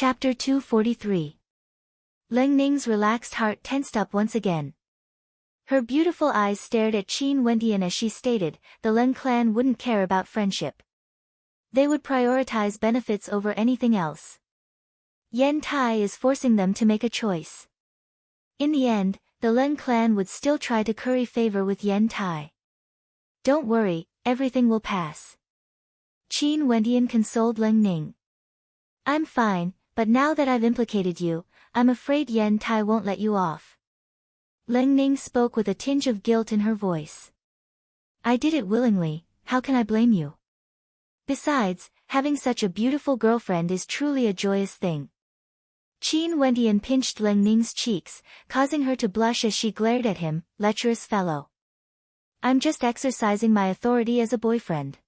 Chapter 243. Leng Ning's relaxed heart tensed up once again. Her beautiful eyes stared at Qin Wendian as she stated, the Leng clan wouldn't care about friendship. They would prioritize benefits over anything else. Yen Tai is forcing them to make a choice. In the end, the Leng clan would still try to curry favor with Yen Tai. Don't worry, everything will pass. Qin Wendian consoled Leng Ning. I'm fine, but now that I've implicated you, I'm afraid Yen Tai won't let you off. Leng Ning spoke with a tinge of guilt in her voice. I did it willingly, how can I blame you? Besides, having such a beautiful girlfriend is truly a joyous thing. Qin Wendian pinched Leng Ning's cheeks, causing her to blush as she glared at him, lecherous fellow. I'm just exercising my authority as a boyfriend.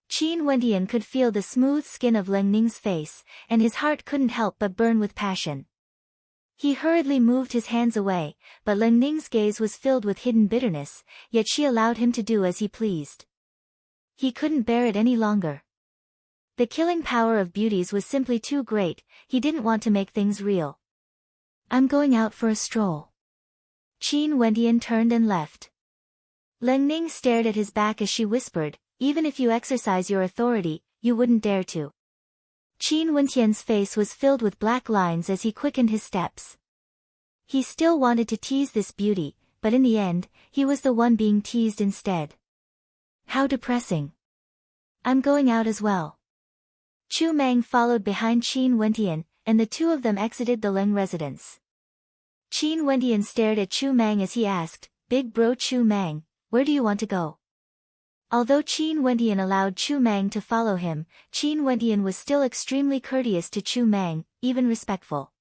Qin Wendian could feel the smooth skin of Leng Ning's face, and his heart couldn't help but burn with passion. He hurriedly moved his hands away, but Leng Ning's gaze was filled with hidden bitterness, yet she allowed him to do as he pleased. He couldn't bear it any longer. The killing power of beauties was simply too great, he didn't want to make things real. I'm going out for a stroll. Qin Wendian turned and left. Leng Ning stared at his back as she whispered, even if you exercise your authority, you wouldn't dare to. Qin Wendian's face was filled with black lines as he quickened his steps. He still wanted to tease this beauty, but in the end, he was the one being teased instead. How depressing. I'm going out as well. Chu Mang followed behind Qin Wendian, and the two of them exited the Leng residence. Qin Wendian stared at Chu Mang as he asked, Big bro Chu Mang, where do you want to go? Although Qin Wendian allowed Chu Mang to follow him, Qin Wendian was still extremely courteous to Chu Mang, even respectful.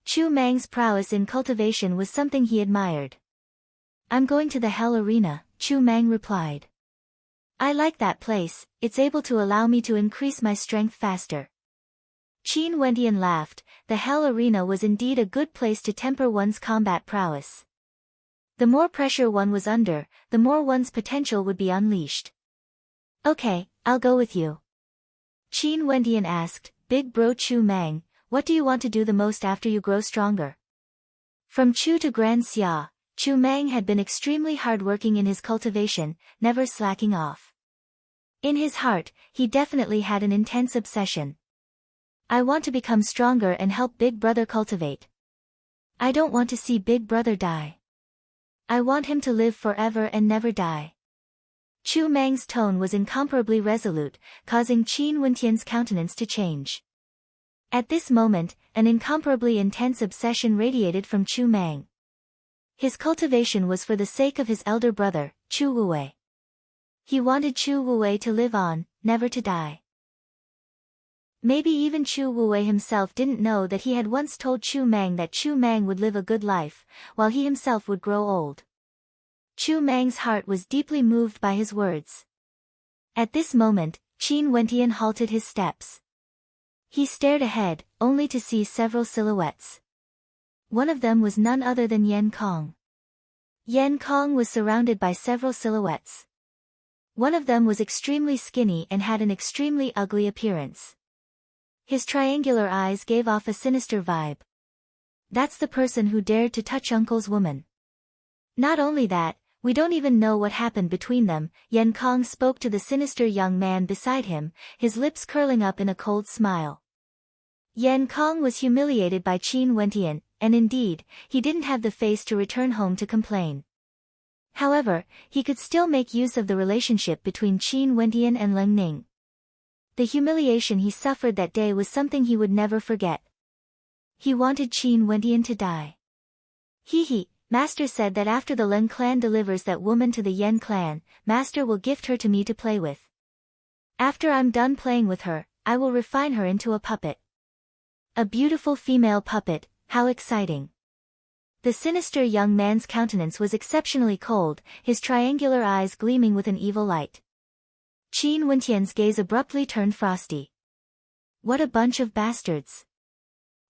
Chu Mang's prowess in cultivation was something he admired. I'm going to the Hell Arena, Chu Mang replied. I like that place, it's able to allow me to increase my strength faster. Qin Wendian laughed, the Hell Arena was indeed a good place to temper one's combat prowess. The more pressure one was under, the more one's potential would be unleashed. Okay, I'll go with you. Qin Wendian asked, Big bro Chu Mang, what do you want to do the most after you grow stronger? From Chu to Grand Xia, Chu Mang had been extremely hardworking in his cultivation, never slacking off. In his heart, he definitely had an intense obsession. I want to become stronger and help Big Brother cultivate. I don't want to see Big Brother die. I want him to live forever and never die. Chu Mang's tone was incomparably resolute, causing Qin Wendian's countenance to change. At this moment, an incomparably intense obsession radiated from Chu Mang. His cultivation was for the sake of his elder brother, Chu Wuwei. He wanted Chu Wuwei to live on, never to die. Maybe even Chu Wuwei himself didn't know that he had once told Chu Mang that Chu Mang would live a good life, while he himself would grow old. Chu Mang's heart was deeply moved by his words. At this moment, Qin Wendian halted his steps. He stared ahead, only to see several silhouettes. One of them was none other than Yan Kong. Yan Kong was surrounded by several silhouettes. One of them was extremely skinny and had an extremely ugly appearance. His triangular eyes gave off a sinister vibe. That's the person who dared to touch Uncle's woman. Not only that, we don't even know what happened between them. Yan Kong spoke to the sinister young man beside him, his lips curling up in a cold smile. Yan Kong was humiliated by Qin Wendian, and indeed, he didn't have the face to return home to complain. However, he could still make use of the relationship between Qin Wendian and Leng Ning. The humiliation he suffered that day was something he would never forget. He wanted Qin Wendian to die. Master said that after the Leng clan delivers that woman to the Yen clan, Master will gift her to me to play with. After I'm done playing with her, I will refine her into a puppet. A beautiful female puppet, how exciting. The sinister young man's countenance was exceptionally cold, his triangular eyes gleaming with an evil light. Qin Wendian's gaze abruptly turned frosty. What a bunch of bastards.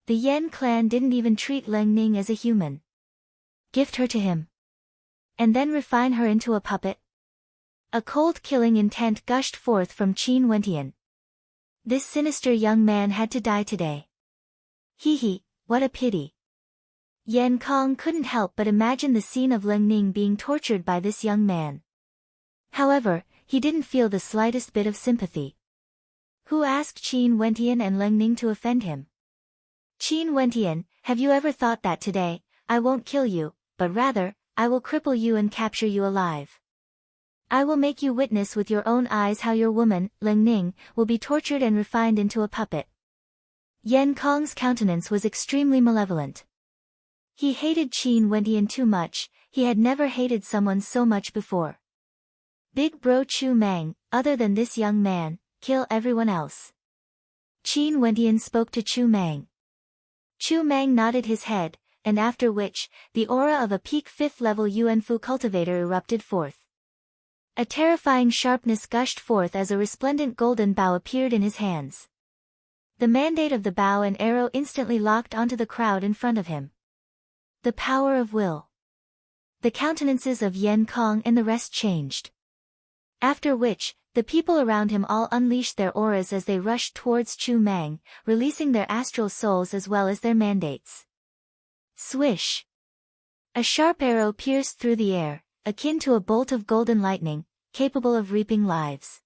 The Yen clan didn't even treat Leng Ning as a human. Gift her to him. And then refine her into a puppet? A cold killing intent gushed forth from Qin Wendian. This sinister young man had to die today. Hee hee, what a pity. Yan Kong couldn't help but imagine the scene of Leng Ning being tortured by this young man. However, he didn't feel the slightest bit of sympathy. Who asked Qin Wentian and Leng Ning to offend him? Qin Wentian, have you ever thought that today, I won't kill you, but rather, I will cripple you and capture you alive. I will make you witness with your own eyes how your woman, Leng Ning, will be tortured and refined into a puppet. Yan Kong's countenance was extremely malevolent. He hated Qin Wentian too much, he had never hated someone so much before. Big bro Chu Mang, other than this young man, kill everyone else. Qin Wentian spoke to Chu Mang. Chu Mang nodded his head, and after which, the aura of a peak 5th level Yuanfu cultivator erupted forth. A terrifying sharpness gushed forth as a resplendent golden bow appeared in his hands. The mandate of the bow and arrow instantly locked onto the crowd in front of him. The power of will. The countenances of Yan Kong and the rest changed. After which, the people around him all unleashed their auras as they rushed towards Chu Mang, releasing their astral souls as well as their mandates. Swish! A sharp arrow pierced through the air, akin to a bolt of golden lightning, capable of reaping lives.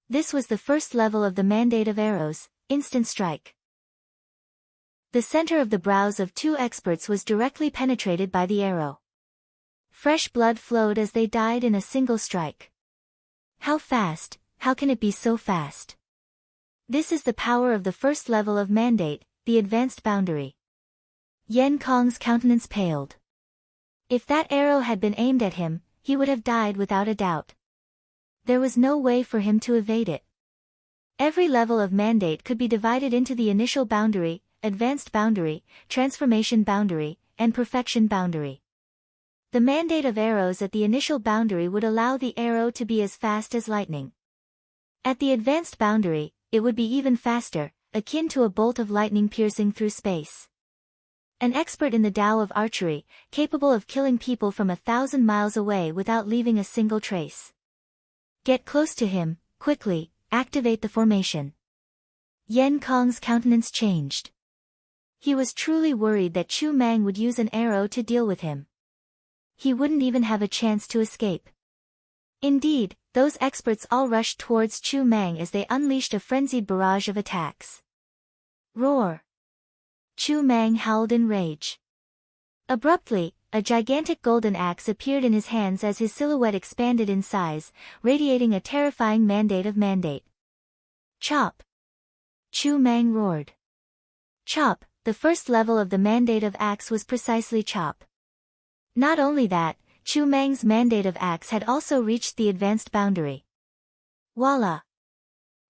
This was the first level of the mandate of arrows, instant strike. The center of the brows of 2 experts was directly penetrated by the arrow. Fresh blood flowed as they died in a single strike. How fast, how can it be so fast? This is the power of the first level of mandate, the advanced boundary. Yan Kong's countenance paled. If that arrow had been aimed at him, he would have died without a doubt. There was no way for him to evade it. Every level of mandate could be divided into the initial boundary, advanced boundary, transformation boundary, and perfection boundary. The mandate of arrows at the initial boundary would allow the arrow to be as fast as lightning. At the advanced boundary, it would be even faster, akin to a bolt of lightning piercing through space. An expert in the Tao of archery, capable of killing people from 1,000 miles away without leaving a single trace. Get close to him, quickly, activate the formation. Yan Kong's countenance changed. He was truly worried that Chu Mang would use an arrow to deal with him. He wouldn't even have a chance to escape. Indeed, those experts all rushed towards Chu Mang as they unleashed a frenzied barrage of attacks. Roar! Chu Mang howled in rage. Abruptly, a gigantic golden axe appeared in his hands as his silhouette expanded in size, radiating a terrifying mandate of mandate. Chop! Chu Mang roared. Chop, the first level of the mandate of axe was precisely chop. Not only that, Chu Mang's mandate of axe had also reached the advanced boundary. Voila!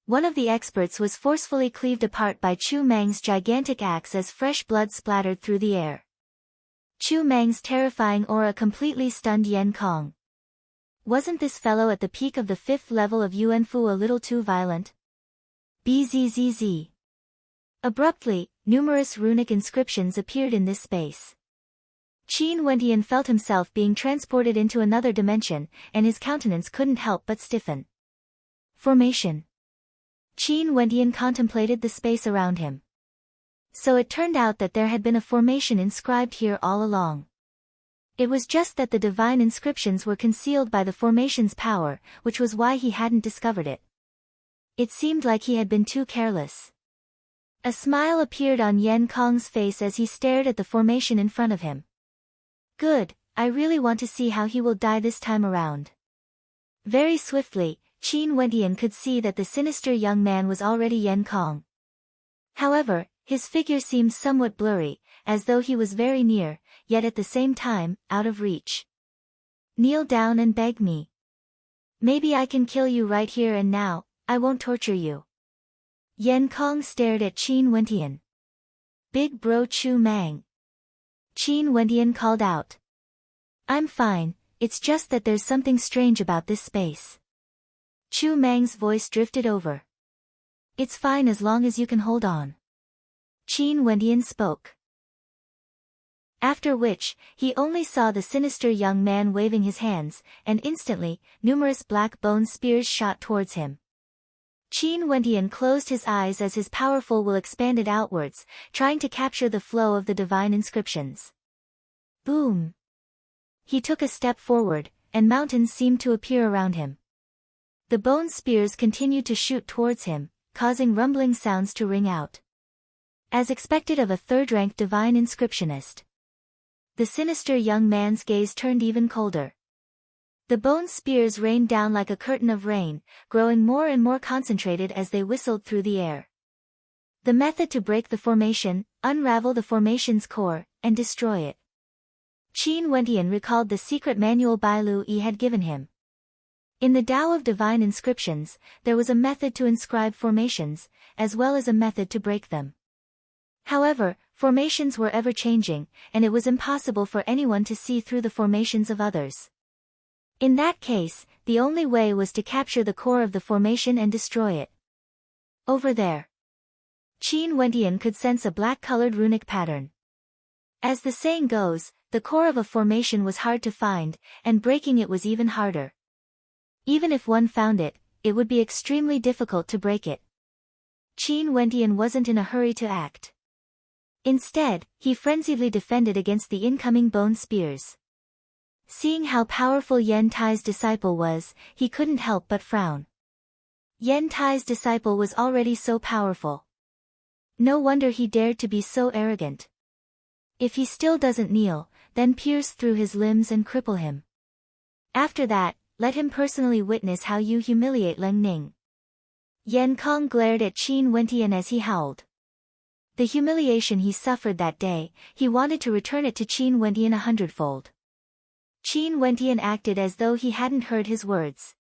One of the experts was forcefully cleaved apart by Chu Mang's gigantic axe as fresh blood splattered through the air. Chu Mang's terrifying aura completely stunned Yan Kong. Wasn't this fellow at the peak of the 5th level of Yuanfu a little too violent? Bzzz. Abruptly, numerous runic inscriptions appeared in this space. Qin Wentian felt himself being transported into another dimension, and his countenance couldn't help but stiffen. Formation. Qin Wentian contemplated the space around him. So it turned out that there had been a formation inscribed here all along. It was just that the divine inscriptions were concealed by the formation's power, which was why he hadn't discovered it. It seemed like he had been too careless. A smile appeared on Yan Kong's face as he stared at the formation in front of him. Good, I really want to see how he will die this time around. Very swiftly, Qin Wentian could see that the sinister young man was already Yan Kong. However, his figure seemed somewhat blurry, as though he was very near, yet at the same time, out of reach. Kneel down and beg me. Maybe I can kill you right here and now, I won't torture you. Yan Kong stared at Qin Wentian. Big bro Chu Mang. Qin Wentian called out. I'm fine, it's just that there's something strange about this space. Chu Mang's voice drifted over. It's fine as long as you can hold on. Qin Wentian spoke. After which, he only saw the sinister young man waving his hands, and instantly, numerous black bone spears shot towards him. Qin Wendian closed his eyes as his powerful will expanded outwards, trying to capture the flow of the divine inscriptions. Boom! He took a step forward, and mountains seemed to appear around him. The bone spears continued to shoot towards him, causing rumbling sounds to ring out. As expected of a third-rank divine inscriptionist. The sinister young man's gaze turned even colder. The bone spears rained down like a curtain of rain, growing more and more concentrated as they whistled through the air. The method to break the formation, unravel the formation's core, and destroy it. Qin Wendian recalled the secret manual Bai Lu Yi had given him. In the Tao of Divine Inscriptions, there was a method to inscribe formations, as well as a method to break them. However, formations were ever-changing, and it was impossible for anyone to see through the formations of others. In that case, the only way was to capture the core of the formation and destroy it. Over there. Qin Wendian could sense a black-colored runic pattern. As the saying goes, the core of a formation was hard to find, and breaking it was even harder. Even if one found it, it would be extremely difficult to break it. Qin Wendian wasn't in a hurry to act. Instead, he frenziedly defended against the incoming bone spears. Seeing how powerful Yen Tai's disciple was, he couldn't help but frown. Yen Tai's disciple was already so powerful. No wonder he dared to be so arrogant. If he still doesn't kneel, then pierce through his limbs and cripple him. After that, let him personally witness how you humiliate Leng Ning. Yan Kong glared at Qin Wendian as he howled. The humiliation he suffered that day, he wanted to return it to Qin Wendian 100-fold. Qin Wendian acted as though he hadn't heard his words.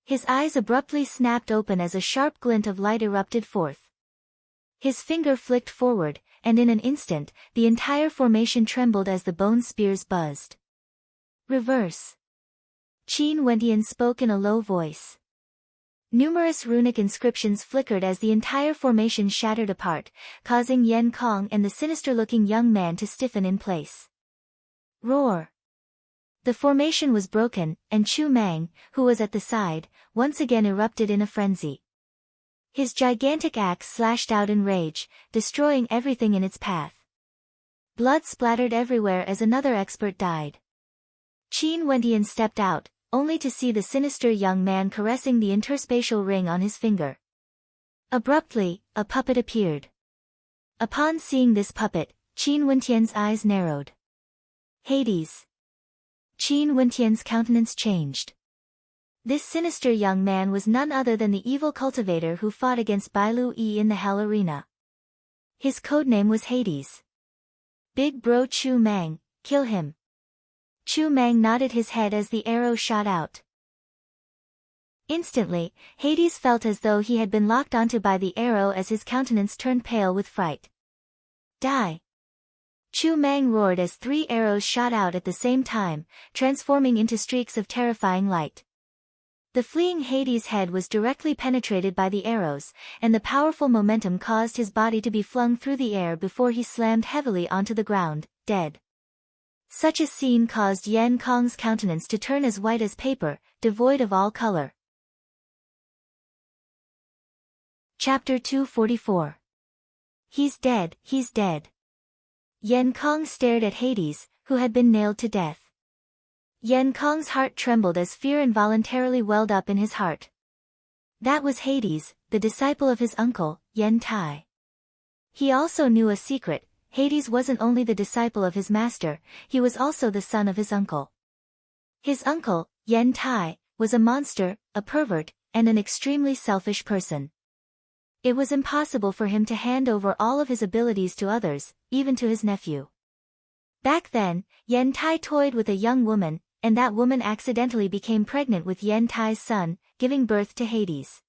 His eyes abruptly snapped open as a sharp glint of light erupted forth. His finger flicked forward, and in an instant, the entire formation trembled as the bone spears buzzed. Reverse. Qin Wendian spoke in a low voice. Numerous runic inscriptions flickered as the entire formation shattered apart, causing Yan Kong and the sinister-looking young man to stiffen in place. Roar! The formation was broken, and Chu Mang, who was at the side, once again erupted in a frenzy. His gigantic axe slashed out in rage, destroying everything in its path. Blood splattered everywhere as another expert died. Qin Wendian stepped out, only to see the sinister young man caressing the interspatial ring on his finger. Abruptly, a puppet appeared. Upon seeing this puppet, Qin Wendian's eyes narrowed. Hades. Qin Wendian's countenance changed. This sinister young man was none other than the evil cultivator who fought against Bai Lu Yi in the Hell Arena. His codename was Hades. Big Bro Chu Mang, kill him. Chu Mang nodded his head as the arrow shot out. Instantly, Hades felt as though he had been locked onto by the arrow as his countenance turned pale with fright. Die! Chu Mang roared as 3 arrows shot out at the same time, transforming into streaks of terrifying light. The fleeing Hades' head was directly penetrated by the arrows, and the powerful momentum caused his body to be flung through the air before he slammed heavily onto the ground, dead. Such a scene caused Yan Kong's countenance to turn as white as paper, devoid of all color. Chapter 244. He's dead, he's dead. Yan Kong stared at Hades, who had been nailed to death. Yan Kong's heart trembled as fear involuntarily welled up in his heart. That was Hades, the disciple of his uncle, Yen Tai. He also knew a secret. Hades wasn't only the disciple of his master, he was also the son of his uncle. His uncle, Yen Tai, was a monster, a pervert, and an extremely selfish person. It was impossible for him to hand over all of his abilities to others, even to his nephew. Back then, Yen Tai toyed with a young woman, and that woman accidentally became pregnant with Yen Tai's son, giving birth to Hades.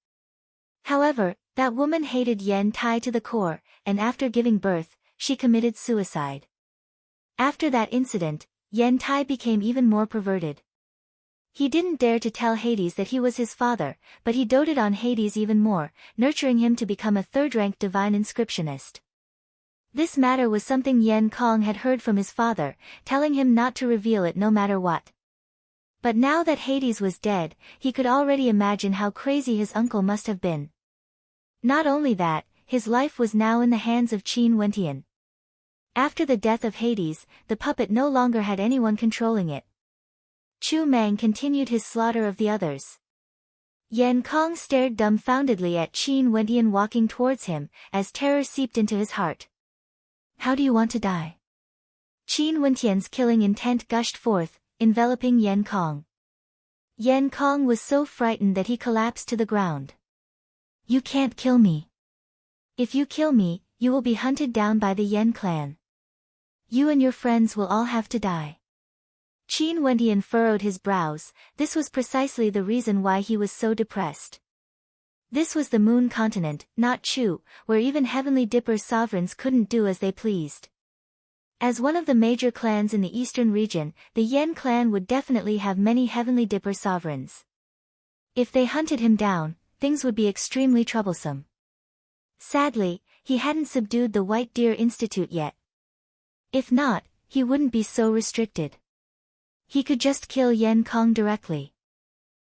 However, that woman hated Yen Tai to the core, and after giving birth, she committed suicide. After that incident, Yen Tai became even more perverted. He didn't dare to tell Hades that he was his father, but he doted on Hades even more, nurturing him to become a third-rank divine inscriptionist. This matter was something Yan Kong had heard from his father, telling him not to reveal it no matter what. But now that Hades was dead, he could already imagine how crazy his uncle must have been. Not only that, his life was now in the hands of Qin Wentian. After the death of Hades, the puppet no longer had anyone controlling it. Chu Mang continued his slaughter of the others. Yan Kong stared dumbfoundedly at Qin Wentian walking towards him, as terror seeped into his heart. How do you want to die? Qin Wentian's killing intent gushed forth, enveloping Yan Kong. Yan Kong was so frightened that he collapsed to the ground. You can't kill me. If you kill me, you will be hunted down by the Yan clan. You and your friends will all have to die. Qin Wentian furrowed his brows. This was precisely the reason why he was so depressed. This was the Moon Continent, not Chu, where even Heavenly Dipper sovereigns couldn't do as they pleased. As one of the major clans in the eastern region, the Yan clan would definitely have many Heavenly Dipper sovereigns. If they hunted him down, things would be extremely troublesome. Sadly, he hadn't subdued the White Deer Institute yet. If not, he wouldn't be so restricted. He could just kill Yan Kong directly.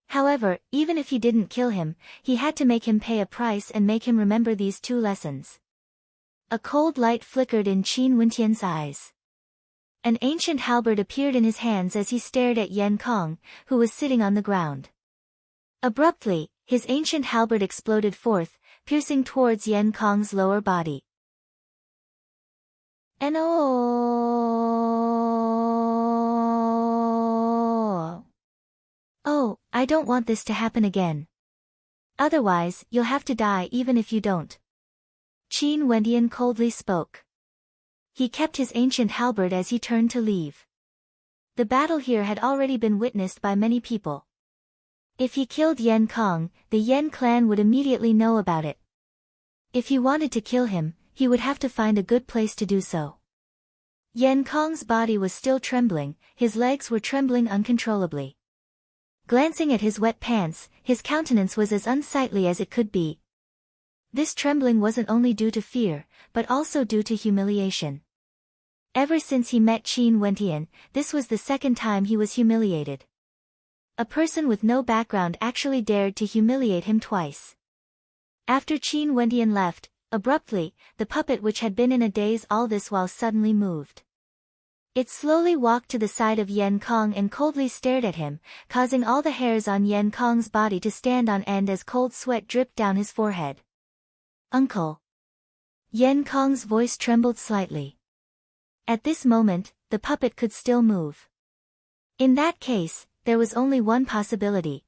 However, even if he didn't kill him, he had to make him pay a price and make him remember these two lessons. A cold light flickered in Qin Wentian's eyes. An ancient halberd appeared in his hands as he stared at Yan Kong, who was sitting on the ground. Abruptly, his ancient halberd exploded forth, piercing towards Yan Kong's lower body. Oh, I don't want this to happen again. Otherwise, you'll have to die even if you don't. Qin Wentian coldly spoke. He kept his ancient halberd as he turned to leave. The battle here had already been witnessed by many people. If he killed Yan Kong, the Yan clan would immediately know about it. If he wanted to kill him, he would have to find a good place to do so. Yan Kong's body was still trembling, his legs were trembling uncontrollably. Glancing at his wet pants, his countenance was as unsightly as it could be. This trembling wasn't only due to fear, but also due to humiliation. Ever since he met Qin Wentian, this was the second time he was humiliated. A person with no background actually dared to humiliate him twice. After Qin Wentian left, abruptly, the puppet which had been in a daze all this while suddenly moved. It slowly walked to the side of Yan Kong and coldly stared at him, causing all the hairs on Yan Kong's body to stand on end as cold sweat dripped down his forehead. Uncle. Yan Kong's voice trembled slightly. At this moment, the puppet could still move. In that case, there was only one possibility.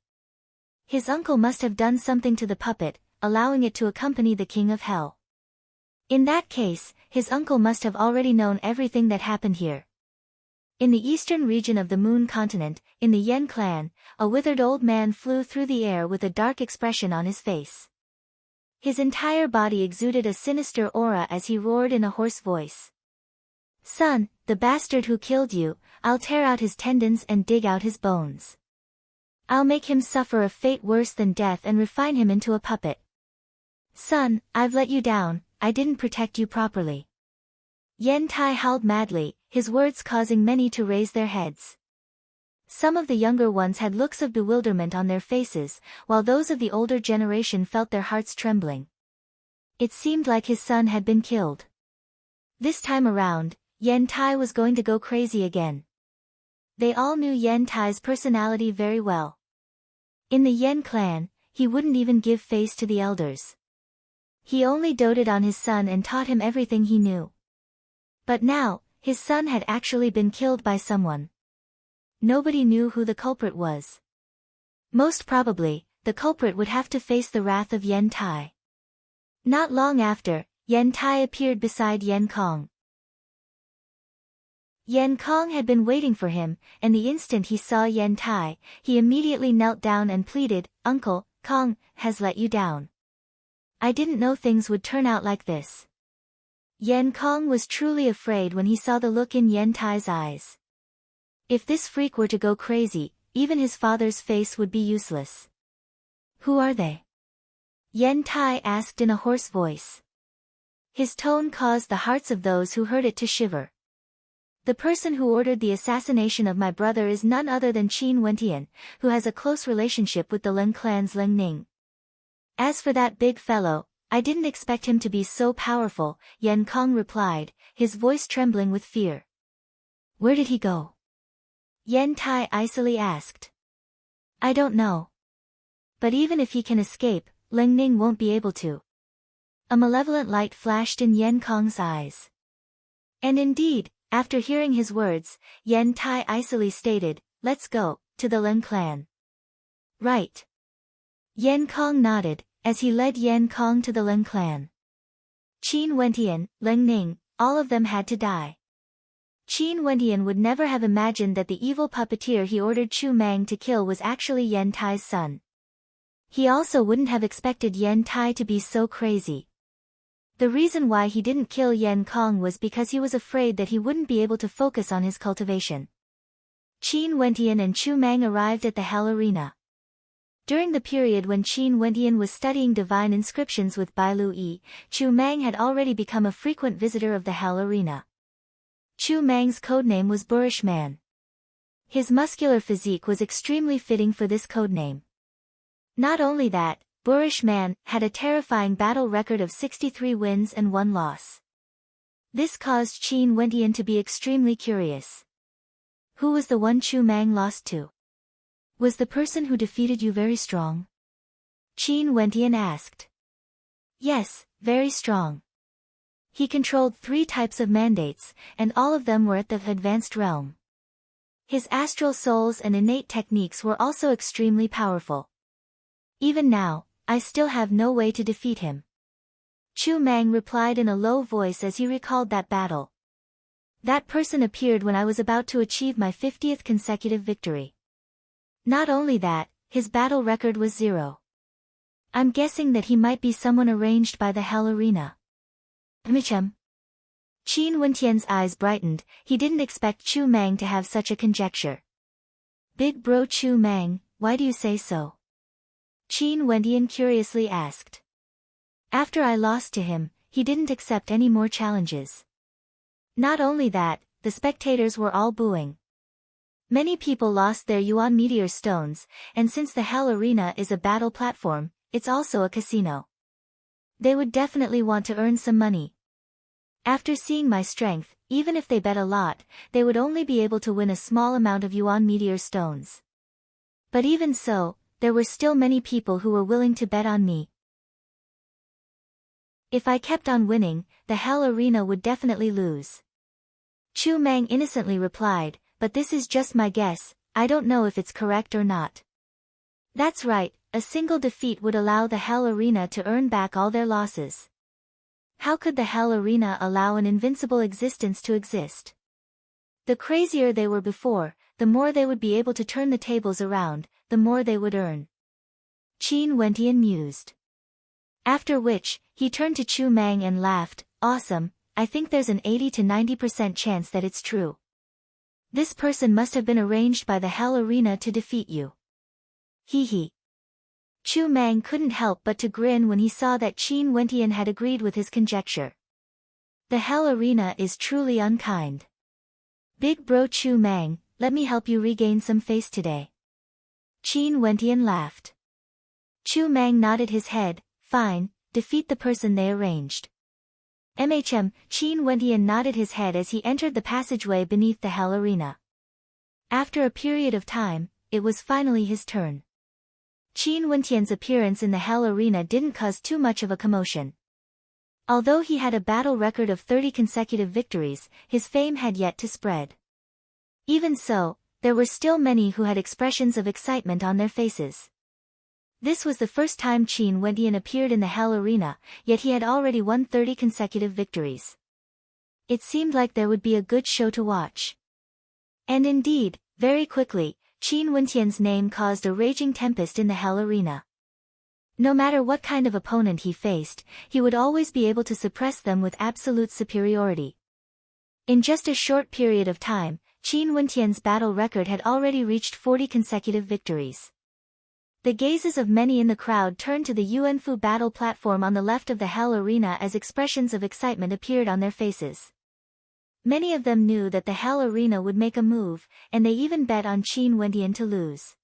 His uncle must have done something to the puppet, allowing it to accompany the King of Hell. In that case, his uncle must have already known everything that happened here. In the eastern region of the Moon Continent, in the Yan clan, a withered old man flew through the air with a dark expression on his face. His entire body exuded a sinister aura as he roared in a hoarse voice. Son, the bastard who killed you, I'll tear out his tendons and dig out his bones. I'll make him suffer a fate worse than death and refine him into a puppet. Son, I've let you down, I didn't protect you properly. Yen Tai howled madly, his words causing many to raise their heads. Some of the younger ones had looks of bewilderment on their faces, while those of the older generation felt their hearts trembling. It seemed like his son had been killed. This time around, Yen Tai was going to go crazy again. They all knew Yen Tai's personality very well. In the Yen clan, he wouldn't even give face to the elders. He only doted on his son and taught him everything he knew. But now, his son had actually been killed by someone. Nobody knew who the culprit was. Most probably, the culprit would have to face the wrath of Yen Tai. Not long after, Yen Tai appeared beside Yan Kong. Yan Kong had been waiting for him, and the instant he saw Yen Tai, he immediately knelt down and pleaded, Uncle, Kong has let you down. I didn't know things would turn out like this. Yan Kong was truly afraid when he saw the look in Yen Tai's eyes. If this freak were to go crazy, even his father's face would be useless. Who are they? Yen Tai asked in a hoarse voice. His tone caused the hearts of those who heard it to shiver. The person who ordered the assassination of my brother is none other than Qin Wentian, who has a close relationship with the Lin clan's Ling Ning. As for that big fellow, I didn't expect him to be so powerful, Yan Kong replied, his voice trembling with fear. Where did he go? Yen Tai icily asked. I don't know. But even if he can escape, Ling Ning won't be able to. A malevolent light flashed in Yen Kong's eyes. And indeed, after hearing his words, Yen Tai icily stated, let's go, to the Lin clan. Right. Yen Kong nodded, as he led Yen Kong to the Lin clan. Qin Wentian, Ling Ning, all of them had to die. Qin Wentian would never have imagined that the evil puppeteer he ordered Chu Mang to kill was actually Yen Tai's son. He also wouldn't have expected Yen Tai to be so crazy. The reason why he didn't kill Yen Kong was because he was afraid that he wouldn't be able to focus on his cultivation. Qin Wentian and Chu Mang arrived at the Hell Arena. During the period when Qin Wentian was studying divine inscriptions with Bai Lu Yi, Chu Mang had already become a frequent visitor of the Hell Arena. Chu Mang's codename was Boorish Man. His muscular physique was extremely fitting for this codename. Not only that, Boorish Man had a terrifying battle record of 63 wins and 1 loss. This caused Qin Wentian to be extremely curious. Who was the one Chu Mang lost to? Was the person who defeated you very strong? Qin Wentian asked. Yes, very strong. He controlled 3 types of mandates, and all of them were at the advanced realm. His astral souls and innate techniques were also extremely powerful. Even now, I still have no way to defeat him. Chu Mang replied in a low voice as he recalled that battle. That person appeared when I was about to achieve my 50th consecutive victory. Not only that, his battle record was 0. I'm guessing that he might be someone arranged by the Hell Arena. Qin Wentian's eyes brightened, he didn't expect Chu Mang to have such a conjecture. Big bro Chu Mang, why do you say so? Qin Wentian curiously asked. After I lost to him, he didn't accept any more challenges. Not only that, the spectators were all booing. Many people lost their Yuan meteor stones, and since the Hell Arena is a battle platform, it's also a casino. They would definitely want to earn some money. After seeing my strength, even if they bet a lot, they would only be able to win a small amount of Yuan meteor stones. But even so, there were still many people who were willing to bet on me. If I kept on winning, the Hell Arena would definitely lose. Chu Mang innocently replied, but this is just my guess, I don't know if it's correct or not. That's right, a single defeat would allow the Hell Arena to earn back all their losses. How could the Hell Arena allow an invincible existence to exist? The crazier they were before, the more they would be able to turn the tables around, the more they would earn. Qin Wentian mused. After which, he turned to Chu Mang and laughed, awesome, I think there's an 80 to 90% chance that it's true. This person must have been arranged by the Hell Arena to defeat you. Hee hee. Chu Mang couldn't help but to grin when he saw that Qin Wentian had agreed with his conjecture. The Hell Arena is truly unkind. Big bro Chu Mang, let me help you regain some face today. Qin Wentian laughed. Chu Mang nodded his head, fine, defeat the person they arranged. Qin Wentian nodded his head as he entered the passageway beneath the Hell Arena. After a period of time, it was finally his turn. Qin Wentian's appearance in the Hell Arena didn't cause too much of a commotion. Although he had a battle record of 30 consecutive victories, his fame had yet to spread. Even so, there were still many who had expressions of excitement on their faces. This was the first time Qin Wentian appeared in the Hell Arena, yet he had already won 30 consecutive victories. It seemed like there would be a good show to watch. And indeed, very quickly, Qin Wentian's name caused a raging tempest in the Hell Arena. No matter what kind of opponent he faced, he would always be able to suppress them with absolute superiority. In just a short period of time, Qin Wentian's battle record had already reached 40 consecutive victories. The gazes of many in the crowd turned to the Yuanfu battle platform on the left of the Hell Arena as expressions of excitement appeared on their faces. Many of them knew that the Hell Arena would make a move, and they even bet on Qin Wentian to lose.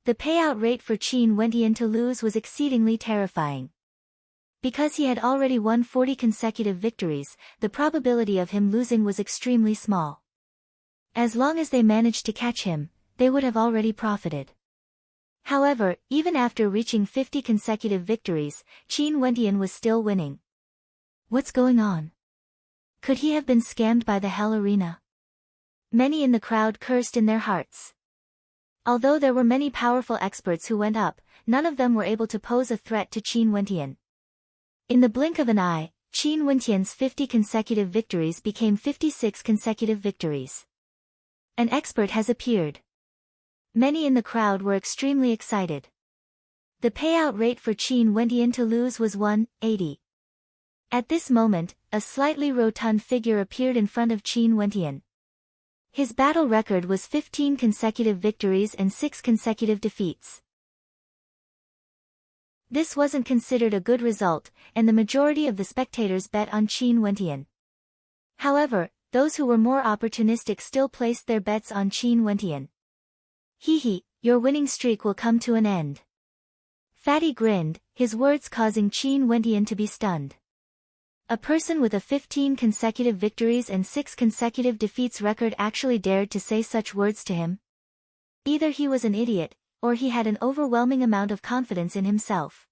The payout rate for Qin Wentian to lose was exceedingly terrifying. Because he had already won 40 consecutive victories, the probability of him losing was extremely small. As long as they managed to catch him, they would have already profited. However, even after reaching 50 consecutive victories, Qin Wentian was still winning. What's going on? Could he have been scammed by the Hell Arena? Many in the crowd cursed in their hearts. Although there were many powerful experts who went up, none of them were able to pose a threat to Qin Wentian. In the blink of an eye, Qin Wentian's 50 consecutive victories became 56 consecutive victories. An expert has appeared. Many in the crowd were extremely excited. The payout rate for Qin Wentian to lose was 1/80. At this moment, a slightly rotund figure appeared in front of Qin Wentian. His battle record was 15 consecutive victories and 6 consecutive defeats. This wasn't considered a good result, and the majority of the spectators bet on Qin Wentian. However, those who were more opportunistic still placed their bets on Qin Wentian. Hee, your winning streak will come to an end. Fatty grinned, his words causing Qin Wentian to be stunned. A person with a 15 consecutive victories and 6 consecutive defeats record actually dared to say such words to him? Either he was an idiot, or he had an overwhelming amount of confidence in himself.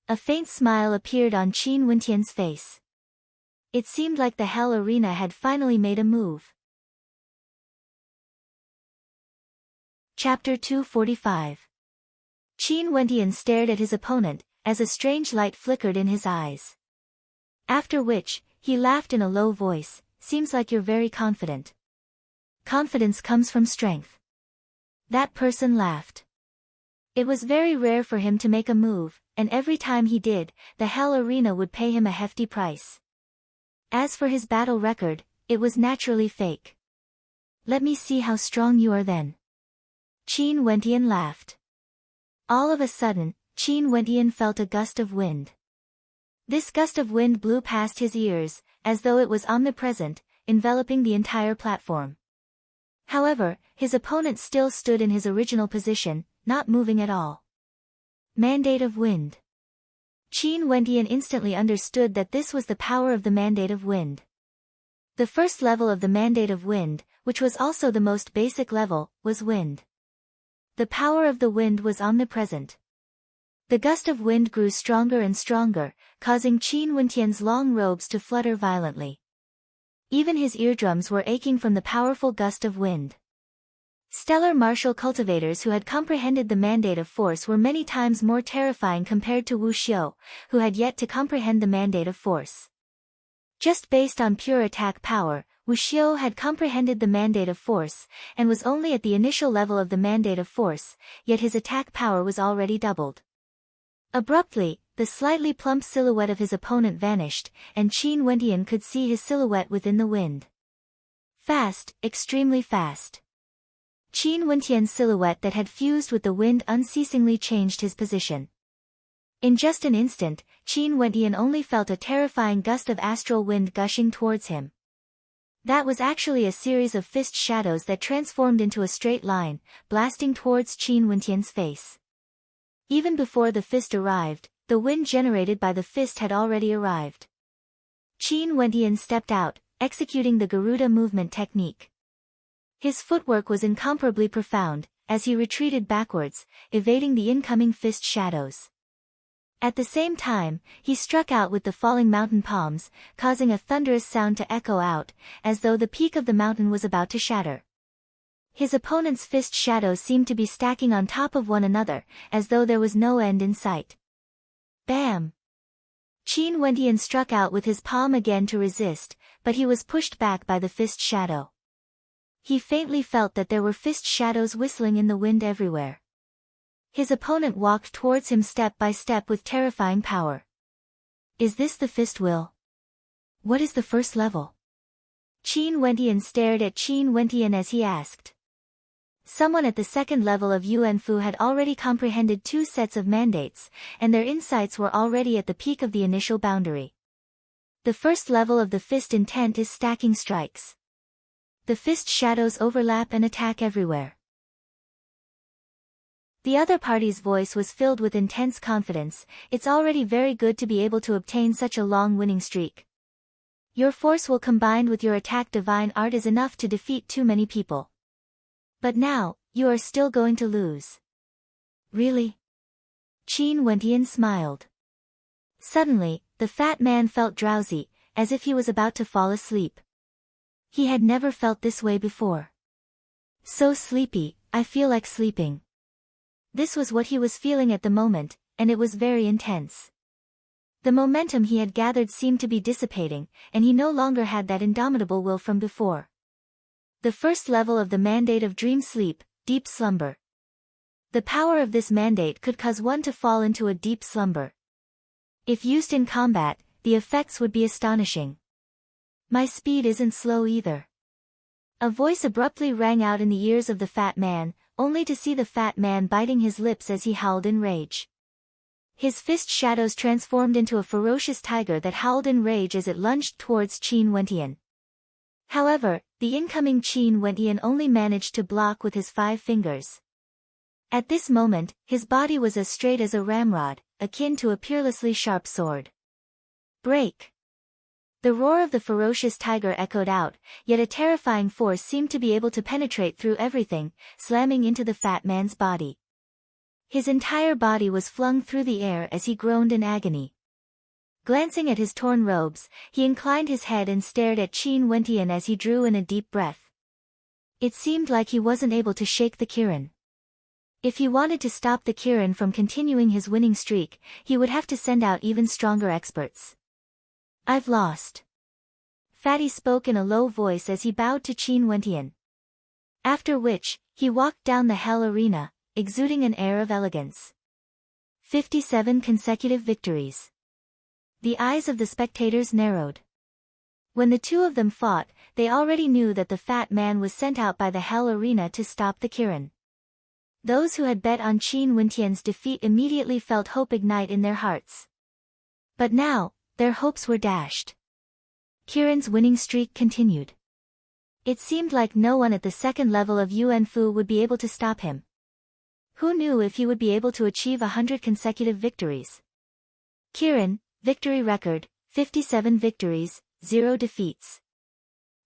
A faint smile appeared on Qin Wentian's face. It seemed like the Hell Arena had finally made a move. Chapter 245. Qin Wentian stared at his opponent, as a strange light flickered in his eyes. After which, he laughed in a low voice, "Seems like you're very confident." Confidence comes from strength. That person laughed. It was very rare for him to make a move, and every time he did, the Hell Arena would pay him a hefty price. As for his battle record, it was naturally fake. Let me see how strong you are then. Qin Wentian laughed. All of a sudden, Qin Wentian felt a gust of wind. This gust of wind blew past his ears, as though it was omnipresent, enveloping the entire platform. However, his opponent still stood in his original position, not moving at all. Mandate of Wind. Qin Wentian instantly understood that this was the power of the Mandate of Wind. The first level of the Mandate of Wind, which was also the most basic level, was wind. The power of the wind was omnipresent. The gust of wind grew stronger and stronger, causing Qin Wentian's long robes to flutter violently. Even his eardrums were aching from the powerful gust of wind. Stellar martial cultivators who had comprehended the mandate of force were many times more terrifying compared to Wu Xiu, who had yet to comprehend the mandate of force. Just based on pure attack power, Wu Xiu had comprehended the mandate of force, and was only at the initial level of the mandate of force, yet his attack power was already doubled. Abruptly, the slightly plump silhouette of his opponent vanished, and Qin Wentian could see his silhouette within the wind. Fast, extremely fast. Qin Wentian's silhouette that had fused with the wind unceasingly changed his position. In just an instant, Qin Wentian only felt a terrifying gust of astral wind gushing towards him. That was actually a series of fist shadows that transformed into a straight line, blasting towards Qin Wentian's face. Even before the fist arrived, the wind generated by the fist had already arrived. Qin Wentian stepped out, executing the Garuda movement technique. His footwork was incomparably profound, as he retreated backwards, evading the incoming fist shadows. At the same time, he struck out with the falling mountain palms, causing a thunderous sound to echo out, as though the peak of the mountain was about to shatter. His opponent's fist shadows seemed to be stacking on top of one another, as though there was no end in sight. Bam! Qin Wentian struck out with his palm again to resist, but he was pushed back by the fist shadow. He faintly felt that there were fist shadows whistling in the wind everywhere. His opponent walked towards him step by step with terrifying power. Is this the fist will? What is the first level? Qin Wentian stared at Qin Wentian as he asked. Someone at the second level of Yuanfu had already comprehended 2 sets of mandates, and their insights were already at the peak of the initial boundary. The first level of the fist intent is stacking strikes. The fist shadows overlap and attack everywhere. The other party's voice was filled with intense confidence. It's already very good to be able to obtain such a long winning streak. Your force will combined with your attack divine art is enough to defeat too many people. But now, you are still going to lose. Really? Qin Wentian smiled. Suddenly, the fat man felt drowsy, as if he was about to fall asleep. He had never felt this way before. So sleepy, I feel like sleeping. This was what he was feeling at the moment, and it was very intense. The momentum he had gathered seemed to be dissipating, and he no longer had that indomitable will from before. The first level of the mandate of dream sleep, deep slumber. The power of this mandate could cause one to fall into a deep slumber. If used in combat, the effects would be astonishing. My speed isn't slow either. A voice abruptly rang out in the ears of the fat man, only to see the fat man biting his lips as he howled in rage. His fist shadows transformed into a ferocious tiger that howled in rage as it lunged towards Qin Wentian. However, the incoming Qin Wentian only managed to block with his 5 fingers. At this moment, his body was as straight as a ramrod, akin to a peerlessly sharp sword. Break! The roar of the ferocious tiger echoed out, yet a terrifying force seemed to be able to penetrate through everything, slamming into the fat man's body. His entire body was flung through the air as he groaned in agony. Glancing at his torn robes, he inclined his head and stared at Qin Wentian as he drew in a deep breath. It seemed like he wasn't able to shake the Kirin. If he wanted to stop the Kirin from continuing his winning streak, he would have to send out even stronger experts. I've lost. Fatty spoke in a low voice as he bowed to Qin Wentian. After which, he walked down the hell arena, exuding an air of elegance. 57 consecutive victories. The eyes of the spectators narrowed. When the two of them fought, they already knew that the fat man was sent out by the hell arena to stop the Kirin. Those who had bet on Qin Wentian's defeat immediately felt hope ignite in their hearts. But now, their hopes were dashed. Kirin's winning streak continued. It seemed like no one at the second level of Yuan Fu would be able to stop him. Who knew if he would be able to achieve 100 consecutive victories? Kirin, victory record, 57 victories, 0 defeats.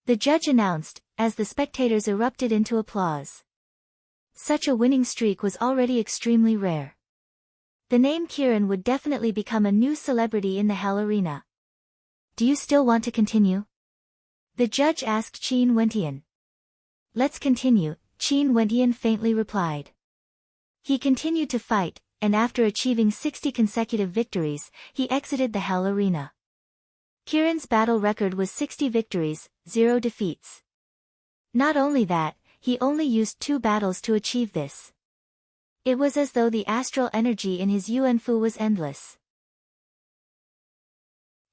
The judge announced, as the spectators erupted into applause. Such a winning streak was already extremely rare. The name Kirin would definitely become a new celebrity in the hell arena. Do you still want to continue? The judge asked Qin Wentian. Let's continue, Qin Wentian faintly replied. He continued to fight, and after achieving 60 consecutive victories, he exited the hell arena. Kirin's battle record was 60 victories, 0 defeats. Not only that, he only used 2 battles to achieve this. It was as though the astral energy in his Yuan Fu was endless.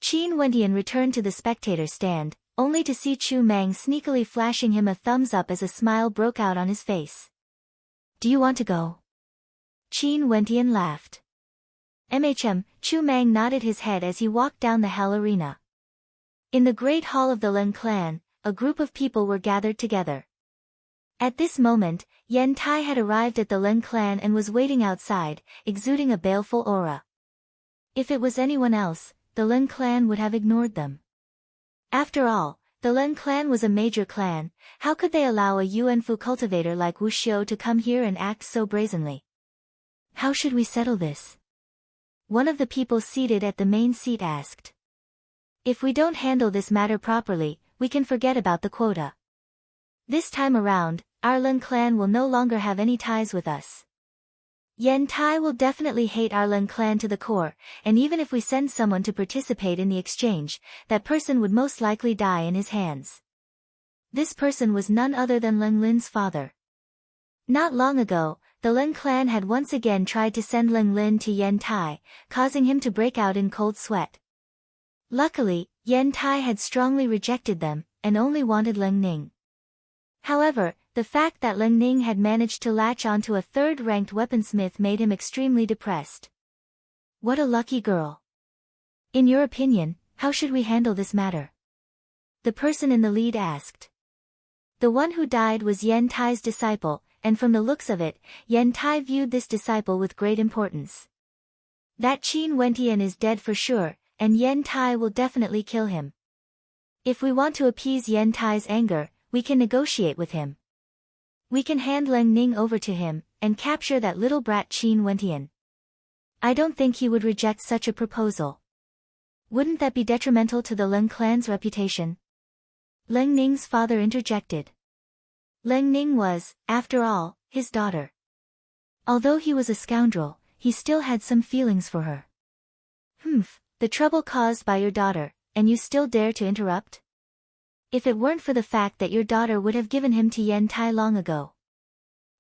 Qin Wentian returned to the spectator stand, only to see Chu Mang sneakily flashing him a thumbs up as a smile broke out on his face. Do you want to go? Qin Wentian laughed. Chu Mang nodded his head as he walked down the hell arena. In the great hall of the Lin clan, a group of people were gathered together. At this moment, Yen Tai had arrived at the Lin clan and was waiting outside, exuding a baleful aura. If it was anyone else, the Lin clan would have ignored them. After all, the Lin clan was a major clan. How could they allow a Yuan Fu cultivator like Wu Xiu to come here and act so brazenly? How should we settle this? One of the people seated at the main seat asked. If we don't handle this matter properly, we can forget about the quota. This time around, our Lin clan will no longer have any ties with us. Yen Tai will definitely hate our Lin clan to the core, and even if we send someone to participate in the exchange, that person would most likely die in his hands. This person was none other than Lin Lin's father. Not long ago, the Lin clan had once again tried to send Lin Lin to Yen Tai, causing him to break out in cold sweat. Luckily, Yen Tai had strongly rejected them, and only wanted Lin Ning. However, the fact that Lin Ning had managed to latch onto a third-ranked weaponsmith made him extremely depressed. What a lucky girl. In your opinion, how should we handle this matter? The person in the lead asked. The one who died was Yen Tai's disciple, and from the looks of it, Yen Tai viewed this disciple with great importance. That Qin Wentian is dead for sure, and Yen Tai will definitely kill him. If we want to appease Yen Tai's anger, we can negotiate with him. We can hand Leng Ning over to him, and capture that little brat Qin Wentian. I don't think he would reject such a proposal. Wouldn't that be detrimental to the Leng clan's reputation? Leng Ning's father interjected. Leng Ning was, after all, his daughter. Although he was a scoundrel, he still had some feelings for her. The trouble caused by your daughter, and you still dare to interrupt? If it weren't for the fact that your daughter would have given him to Yen Tai long ago.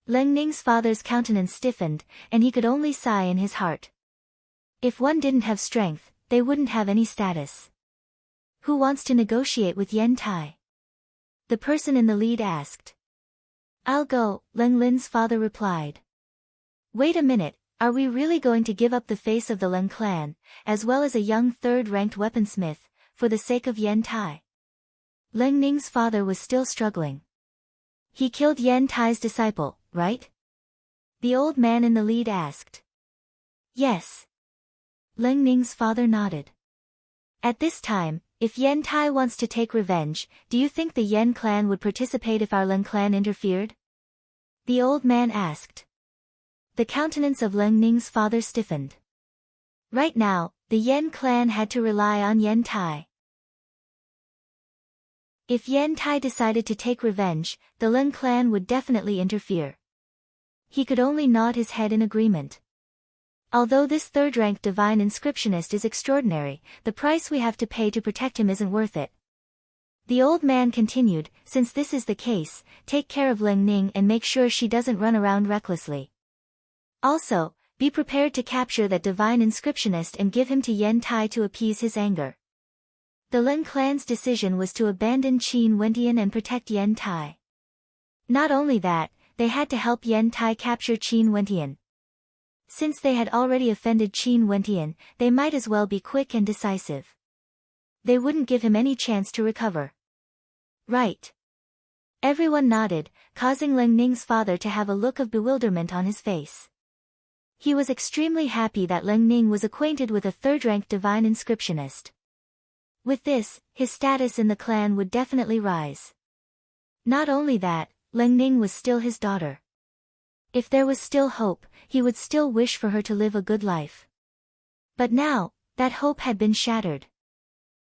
Leng Ning's father's countenance stiffened, and he could only sigh in his heart. If one didn't have strength, they wouldn't have any status. Who wants to negotiate with Yen Tai? The person in the lead asked. I'll go, Leng Lin's father replied. Wait a minute, are we really going to give up the face of the Leng clan, as well as a young third-ranked weaponsmith, for the sake of Yen Tai? Leng Ning's father was still struggling. He killed Yen Tai's disciple, right? The old man in the lead asked. Yes. Leng Ning's father nodded. At this time, if Yen Tai wants to take revenge, do you think the Yen clan would participate if our Leng clan interfered? The old man asked. The countenance of Leng Ning's father stiffened. Right now, the Yen clan had to rely on Yen Tai. If Yen Tai decided to take revenge, the Leng clan would definitely interfere. He could only nod his head in agreement. Although this third-ranked divine inscriptionist is extraordinary, the price we have to pay to protect him isn't worth it. The old man continued, since this is the case, take care of Leng Ning and make sure she doesn't run around recklessly. Also, be prepared to capture that divine inscriptionist and give him to Yen Tai to appease his anger. The Leng clan's decision was to abandon Qin Wentian and protect Yen Tai. Not only that, they had to help Yen Tai capture Qin Wentian. Since they had already offended Qin Wentian, they might as well be quick and decisive. They wouldn't give him any chance to recover. Right. Everyone nodded, causing Leng Ning's father to have a look of bewilderment on his face. He was extremely happy that Leng Ning was acquainted with a third-ranked divine inscriptionist. With this, his status in the clan would definitely rise. Not only that, Leng Ning was still his daughter. If there was still hope, he would still wish for her to live a good life. But now, that hope had been shattered.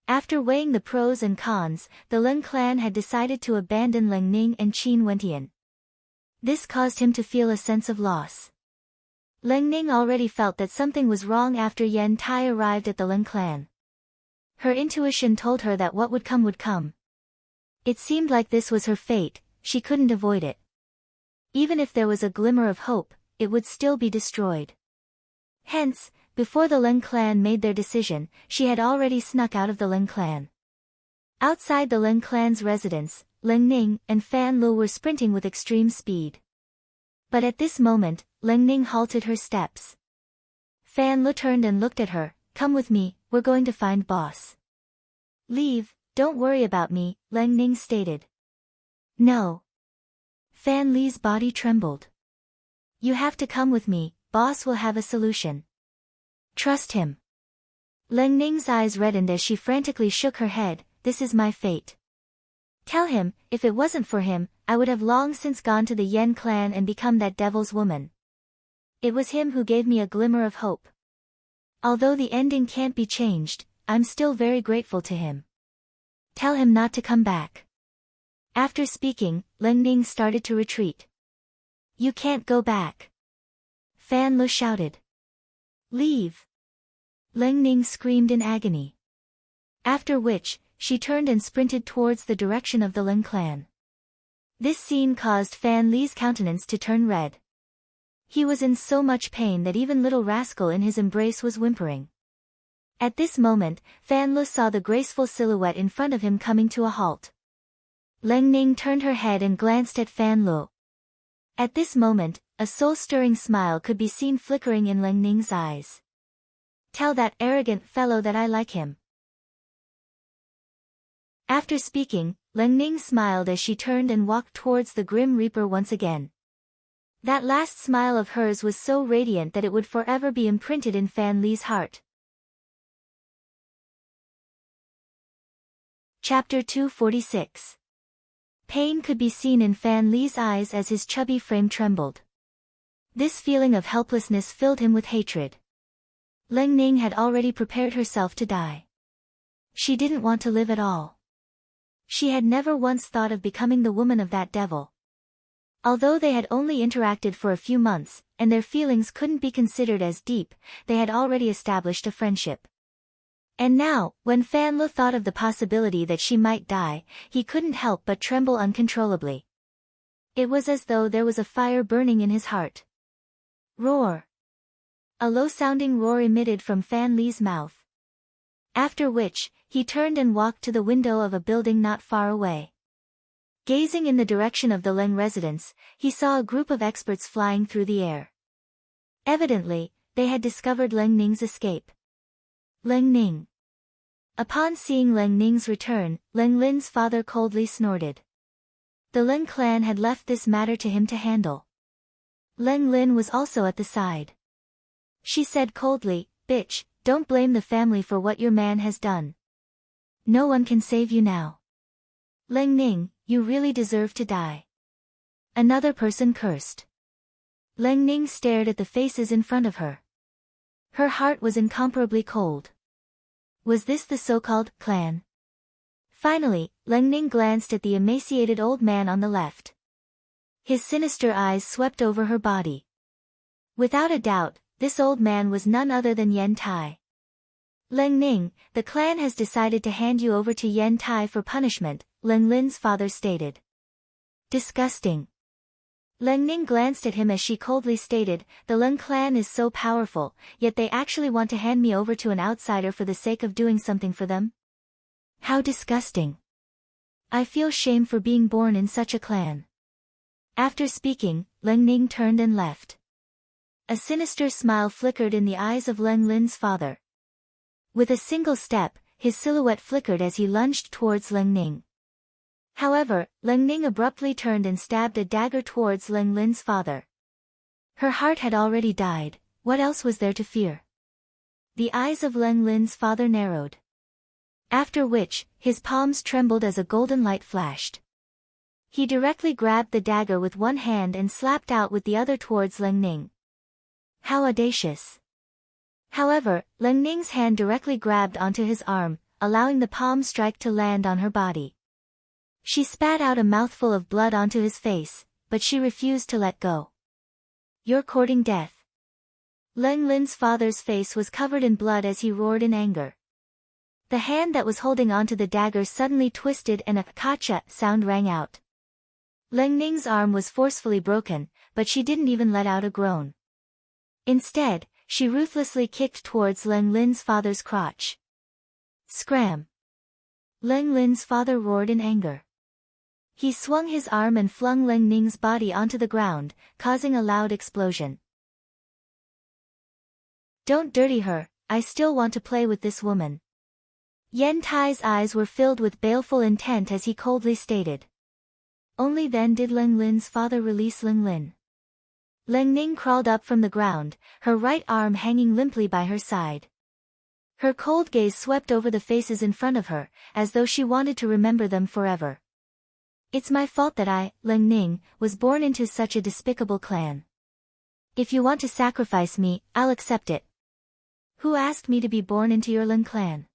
After weighing the pros and cons, the Leng clan had decided to abandon Leng Ning and Qin Wentian. This caused him to feel a sense of loss. Leng Ning already felt that something was wrong after Yen Tai arrived at the Leng clan. Her intuition told her that what would come would come. It seemed like this was her fate, she couldn't avoid it. Even if there was a glimmer of hope, it would still be destroyed. Hence, before the Leng clan made their decision, she had already snuck out of the Leng clan. Outside the Leng clan's residence, Leng Ning and Fan Lu were sprinting with extreme speed. But at this moment, Leng Ning halted her steps. Fan Lu turned and looked at her. Come with me, we're going to find boss. Leave, don't worry about me, Leng Ning stated. No. Fan Li's body trembled. You have to come with me, boss will have a solution. Trust him. Leng Ning's eyes reddened as she frantically shook her head, this is my fate. Tell him, if it wasn't for him, I would have long since gone to the Yen clan and become that devil's woman. It was him who gave me a glimmer of hope. Although the ending can't be changed, I'm still very grateful to him. Tell him not to come back. After speaking, Leng Ning started to retreat. You can't go back. Fan Lu shouted. Leave. Leng Ning screamed in agony. After which, she turned and sprinted towards the direction of the Leng clan. This scene caused Fan Li's countenance to turn red. He was in so much pain that even little rascal in his embrace was whimpering. At this moment, Fan Lu saw the graceful silhouette in front of him coming to a halt. Leng Ning turned her head and glanced at Fan Lu. At this moment, a soul-stirring smile could be seen flickering in Leng Ning's eyes. Tell that arrogant fellow that I like him. After speaking, Leng Ning smiled as she turned and walked towards the Grim Reaper once again. That last smile of hers was so radiant that it would forever be imprinted in Fan Li's heart. Chapter 246. Pain could be seen in Fan Li's eyes as his chubby frame trembled. This feeling of helplessness filled him with hatred. Leng Ning had already prepared herself to die. She didn't want to live at all. She had never once thought of becoming the woman of that devil. Although they had only interacted for a few months, and their feelings couldn't be considered as deep, they had already established a friendship. And now, when Fan Li thought of the possibility that she might die, he couldn't help but tremble uncontrollably. It was as though there was a fire burning in his heart. Roar! A low-sounding roar emitted from Fan Li's mouth. After which, he turned and walked to the window of a building not far away. Gazing in the direction of the Leng residence, he saw a group of experts flying through the air. Evidently, they had discovered Leng Ning's escape. Leng Ning. Upon seeing Leng Ning's return, Leng Lin's father coldly snorted. The Leng clan had left this matter to him to handle. Leng Lin was also at the side. She said coldly, "Bitch, don't blame the family for what your man has done. No one can save you now. Leng Ning, you really deserve to die." Another person cursed. Leng Ning stared at the faces in front of her. Her heart was incomparably cold. Was this the so-called clan? Finally, Leng Ning glanced at the emaciated old man on the left. His sinister eyes swept over her body. Without a doubt, this old man was none other than Yen Tai. "Leng Ning, the clan has decided to hand you over to Yen Tai for punishment," Leng Lin's father stated. Disgusting. Leng Ning glanced at him as she coldly stated, "The Leng clan is so powerful, yet they actually want to hand me over to an outsider for the sake of doing something for them? How disgusting. I feel shame for being born in such a clan." After speaking, Leng Ning turned and left. A sinister smile flickered in the eyes of Leng Lin's father. With a single step, his silhouette flickered as he lunged towards Leng Ning. However, Leng Ning abruptly turned and stabbed a dagger towards Leng Lin's father. Her heart had already died, what else was there to fear? The eyes of Leng Lin's father narrowed. After which, his palms trembled as a golden light flashed. He directly grabbed the dagger with one hand and slapped out with the other towards Leng Ning. How audacious. However, Leng Ning's hand directly grabbed onto his arm, allowing the palm strike to land on her body. She spat out a mouthful of blood onto his face, but she refused to let go. "You're courting death." Leng Lin's father's face was covered in blood as he roared in anger. The hand that was holding onto the dagger suddenly twisted and a "kacha" sound rang out. Leng Ning's arm was forcefully broken, but she didn't even let out a groan. Instead, she ruthlessly kicked towards Leng Lin's father's crotch. Scram! Leng Lin's father roared in anger. He swung his arm and flung Leng Ning's body onto the ground, causing a loud explosion. "Don't dirty her, I still want to play with this woman." Yen Tai's eyes were filled with baleful intent as he coldly stated. Only then did Leng Lin's father release Leng Lin. Leng Ning crawled up from the ground, her right arm hanging limply by her side. Her cold gaze swept over the faces in front of her, as though she wanted to remember them forever. "It's my fault that I, Leng Ning, was born into such a despicable clan. If you want to sacrifice me, I'll accept it. Who asked me to be born into your Leng clan?"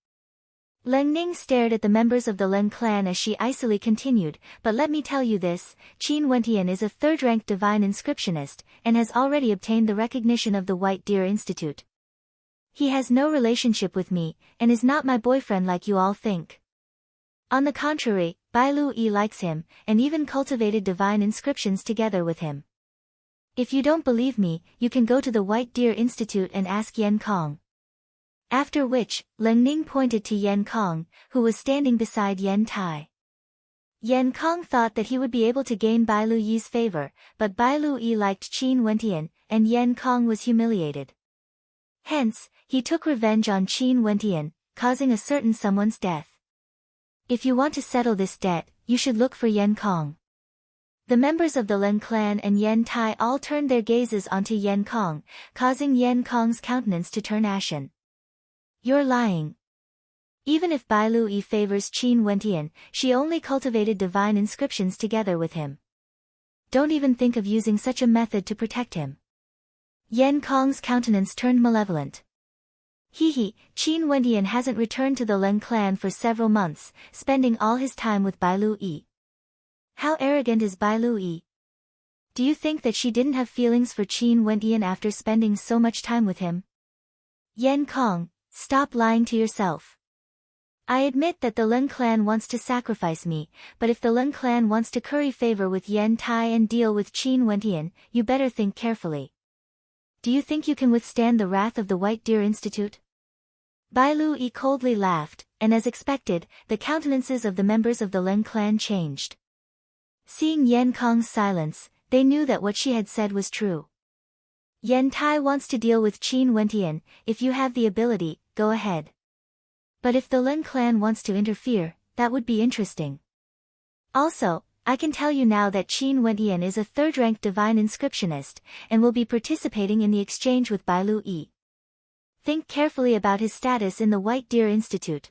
Leng Ning stared at the members of the Leng clan as she icily continued, "But let me tell you this, Qin Wentian is a third-ranked divine inscriptionist, and has already obtained the recognition of the White Deer Institute. He has no relationship with me, and is not my boyfriend like you all think. On the contrary, Bai Lu Yi likes him, and even cultivated divine inscriptions together with him. If you don't believe me, you can go to the White Deer Institute and ask Yen Kong." After which, Leng Ning pointed to Yen Kong, who was standing beside Yen Tai. Yen Kong thought that he would be able to gain Bai Lu Yi's favor, but Bai Lu Yi liked Qin Wentian, and Yen Kong was humiliated. Hence, he took revenge on Qin Wentian, causing a certain someone's death. "If you want to settle this debt, you should look for Yen Kong." The members of the Lin clan and Yen Tai all turned their gazes onto Yen Kong, causing Yen Kong's countenance to turn ashen. You're lying. Even if Bai Lui favors Qin Wentian, she only cultivated divine inscriptions together with him. Don't even think of using such a method to protect him. Yen Kong's countenance turned malevolent. Qin Wentian hasn't returned to the Lin clan for several months, spending all his time with Bai Lui. How arrogant is Bai Lui? Do you think that she didn't have feelings for Qin Wentian after spending so much time with him? Yen Kong, stop lying to yourself. I admit that the Lin clan wants to sacrifice me, but if the Lin clan wants to curry favor with Yen Tai and deal with Qin Wentian, you better think carefully. Do you think you can withstand the wrath of the White Deer Institute? Bai Lui coldly laughed, and as expected, the countenances of the members of the Lin clan changed. Seeing Yen Kong's silence, they knew that what she had said was true. Yen Tai wants to deal with Qin Wentian. If you have the ability, go ahead. But if the Lin clan wants to interfere, that would be interesting. Also, I can tell you now that Qin Wentian is a third-ranked divine inscriptionist, and will be participating in the exchange with Bai Lui. Think carefully about his status in the White Deer Institute.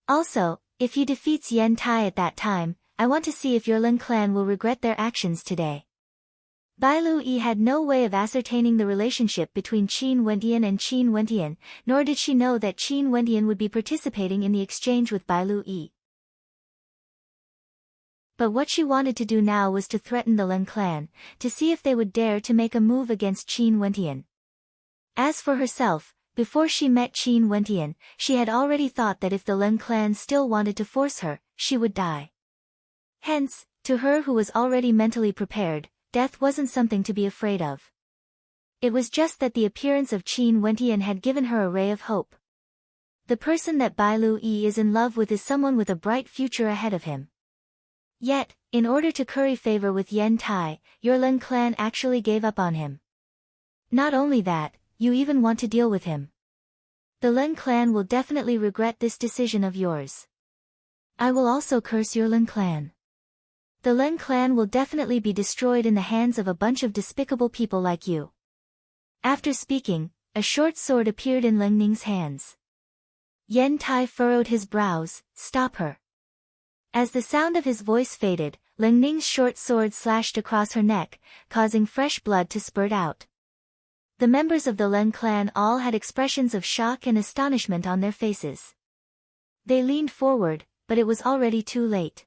Also, if he defeats Yen Tai at that time, I want to see if your Lin clan will regret their actions today. Bai Lui had no way of ascertaining the relationship between Qin Wentian and Qin Wentian, nor did she know that Qin Wentian would be participating in the exchange with Bai Lui. But what she wanted to do now was to threaten the Lin clan, to see if they would dare to make a move against Qin Wentian. As for herself, before she met Qin Wentian, she had already thought that if the Lin clan still wanted to force her, she would die. Hence, to her who was already mentally prepared, death wasn't something to be afraid of. It was just that the appearance of Qin Wentian had given her a ray of hope. The person that Bai Lui is in love with is someone with a bright future ahead of him. Yet, in order to curry favor with Yen Tai, your Lin clan actually gave up on him. Not only that, you even want to deal with him. The Lin clan will definitely regret this decision of yours. I will also curse your Lin clan. The Lin clan will definitely be destroyed in the hands of a bunch of despicable people like you. After speaking, a short sword appeared in Ling Ning's hands. Yen Tai furrowed his brows. Stop her. As the sound of his voice faded, Ling Ning's short sword slashed across her neck, causing fresh blood to spurt out. The members of the Lin clan all had expressions of shock and astonishment on their faces. They leaned forward, but it was already too late.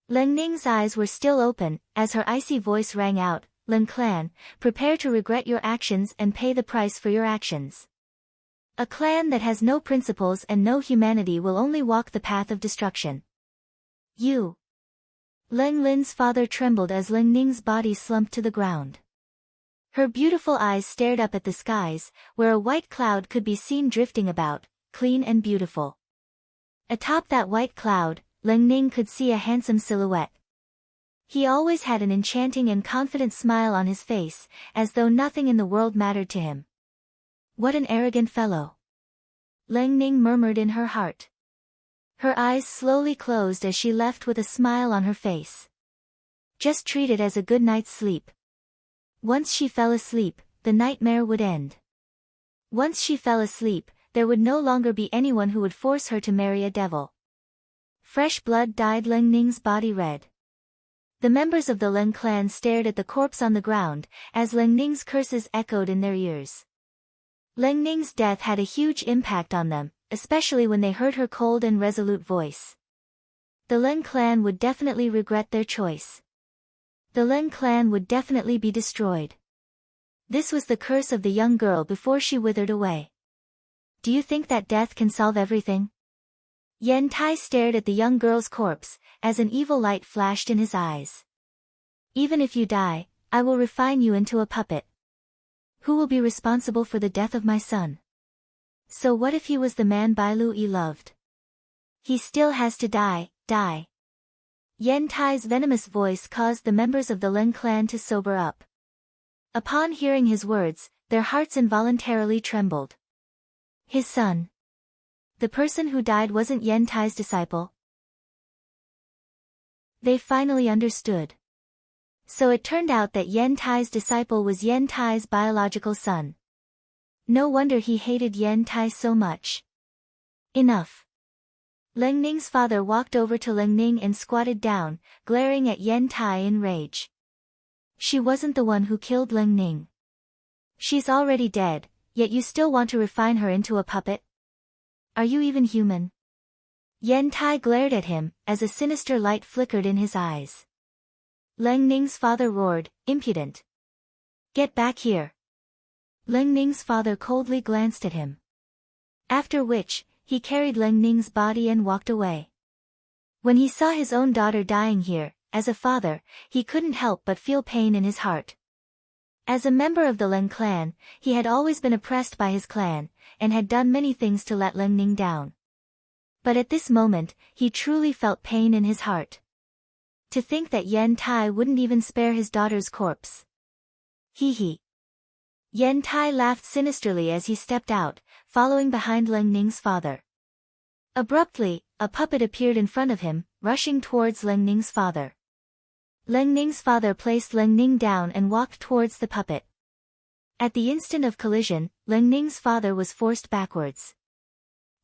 Ling Ning's eyes were still open, as her icy voice rang out, Lin clan, prepare to regret your actions and pay the price for your actions. A clan that has no principles and no humanity will only walk the path of destruction. You. Ling Lin's father trembled as Ling Ning's body slumped to the ground. Her beautiful eyes stared up at the skies, where a white cloud could be seen drifting about, clean and beautiful. Atop that white cloud, Ling Ning could see a handsome silhouette. He always had an enchanting and confident smile on his face, as though nothing in the world mattered to him. What an arrogant fellow. Ling Ning murmured in her heart. Her eyes slowly closed as she left with a smile on her face. Just treat it as a good night's sleep. Once she fell asleep, the nightmare would end. Once she fell asleep, there would no longer be anyone who would force her to marry a devil. Fresh blood dyed Ling Ning's body red. The members of the Lin clan stared at the corpse on the ground, as Ling Ning's curses echoed in their ears. Ling Ning's death had a huge impact on them, especially when they heard her cold and resolute voice. The Lin clan would definitely regret their choice. The Lin clan would definitely be destroyed. This was the curse of the young girl before she withered away. Do you think that death can solve everything? Yen Tai stared at the young girl's corpse, as an evil light flashed in his eyes. Even if you die, I will refine you into a puppet. Who will be responsible for the death of my son? So what if he was the man Bai Lui loved? He still has to die. Yen Tai's venomous voice caused the members of the Lin clan to sober up. Upon hearing his words, their hearts involuntarily trembled. His son. The person who died wasn't Yen Tai's disciple. They finally understood. So it turned out that Yen Tai's disciple was Yen Tai's biological son. No wonder he hated Yen Tai so much. Enough. Leng Ning's father walked over to Leng Ning and squatted down, glaring at Yen Tai in rage. She wasn't the one who killed Leng Ning. She's already dead, yet you still want to refine her into a puppet? Are you even human? Yen Tai glared at him, as a sinister light flickered in his eyes. Leng Ning's father roared, impudent. Get back here. Leng Ning's father coldly glanced at him. After which, he carried Leng Ning's body and walked away. When he saw his own daughter dying here, as a father, he couldn't help but feel pain in his heart. As a member of the Leng clan, he had always been oppressed by his clan, and had done many things to let Leng Ning down. But at this moment, he truly felt pain in his heart. To think that Yen Tai wouldn't even spare his daughter's corpse. Hee hee. Yen Tai laughed sinisterly as he stepped out, following behind Leng Ning's father. Abruptly, a puppet appeared in front of him, rushing towards Leng Ning's father. Leng Ning's father placed Leng Ning down and walked towards the puppet. At the instant of collision, Leng Ning's father was forced backwards.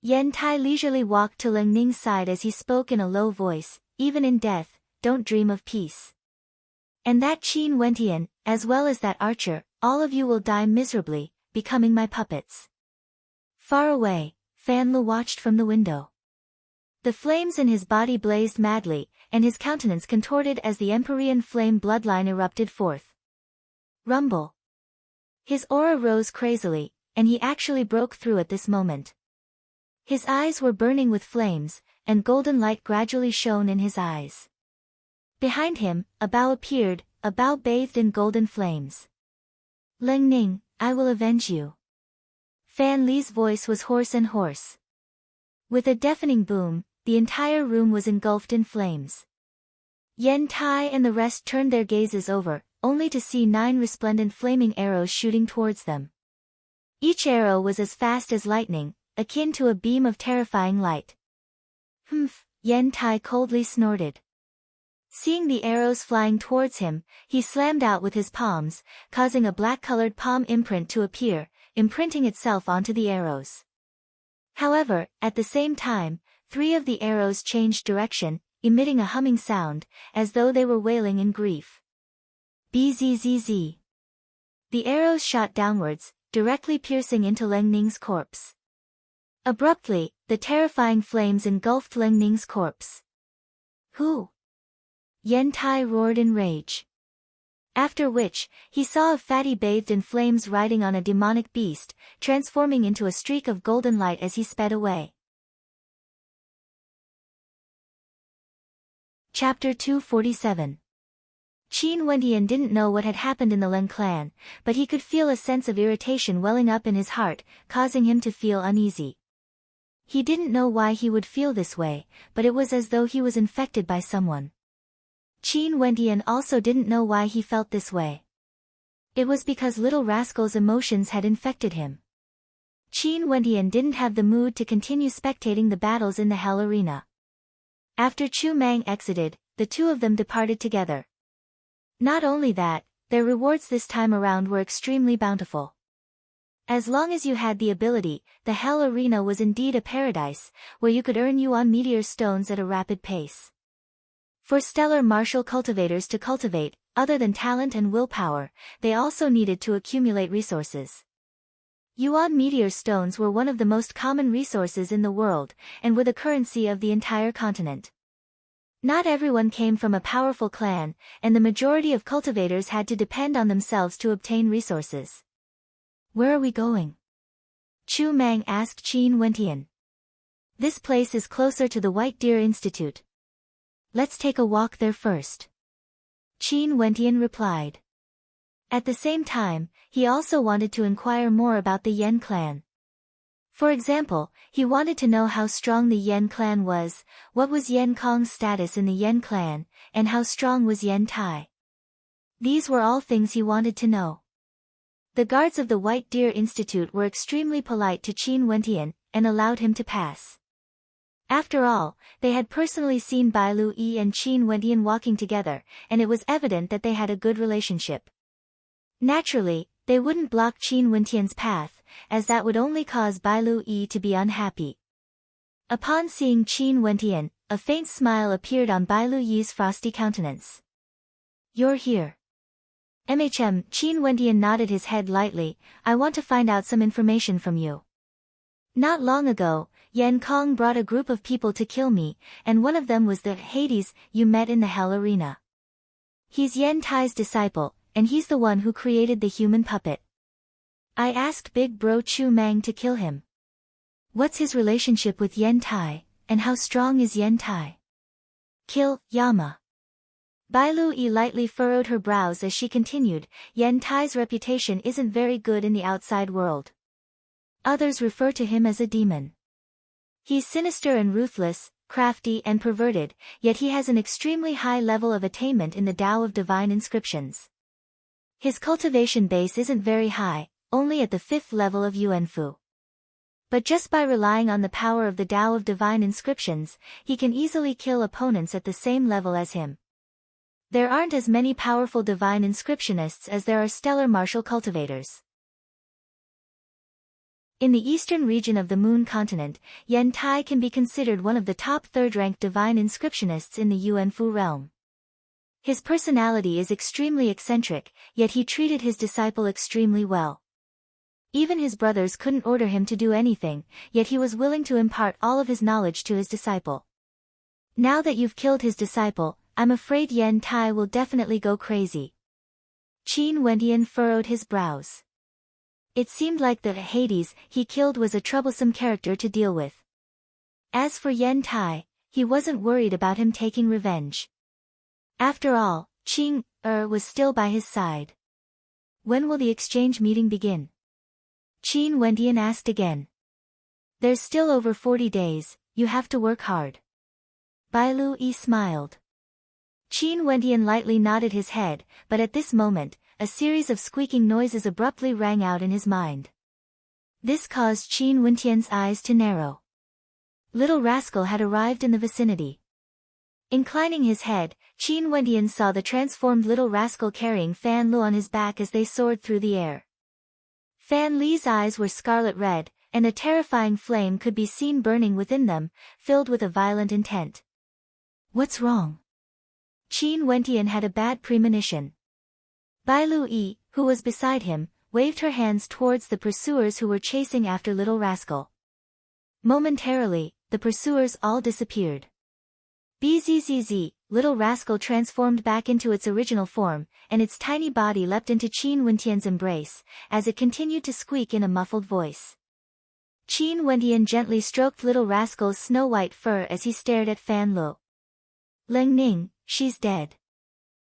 Yen Tai leisurely walked to Leng Ning's side as he spoke in a low voice, even in death, don't dream of peace. And that Qin Wentian, as well as that archer, all of you will die miserably, becoming my puppets. Far away, Fan Lu watched from the window. The flames in his body blazed madly, and his countenance contorted as the Empyrean flame bloodline erupted forth. Rumble. His aura rose crazily, and he actually broke through at this moment. His eyes were burning with flames, and golden light gradually shone in his eyes. Behind him, a bow appeared, a bow bathed in golden flames. Leng Ning, I will avenge you. Fan Li's voice was hoarse and hoarse. With a deafening boom, the entire room was engulfed in flames. Yen Tai and the rest turned their gazes over, only to see 9 resplendent flaming arrows shooting towards them. Each arrow was as fast as lightning, akin to a beam of terrifying light. Humph, Yen Tai coldly snorted. Seeing the arrows flying towards him, he slammed out with his palms, causing a black-colored palm imprint to appear, imprinting itself onto the arrows. However, at the same time, 3 of the arrows changed direction, emitting a humming sound, as though they were wailing in grief. Bzzz. The arrows shot downwards, directly piercing into Leng Ning's corpse. Abruptly, the terrifying flames engulfed Leng Ning's corpse. Who? Yen Tai roared in rage. After which, he saw a fatty bathed in flames riding on a demonic beast, transforming into a streak of golden light as he sped away. Chapter 247. Qin Wentian didn't know what had happened in the Leng clan, but he could feel a sense of irritation welling up in his heart, causing him to feel uneasy. He didn't know why he would feel this way, but it was as though he was infected by someone. Qin Wentian also didn't know why he felt this way. It was because little rascal's emotions had infected him. Qin Wentian didn't have the mood to continue spectating the battles in the Hell Arena. After Chu Mang exited, the two of them departed together. Not only that, their rewards this time around were extremely bountiful. As long as you had the ability, the Hell Arena was indeed a paradise, where you could earn yuan meteor stones at a rapid pace. For stellar martial cultivators to cultivate, other than talent and willpower, they also needed to accumulate resources. Yuan meteor stones were one of the most common resources in the world, and were the currency of the entire continent. Not everyone came from a powerful clan, and the majority of cultivators had to depend on themselves to obtain resources. Where are we going? Chu Mang asked Qin Wentian. This place is closer to the White Deer Institute. Let's take a walk there first. Qin Wentian replied. At the same time, he also wanted to inquire more about the Yen clan. For example, he wanted to know how strong the Yen clan was, what was Yen Kong's status in the Yen clan, and how strong was Yen Tai. These were all things he wanted to know. The guards of the White Deer Institute were extremely polite to Qin Wentian, and allowed him to pass. After all, they had personally seen Bai Lu Yi and Qin Wendian walking together, and it was evident that they had a good relationship. Naturally, they wouldn't block Qin Wendian's path, as that would only cause Bai Lu Yi to be unhappy. Upon seeing Qin Wendian, a faint smile appeared on Bai Lu Yi's frosty countenance. "You're here." Qin Wendian nodded his head lightly. "I want to find out some information from you. Not long ago, Yan Kong brought a group of people to kill me, and one of them was the Hades you met in the Hell Arena. He's Yan Tai's disciple, and he's the one who created the human puppet. I asked Big Bro Chu Mang to kill him. What's his relationship with Yan Tai, and how strong is Yan Tai? Kill Yama." Bai Lu Yi lightly furrowed her brows as she continued, "Yan Tai's reputation isn't very good in the outside world. Others refer to him as a demon. He's sinister and ruthless, crafty and perverted, yet he has an extremely high level of attainment in the Tao of Divine Inscriptions. His cultivation base isn't very high, only at the 5th level of Yuanfu. But just by relying on the power of the Tao of Divine Inscriptions, he can easily kill opponents at the same level as him. There aren't as many powerful Divine Inscriptionists as there are stellar martial cultivators. In the eastern region of the Moon continent, Yan Tai can be considered one of the top 3rd-ranked Divine Inscriptionists in the Yuanfu realm. His personality is extremely eccentric, yet he treated his disciple extremely well. Even his brothers couldn't order him to do anything, yet he was willing to impart all of his knowledge to his disciple. Now that you've killed his disciple, I'm afraid Yan Tai will definitely go crazy." Qin Wendian furrowed his brows. It seemed like the Hades he killed was a troublesome character to deal with. As for Yan Tai, he wasn't worried about him taking revenge. After all, Qing was still by his side. "When will the exchange meeting begin?" Qin Wendian asked again. "There's still over 40 days, you have to work hard." Bai Lu Yi smiled. Qin Wendian lightly nodded his head, but at this moment, a series of squeaking noises abruptly rang out in his mind. This caused Qin Wendian's eyes to narrow. Little Rascal had arrived in the vicinity. Inclining his head, Qin Wendian saw the transformed Little Rascal carrying Fan Lu on his back as they soared through the air. Fan Li's eyes were scarlet red, and a terrifying flame could be seen burning within them, filled with a violent intent. "What's wrong?" Qin Wendian had a bad premonition. Bai Lu Yi, who was beside him, waved her hands towards the pursuers who were chasing after Little Rascal. Momentarily, the pursuers all disappeared. Bzzz, Little Rascal transformed back into its original form, and its tiny body leapt into Qin Wendian's embrace, as it continued to squeak in a muffled voice. Qin Wendian gently stroked Little Rascal's snow-white fur as he stared at Fan Lu. "Ling Ning, she's dead."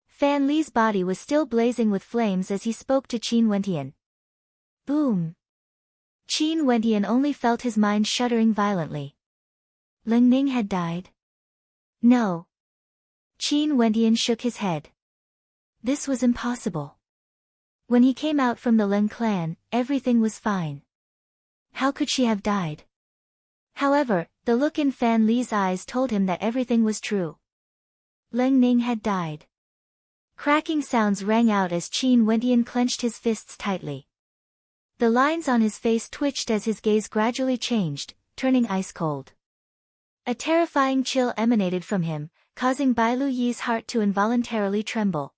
Fan Li's body was still blazing with flames as he spoke to Qin Wendian. Boom! Qin Wendian only felt his mind shuddering violently. Ling Ning had died? No. Qin Wendian shook his head. This was impossible. When he came out from the Ling clan, everything was fine. How could she have died? However, the look in Fan Li's eyes told him that everything was true. Ling Ning had died. Cracking sounds rang out as Qin Wendian clenched his fists tightly. The lines on his face twitched as his gaze gradually changed, turning ice-cold. A terrifying chill emanated from him, causing Bai Lu Yi's heart to involuntarily tremble.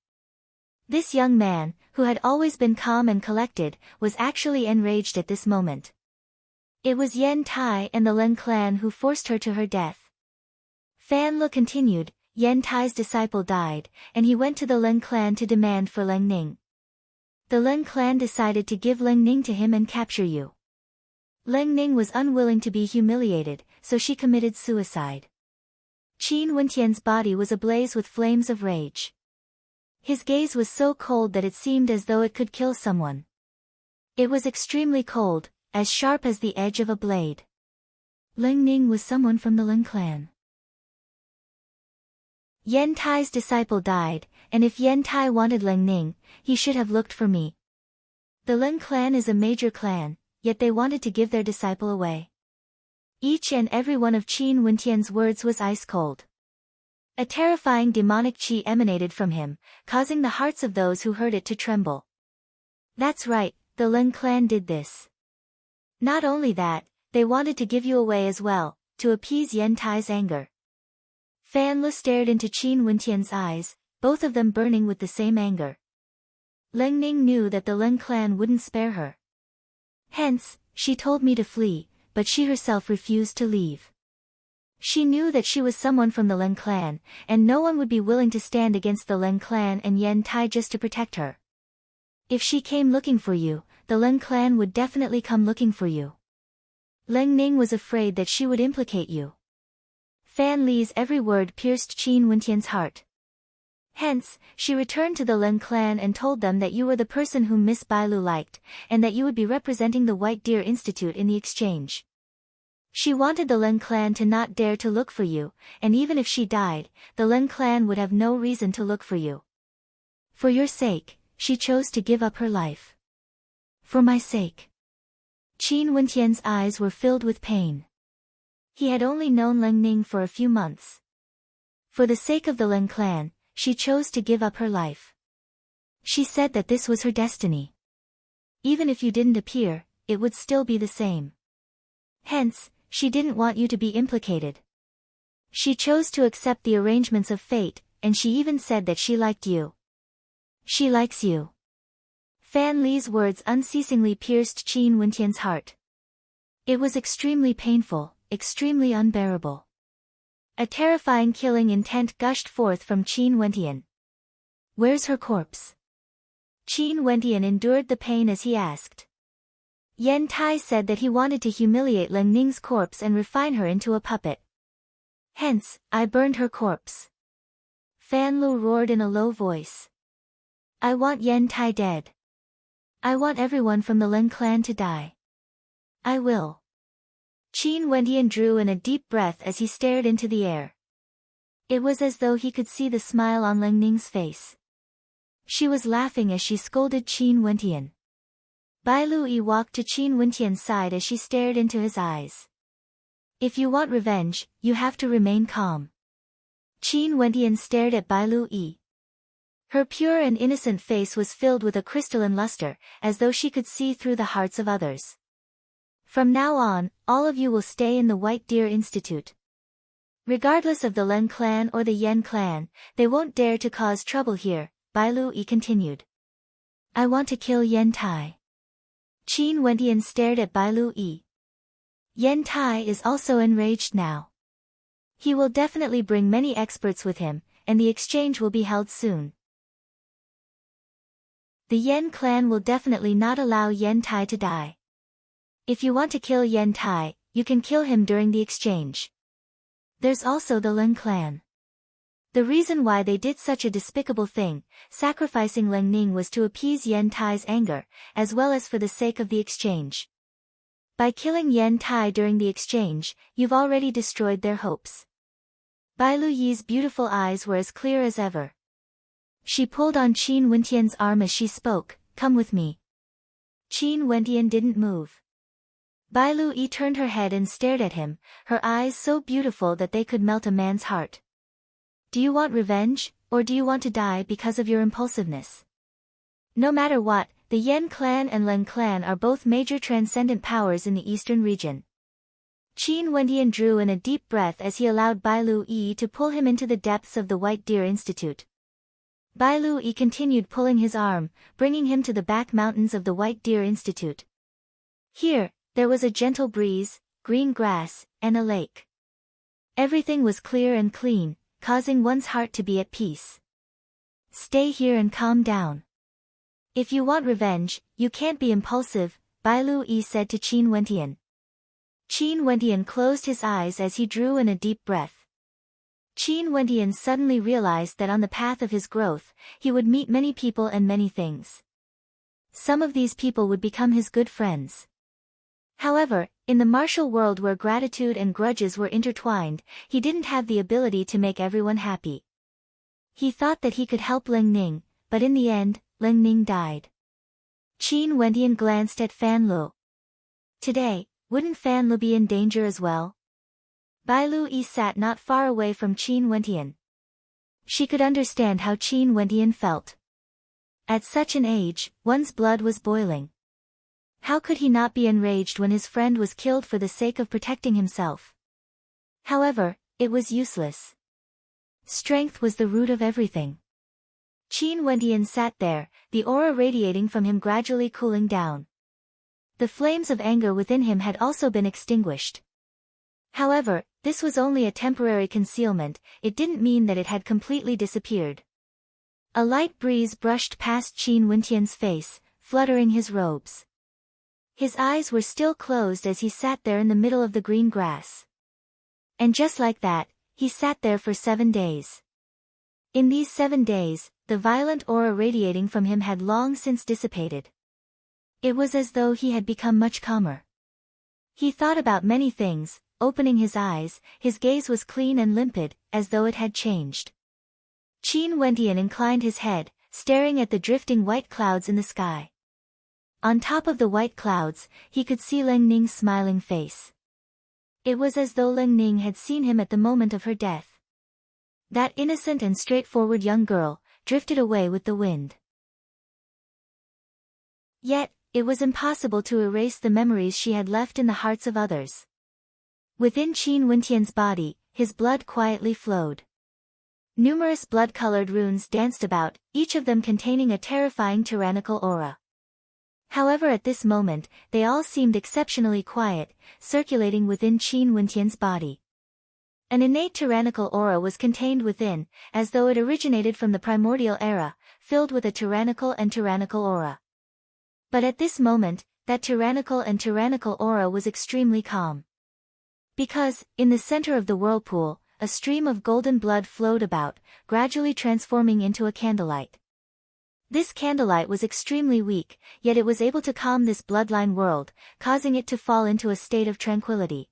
This young man, who had always been calm and collected, was actually enraged at this moment. It was Yan Tai and the Ling clan who forced her to her death. Fan Lu continued, Yan Tai's disciple died, and he went to the Ling clan to demand for Ling Ning. The Ling clan decided to give Ling Ning to him and capture you. Ling Ning was unwilling to be humiliated, so she committed suicide. Qin Wendian's body was ablaze with flames of rage. His gaze was so cold that it seemed as though it could kill someone. It was extremely cold, as sharp as the edge of a blade. Ling Ning was someone from the Ling clan. Yan Tai's disciple died, and if Yan Tai wanted Ling Ning, he should have looked for me. The Ling clan is a major clan, yet they wanted to give their disciple away. Each and every one of Qin Wentian's words was ice-cold. A terrifying demonic qi emanated from him, causing the hearts of those who heard it to tremble. That's right, the Lin clan did this. Not only that, they wanted to give you away as well, to appease Yen Tai's anger. Fan Lu stared into Qin Wentian's eyes, both of them burning with the same anger. Ling Ning knew that the Lin clan wouldn't spare her. Hence, she told me to flee, but she herself refused to leave. She knew that she was someone from the Lin clan, and no one would be willing to stand against the Lin clan and Yen Tai just to protect her. If she came looking for you, the Lin clan would definitely come looking for you. Ling Ning was afraid that she would implicate you. Fan Li's every word pierced Qin Wentian's heart. Hence, she returned to the Lin clan and told them that you were the person whom Miss Bailu liked, and that you would be representing the White Deer Institute in the exchange. She wanted the Lin clan to not dare to look for you, and even if she died, the Lin clan would have no reason to look for you. For your sake, she chose to give up her life. For my sake. Qin Wentian's eyes were filled with pain. He had only known Ling Ning for a few months. For the sake of the Lin clan, she chose to give up her life. She said that this was her destiny. Even if you didn't appear, it would still be the same. Hence, she didn't want you to be implicated. She chose to accept the arrangements of fate, and she even said that she liked you. She likes you. Fan Li's words unceasingly pierced Qin Wentian's heart. It was extremely painful, extremely unbearable. A terrifying killing intent gushed forth from Qin Wentian. Where's her corpse? Qin Wentian endured the pain as he asked. Yen Tai said that he wanted to humiliate Ling Ning's corpse and refine her into a puppet. Hence, I burned her corpse. Fan Lu roared in a low voice. I want Yen Tai dead. I want everyone from the Lin clan to die. I will. Qin Wentian drew in a deep breath as he stared into the air. It was as though he could see the smile on Ling Ning's face. She was laughing as she scolded Qin Wentian. Bai Lui walked to Qin Wentian's side as she stared into his eyes. If you want revenge, you have to remain calm. Qin Wentian stared at Bai Lui. Her pure and innocent face was filled with a crystalline luster, as though she could see through the hearts of others. From now on, all of you will stay in the White Deer Institute. Regardless of the Lin clan or the Yen clan, they won't dare to cause trouble here, Bai Lui continued. I want to kill Yen Tai. Qin Wentian stared at Bai Lui. Yen Tai is also enraged now. He will definitely bring many experts with him, and the exchange will be held soon. The Yen clan will definitely not allow Yen Tai to die. If you want to kill Yen Tai, you can kill him during the exchange. There's also the Lin clan. The reason why they did such a despicable thing, sacrificing Ling Ning, was to appease Yen Tai's anger, as well as for the sake of the exchange. By killing Yen Tai during the exchange, you've already destroyed their hopes. Bai Luyi's beautiful eyes were as clear as ever. She pulled on Qin Wentian's arm as she spoke, come with me. Qin Wentian didn't move. Bai Lui turned her head and stared at him, her eyes so beautiful that they could melt a man's heart. Do you want revenge, or do you want to die because of your impulsiveness? No matter what, the Yen clan and Lin clan are both major transcendent powers in the eastern region. Qin Wentian drew in a deep breath as he allowed Bai Lui to pull him into the depths of the White Deer Institute. Bai Lui continued pulling his arm, bringing him to the back mountains of the White Deer Institute. Here, there was a gentle breeze, green grass, and a lake. Everything was clear and clean, causing one's heart to be at peace. Stay here and calm down. If you want revenge, you can't be impulsive, Bai Lui said to Qin Wentian. Qin Wentian closed his eyes as he drew in a deep breath. Qin Wentian suddenly realized that on the path of his growth, he would meet many people and many things. Some of these people would become his good friends. However, in the martial world where gratitude and grudges were intertwined, he didn't have the ability to make everyone happy. He thought that he could help Ling Ning, but in the end, Ling Ning died. Qin Wentian glanced at Fan Lu. Today, Wouldn't Fan Lu be in danger as well? Bai Lu Yi sat not far away from Qin Wentian. She could understand how Qin Wentian felt. At such an age, one's blood was boiling. How could he not be enraged when his friend was killed for the sake of protecting himself? However, it was useless. Strength was the root of everything. Qin Wentian sat there, the aura radiating from him gradually cooling down. The flames of anger within him had also been extinguished. However, this was only a temporary concealment, it didn't mean that it had completely disappeared. A light breeze brushed past Qin Wentian's face, fluttering his robes. His eyes were still closed as he sat there in the middle of the green grass. And just like that, he sat there for 7 days. In these 7 days, the violent aura radiating from him had long since dissipated. It was as though he had become much calmer. He thought about many things, opening his eyes, his gaze was clean and limpid, as though it had changed. Qin Wentian inclined his head, staring at the drifting white clouds in the sky. On top of the white clouds, he could see Leng Ning's smiling face. It was as though Leng Ning had seen him at the moment of her death. That innocent and straightforward young girl, drifted away with the wind. Yet, it was impossible to erase the memories she had left in the hearts of others. Within Qin Wentian's body, his blood quietly flowed. Numerous blood-colored runes danced about, each of them containing a terrifying tyrannical aura. However, at this moment, they all seemed exceptionally quiet, circulating within Qin Wentian's body. An innate tyrannical aura was contained within, as though it originated from the primordial era, filled with a tyrannical aura. But at this moment, that tyrannical aura was extremely calm. Because, in the center of the whirlpool, a stream of golden blood flowed about, gradually transforming into a candlelight. This candlelight was extremely weak, yet it was able to calm this bloodline world, causing it to fall into a state of tranquility.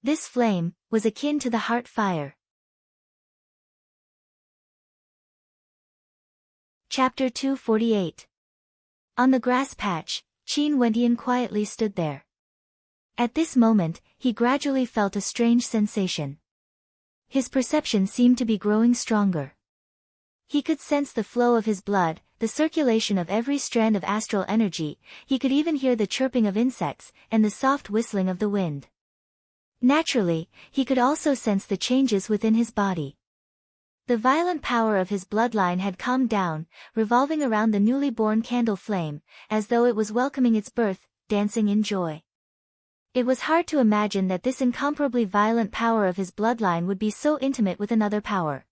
This flame was akin to the heart fire. Chapter 248. On the grass patch, Qin Wentian quietly stood there. At this moment, he gradually felt a strange sensation. His perception seemed to be growing stronger. He could sense the flow of his blood, the circulation of every strand of astral energy, he could even hear the chirping of insects, and the soft whistling of the wind. Naturally, he could also sense the changes within his body. The violent power of his bloodline had calmed down, revolving around the newly born candle flame, as though it was welcoming its birth, dancing in joy. It was hard to imagine that this incomparably violent power of his bloodline would be so intimate with another power.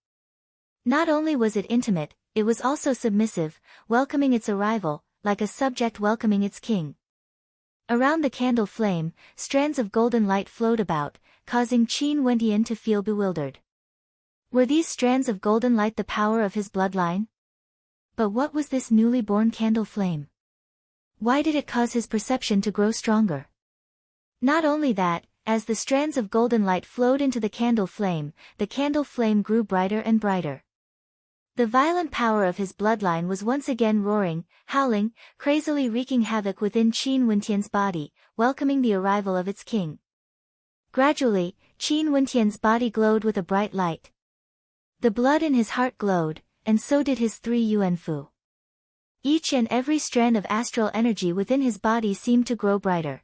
Not only was it intimate, it was also submissive, welcoming its arrival, like a subject welcoming its king. Around the candle flame, strands of golden light flowed about, causing Qin Wentian to feel bewildered. Were these strands of golden light the power of his bloodline? But what was this newly born candle flame? Why did it cause his perception to grow stronger? Not only that, as the strands of golden light flowed into the candle flame grew brighter and brighter. The violent power of his bloodline was once again roaring, howling, crazily wreaking havoc within Qin Wentian's body, welcoming the arrival of its king. Gradually, Qin Wentian's body glowed with a bright light. The blood in his heart glowed, and so did his 3 yuanfu. Each and every strand of astral energy within his body seemed to grow brighter.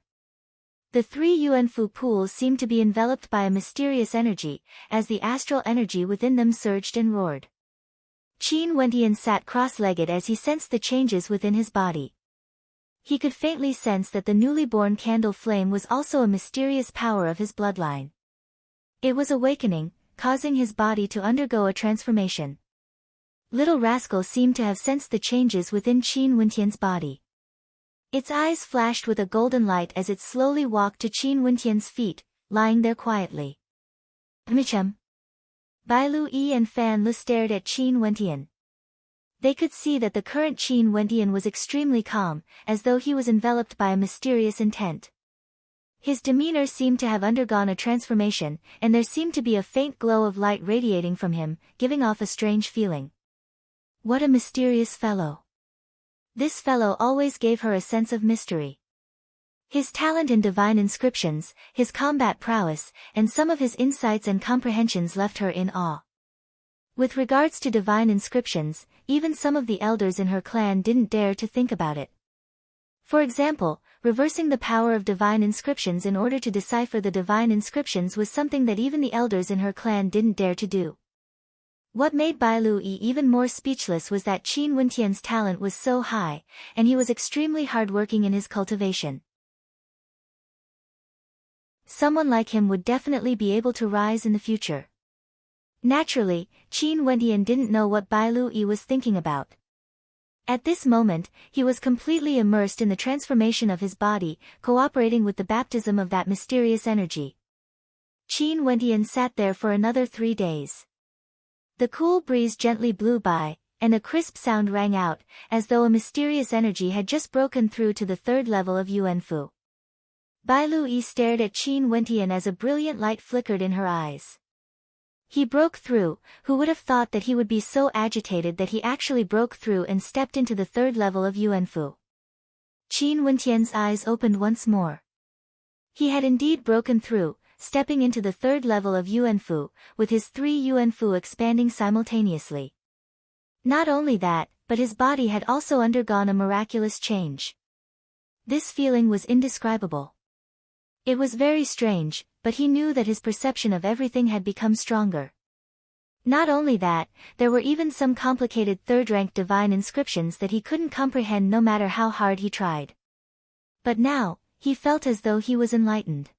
The 3 yuanfu pools seemed to be enveloped by a mysterious energy, as the astral energy within them surged and roared. Qin Wentian sat cross-legged as he sensed the changes within his body. He could faintly sense that the newly born candle flame was also a mysterious power of his bloodline. It was awakening, causing his body to undergo a transformation. Little Rascal seemed to have sensed the changes within Qin Wentian's body. Its eyes flashed with a golden light as it slowly walked to Qin Wentian's feet, lying there quietly. Michem. Bai Lu Yi and Fan Lu stared at Qin Wentian. They could see that the current Qin Wentian was extremely calm, as though he was enveloped by a mysterious intent. His demeanor seemed to have undergone a transformation, and there seemed to be a faint glow of light radiating from him, giving off a strange feeling. What a mysterious fellow. This fellow always gave her a sense of mystery. His talent in divine inscriptions, his combat prowess, and some of his insights and comprehensions left her in awe. With regards to divine inscriptions, even some of the elders in her clan didn't dare to think about it. For example, reversing the power of divine inscriptions in order to decipher the divine inscriptions was something that even the elders in her clan didn't dare to do. What made Bai Lui even more speechless was that Qin Wentian's talent was so high, and he was extremely hardworking in his cultivation. Someone like him would definitely be able to rise in the future. Naturally, Qin Wentian didn't know what Bai Lui was thinking about. At this moment, he was completely immersed in the transformation of his body, cooperating with the baptism of that mysterious energy. Qin Wentian sat there for another 3 days. The cool breeze gently blew by, and a crisp sound rang out, as though a mysterious energy had just broken through to the 3rd level of Yuanfu. Bai Lui stared at Qin Wentian as a brilliant light flickered in her eyes. He broke through. Who would have thought that he would be so agitated that he actually broke through and stepped into the 3rd level of Yuanfu? Qin Wentian's eyes opened once more. He had indeed broken through, stepping into the 3rd level of Yuanfu, with his 3 Yuanfu expanding simultaneously. Not only that, but his body had also undergone a miraculous change. This feeling was indescribable. It was very strange, but he knew that his perception of everything had become stronger. Not only that, there were even some complicated 3rd-rank divine inscriptions that he couldn't comprehend no matter how hard he tried. But now, he felt as though he was enlightened.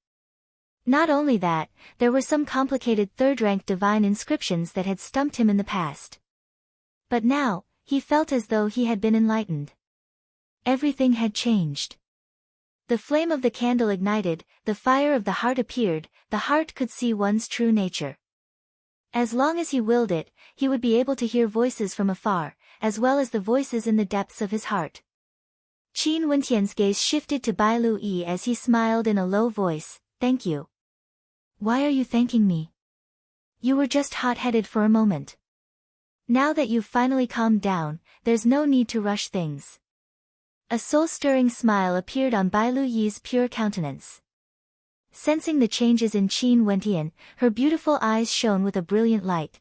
Not only that, there were some complicated 3rd-rank divine inscriptions that had stumped him in the past. But now, he felt as though he had been enlightened. Everything had changed. The flame of the candle ignited, the fire of the heart appeared, the heart could see one's true nature. As long as he willed it, he would be able to hear voices from afar, as well as the voices in the depths of his heart. Qin Wentian's gaze shifted to Bai Lui as he smiled in a low voice, "Thank you." "Why are you thanking me? You were just hot-headed for a moment. Now that you've finally calmed down, there's no need to rush things." A soul-stirring smile appeared on Bai Luyi's pure countenance. Sensing the changes in Qin Wentian, her beautiful eyes shone with a brilliant light.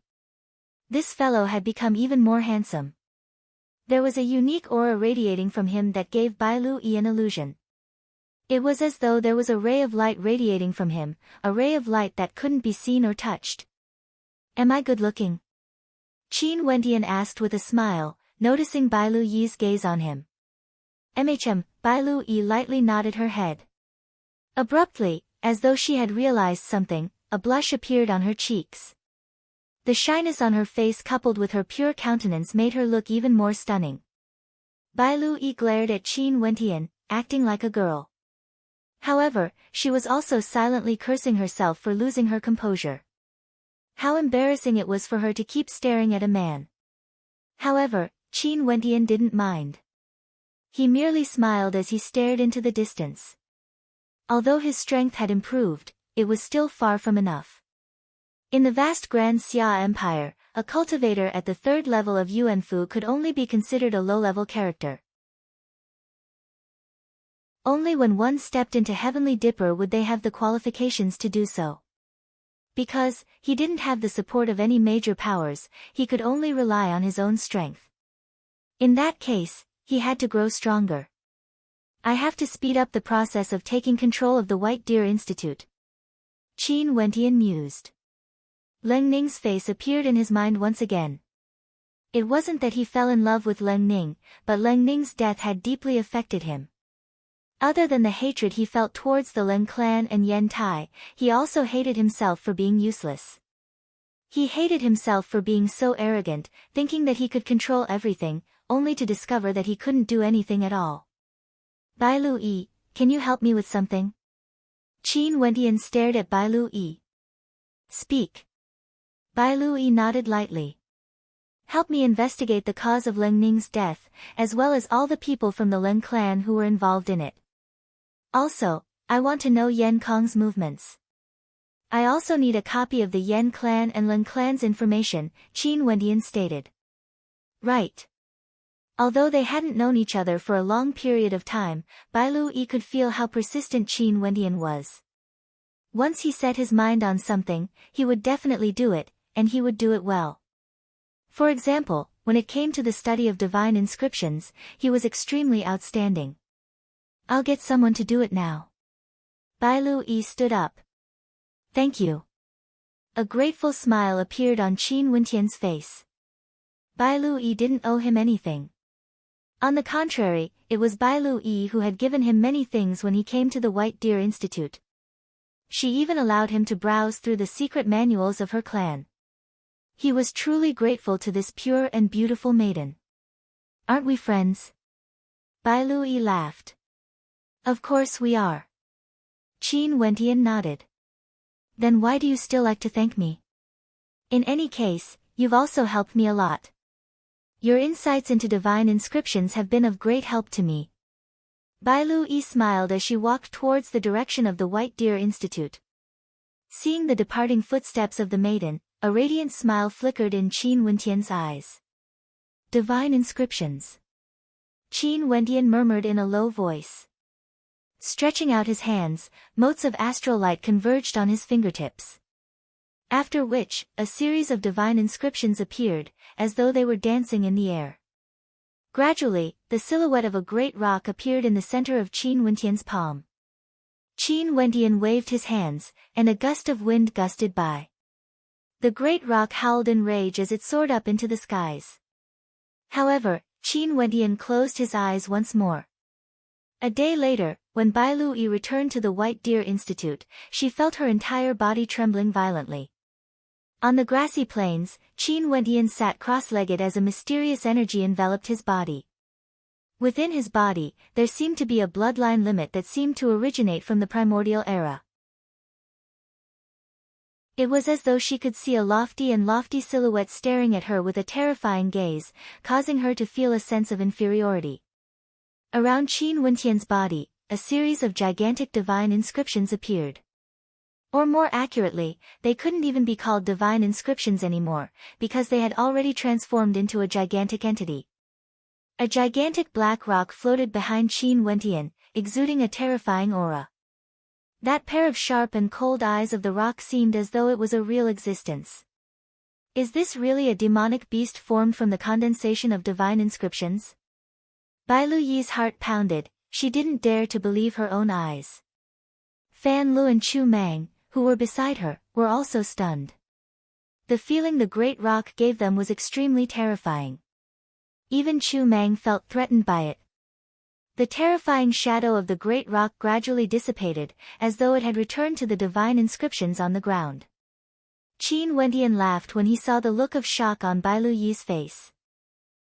This fellow had become even more handsome. There was a unique aura radiating from him that gave Bai Lui an illusion. It was as though there was a ray of light radiating from him, a ray of light that couldn't be seen or touched. "Am I good-looking?" Qin Wentian asked with a smile, noticing Bai Luyi's gaze on him. Bai Lui lightly nodded her head. Abruptly, as though she had realized something, a blush appeared on her cheeks. The shyness on her face coupled with her pure countenance made her look even more stunning. Bai Lui glared at Qin Wentian, acting like a girl. However, she was also silently cursing herself for losing her composure. How embarrassing it was for her to keep staring at a man. However, Qin Wentian didn't mind. He merely smiled as he stared into the distance. Although his strength had improved, it was still far from enough. In the vast Grand Xia Empire, a cultivator at the 3rd level of Yuanfu could only be considered a low-level character. Only when one stepped into Heavenly Dipper would they have the qualifications to do so. Because he didn't have the support of any major powers, he could only rely on his own strength. In that case, he had to grow stronger. "I have to speed up the process of taking control of the White Deer Institute," Qin Wentian mused. Leng Ning's face appeared in his mind once again. It wasn't that he fell in love with Leng Ning, but Leng Ning's death had deeply affected him. Other than the hatred he felt towards the Leng clan and Yen Tai, he also hated himself for being useless. He hated himself for being so arrogant, thinking that he could control everything, only to discover that he couldn't do anything at all. "Bai Lui, can you help me with something?" Qin Wentian stared at Bai Lui. "Speak." Bai Lui nodded lightly. "Help me investigate the cause of Leng Ning's death, as well as all the people from the Leng clan who were involved in it. Also, I want to know Yen Kong's movements. I also need a copy of the Yen clan and Leng clan's information," Qin Wentian stated. "Right. Although they hadn't known each other for a long period of time, Bai Lui could feel how persistent Qin Wendian was. Once he set his mind on something, he would definitely do it, and he would do it well. For example, when it came to the study of divine inscriptions, he was extremely outstanding. I'll get someone to do it now. Bai Lui stood up. Thank you. A grateful smile appeared on Qin Wendian's face. Bai Lui didn't owe him anything. On the contrary, it was Bai Lui who had given him many things when he came to the White Deer Institute. She even allowed him to browse through the secret manuals of her clan. He was truly grateful to this pure and beautiful maiden. Aren't we friends? Bai Lui laughed. Of course we are. Qin Wendian nodded. Then why do you still like to thank me? In any case, you've also helped me a lot. Your insights into divine inscriptions have been of great help to me. Bai Lui smiled as she walked towards the direction of the White Deer Institute. Seeing the departing footsteps of the maiden, a radiant smile flickered in Qin Wendian's eyes. Divine inscriptions. Qin Wendian murmured in a low voice. Stretching out his hands, motes of astral light converged on his fingertips. After which, a series of divine inscriptions appeared, as though they were dancing in the air. Gradually, the silhouette of a great rock appeared in the center of Qin Wendian's palm. Qin Wendian waved his hands, and a gust of wind gusted by. The great rock howled in rage as it soared up into the skies. However, Qin Wendian closed his eyes once more. A day later, when Bai Lui returned to the White Deer Institute, she felt her entire body trembling violently. On the grassy plains, Qin Wendian sat cross-legged as a mysterious energy enveloped his body. Within his body, there seemed to be a bloodline limit that seemed to originate from the primordial era. It was as though she could see a lofty silhouette staring at her with a terrifying gaze, causing her to feel a sense of inferiority. Around Qin Wendian's body, a series of gigantic divine inscriptions appeared. Or more accurately, they couldn't even be called divine inscriptions anymore, because they had already transformed into a gigantic entity. A gigantic black rock floated behind Qin Wendian, exuding a terrifying aura. That pair of sharp and cold eyes of the rock seemed as though it was a real existence. Is this really a demonic beast formed from the condensation of divine inscriptions? Bai Lui's heart pounded, she didn't dare to believe her own eyes. Fan Lu and Chu Mang, who were beside her, were also stunned. The feeling the great rock gave them was extremely terrifying. Even Chu Mang felt threatened by it. The terrifying shadow of the great rock gradually dissipated, as though it had returned to the divine inscriptions on the ground. Qin Wendian laughed when he saw the look of shock on Bai Lui's face.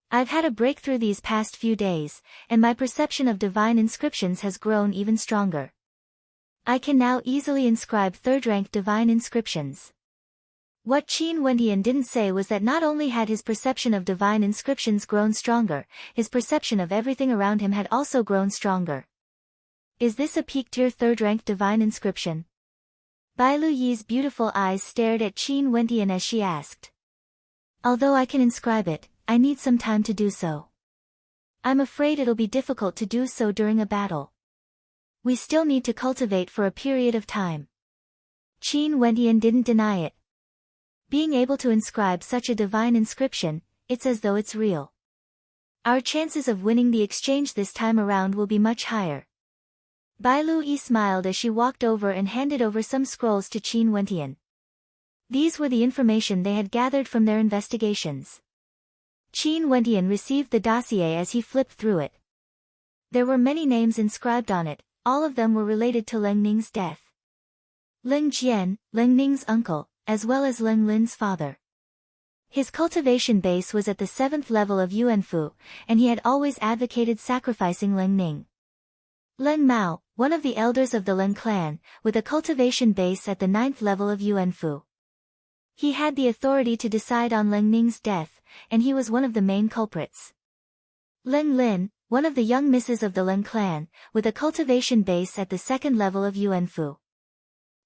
I've had a breakthrough these past few days, and my perception of divine inscriptions has grown even stronger. I can now easily inscribe third-rank divine inscriptions. What Qin Wendian didn't say was that not only had his perception of divine inscriptions grown stronger, his perception of everything around him had also grown stronger. Is this a peak-tier third-rank divine inscription? Bai Lui's beautiful eyes stared at Qin Wendian as she asked. Although I can inscribe it, I need some time to do so. I'm afraid it'll be difficult to do so during a battle. We still need to cultivate for a period of time. Qin Wendian didn't deny it. Being able to inscribe such a divine inscription, it's as though it's real. Our chances of winning the exchange this time around will be much higher. Bai Lui smiled as she walked over and handed over some scrolls to Qin Wendian. These were the information they had gathered from their investigations. Qin Wendian received the dossier as he flipped through it. There were many names inscribed on it, all of them were related to Leng Ning's death. Leng Jian, Leng Ning's uncle, as well as Leng Lin's father. His cultivation base was at the 7th level of Yuanfu, and he had always advocated sacrificing Leng Ning. Leng Mao, one of the elders of the Leng clan, with a cultivation base at the 9th level of Yuanfu. He had the authority to decide on Leng Ning's death, and he was one of the main culprits. Leng Lin, one of the young misses of the Leng clan, with a cultivation base at the 2nd level of Yuanfu.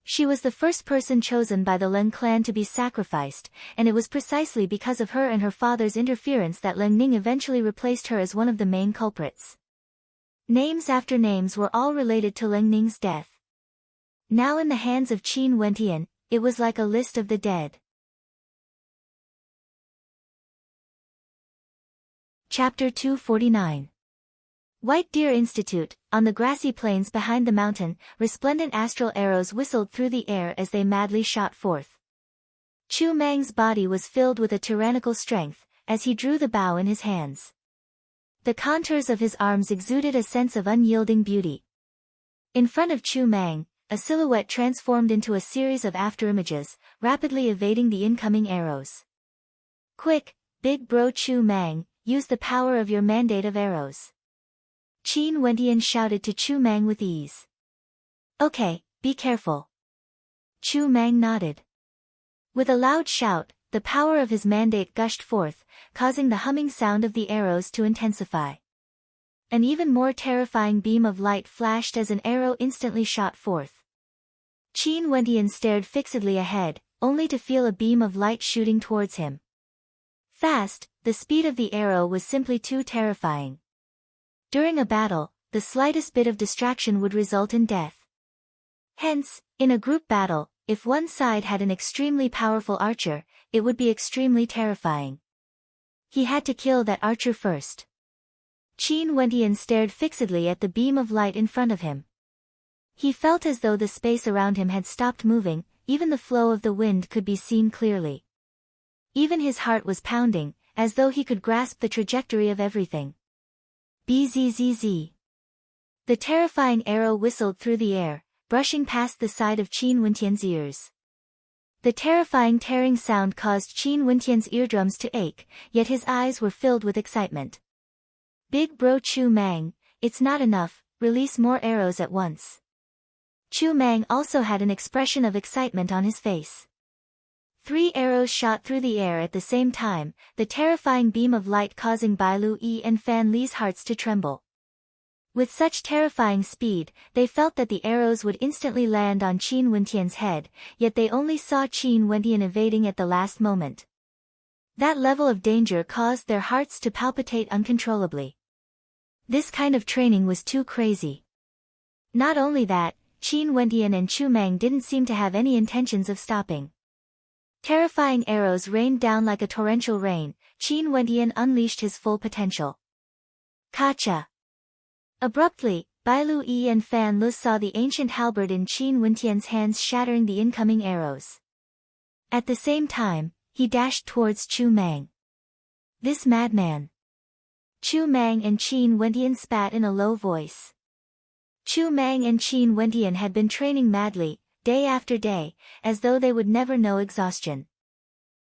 She was the first person chosen by the Leng clan to be sacrificed, and it was precisely because of her and her father's interference that Leng Ning eventually replaced her as one of the main culprits. Names after names were all related to Leng Ning's death. Now in the hands of Qin Wentian, it was like a list of the dead. Chapter 249. White Deer Institute. On the grassy plains behind the mountain, resplendent astral arrows whistled through the air as they madly shot forth. Chu Mang's body was filled with a tyrannical strength, as he drew the bow in his hands. The contours of his arms exuded a sense of unyielding beauty. In front of Chu Mang, a silhouette transformed into a series of afterimages, rapidly evading the incoming arrows. Quick, big bro Chu Mang, use the power of your mandate of arrows. Qin Wentian shouted to Chu Mang with ease. Okay, be careful. Chu Mang nodded. With a loud shout, the power of his mandate gushed forth, causing the humming sound of the arrows to intensify. An even more terrifying beam of light flashed as an arrow instantly shot forth. Qin Wentian stared fixedly ahead, only to feel a beam of light shooting towards him. Fast, the speed of the arrow was simply too terrifying. During a battle, the slightest bit of distraction would result in death. Hence, in a group battle, if one side had an extremely powerful archer, it would be extremely terrifying. He had to kill that archer first. Qin Wentian stared fixedly at the beam of light in front of him. He felt as though the space around him had stopped moving, even the flow of the wind could be seen clearly. Even his heart was pounding, as though he could grasp the trajectory of everything. Bzzz. The terrifying arrow whistled through the air, brushing past the side of Qin Wentian's ears. The terrifying tearing sound caused Qin Wentian's eardrums to ache, yet his eyes were filled with excitement. Big bro Chu Mang, it's not enough, release more arrows at once. Chu Mang also had an expression of excitement on his face. 3 arrows shot through the air at the same time, the terrifying beam of light causing Bai Lu Yi and Fan Li's hearts to tremble. With such terrifying speed, they felt that the arrows would instantly land on Qin Wentian's head, yet they only saw Qin Wentian evading at the last moment. That level of danger caused their hearts to palpitate uncontrollably. This kind of training was too crazy. Not only that, Qin Wentian and Chu Mang didn't seem to have any intentions of stopping. Terrifying arrows rained down like a torrential rain. Qin Wentian unleashed his full potential. Kacha! Abruptly, Bai Lu Yi and Fan Lu saw the ancient halberd in Qin Wentian's hands shattering the incoming arrows. At the same time, he dashed towards Chu Mang. This madman! Chu Mang and Qin Wentian spat in a low voice. Chu Mang and Qin Wentian had been training madly, day after day, as though they would never know exhaustion.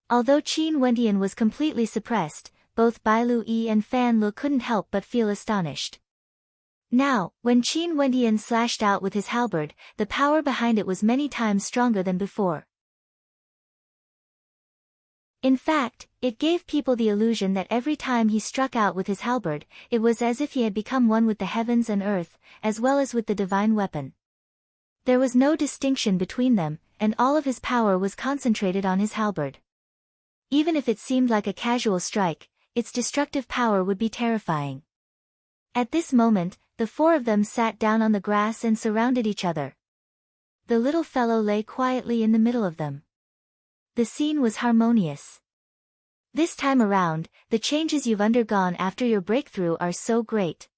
Although Qin Wentian was completely suppressed, both Bai Lu Yi and Fan Lu couldn't help but feel astonished. Now, when Qin Wentian slashed out with his halberd, the power behind it was many times stronger than before. In fact, it gave people the illusion that every time he struck out with his halberd, it was as if he had become one with the heavens and earth, as well as with the divine weapon. There was no distinction between them, and all of his power was concentrated on his halberd. Even if it seemed like a casual strike, its destructive power would be terrifying. At this moment, the 4 of them sat down on the grass and surrounded each other. The little fellow lay quietly in the middle of them. The scene was harmonious. This time around, the changes you've undergone after your breakthrough are so great.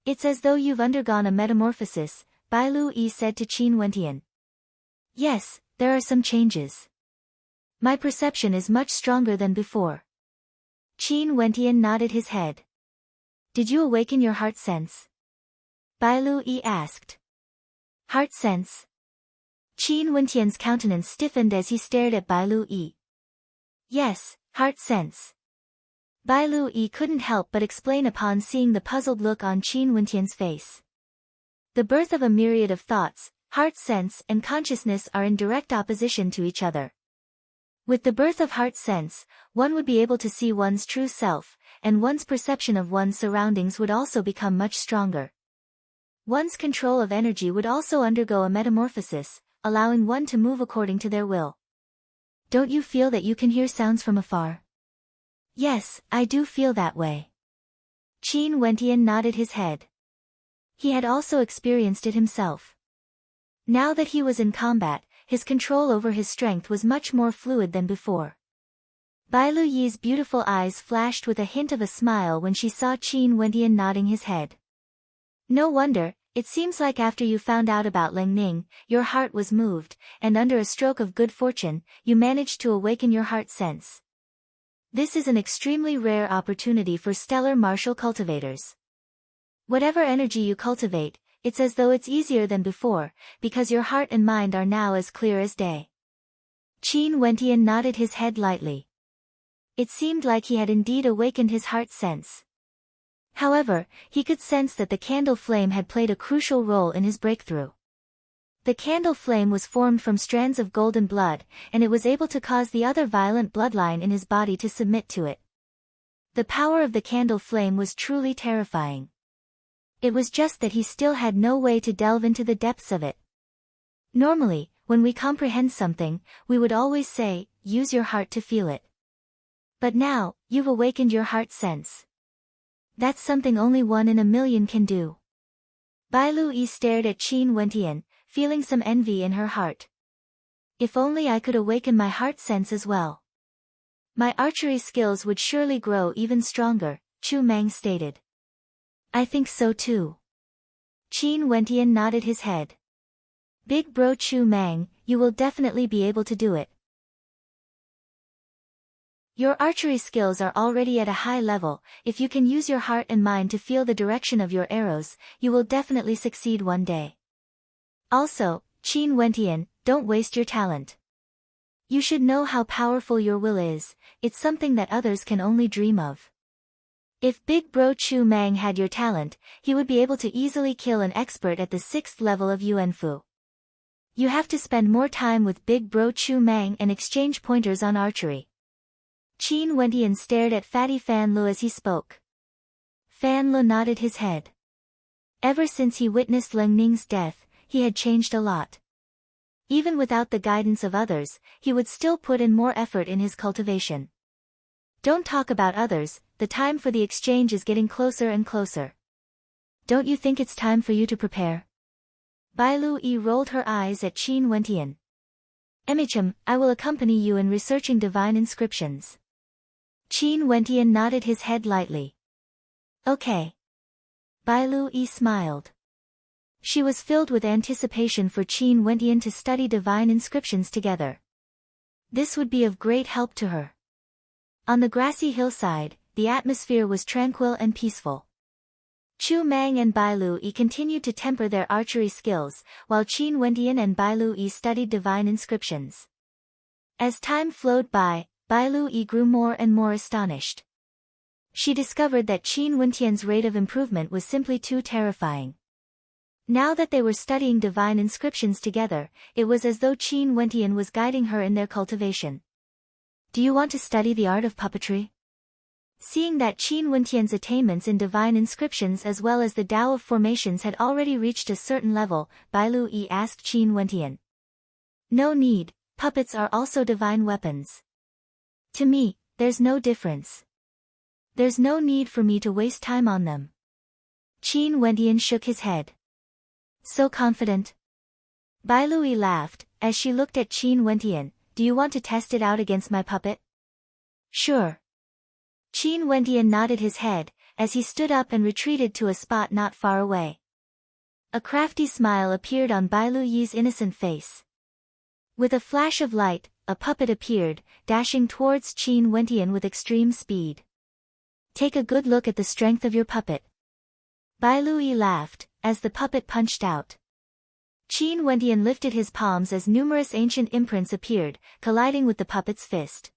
It's as though you've undergone a metamorphosis, Bai Lu Yi said to Qin Wentian. Yes, there are some changes. My perception is much stronger than before. Qin Wentian nodded his head. Did you awaken your heart sense? Bai Lu Yi asked. Heart sense? Qin Wentian's countenance stiffened as he stared at Bai Lu Yi. Yes, heart sense. Bai Lu Yi couldn't help but explain upon seeing the puzzled look on Qin Wentian's face. The birth of a myriad of thoughts, heart sense and consciousness are in direct opposition to each other. With the birth of heart sense, one would be able to see one's true self, and one's perception of one's surroundings would also become much stronger. One's control of energy would also undergo a metamorphosis, allowing one to move according to their will. Don't you feel that you can hear sounds from afar? Yes, I do feel that way. Qin Wentian nodded his head. He had also experienced it himself. Now that he was in combat, his control over his strength was much more fluid than before. Bai Lu Yi's beautiful eyes flashed with a hint of a smile when she saw Qin Wentian nodding his head. No wonder, it seems like after you found out about Ling Ning, your heart was moved, and under a stroke of good fortune, you managed to awaken your heart sense. This is an extremely rare opportunity for stellar martial cultivators. Whatever energy you cultivate, it's as though it's easier than before, because your heart and mind are now as clear as day. Qin Wentian nodded his head lightly. It seemed like he had indeed awakened his heart sense. However, he could sense that the candle flame had played a crucial role in his breakthrough. The candle flame was formed from strands of golden blood, and it was able to cause the other violent bloodline in his body to submit to it. The power of the candle flame was truly terrifying. It was just that he still had no way to delve into the depths of it. Normally, when we comprehend something, we would always say, use your heart to feel it. But now, you've awakened your heart sense. That's something only 1 in a million can do. Bai Lu Yi stared at Qin Wentian, feeling some envy in her heart. If only I could awaken my heart sense as well. My archery skills would surely grow even stronger, Chu Mang stated. I think so too. Qin Wentian nodded his head. Big bro Chu Mang, you will definitely be able to do it. Your archery skills are already at a high level. If you can use your heart and mind to feel the direction of your arrows, you will definitely succeed one day. Also, Qin Wentian, don't waste your talent. You should know how powerful your will is, it's something that others can only dream of. If Big Bro Chu Mang had your talent, he would be able to easily kill an expert at the 6th level of Yuanfu. You have to spend more time with Big Bro Chu Mang and exchange pointers on archery. Qin Wentian stared at Fatty Fan Lu as he spoke. Fan Lu nodded his head. Ever since he witnessed Ling Ning's death, he had changed a lot. Even without the guidance of others, he would still put in more effort in his cultivation. Don't talk about others, the time for the exchange is getting closer and closer. Don't you think it's time for you to prepare? Bai Lu Yi rolled her eyes at Qin Wentian. Emicham, I will accompany you in researching divine inscriptions. Qin Wentian nodded his head lightly. Okay. Bai Lu Yi smiled. She was filled with anticipation for Qin Wentian to study divine inscriptions together. This would be of great help to her. On the grassy hillside, the atmosphere was tranquil and peaceful. Chu Mang and Bai Lu Yi continued to temper their archery skills, while Qin Wentian and Bai Lu Yi studied divine inscriptions. As time flowed by, Bai Lu Yi grew more and more astonished. She discovered that Qin Wentian's rate of improvement was simply too terrifying. Now that they were studying divine inscriptions together, it was as though Qin Wentian was guiding her in their cultivation. Do you want to study the art of puppetry? Seeing that Qin Wentian's attainments in divine inscriptions as well as the Tao of formations had already reached a certain level, Bai Lu Yi asked Qin Wentian. No need, puppets are also divine weapons. To me, there's no difference. There's no need for me to waste time on them. Qin Wentian shook his head. So confident? Bai Lu Yi laughed, as she looked at Qin Wentian. Do you want to test it out against my puppet? Sure. Qin Wentian nodded his head, as he stood up and retreated to a spot not far away. A crafty smile appeared on Bai Lu Yi's innocent face. With a flash of light, a puppet appeared, dashing towards Qin Wentian with extreme speed. Take a good look at the strength of your puppet. Bai Lu Yi laughed, as the puppet punched out. Qin Wentian lifted his palms as numerous ancient imprints appeared, colliding with the puppet's fist.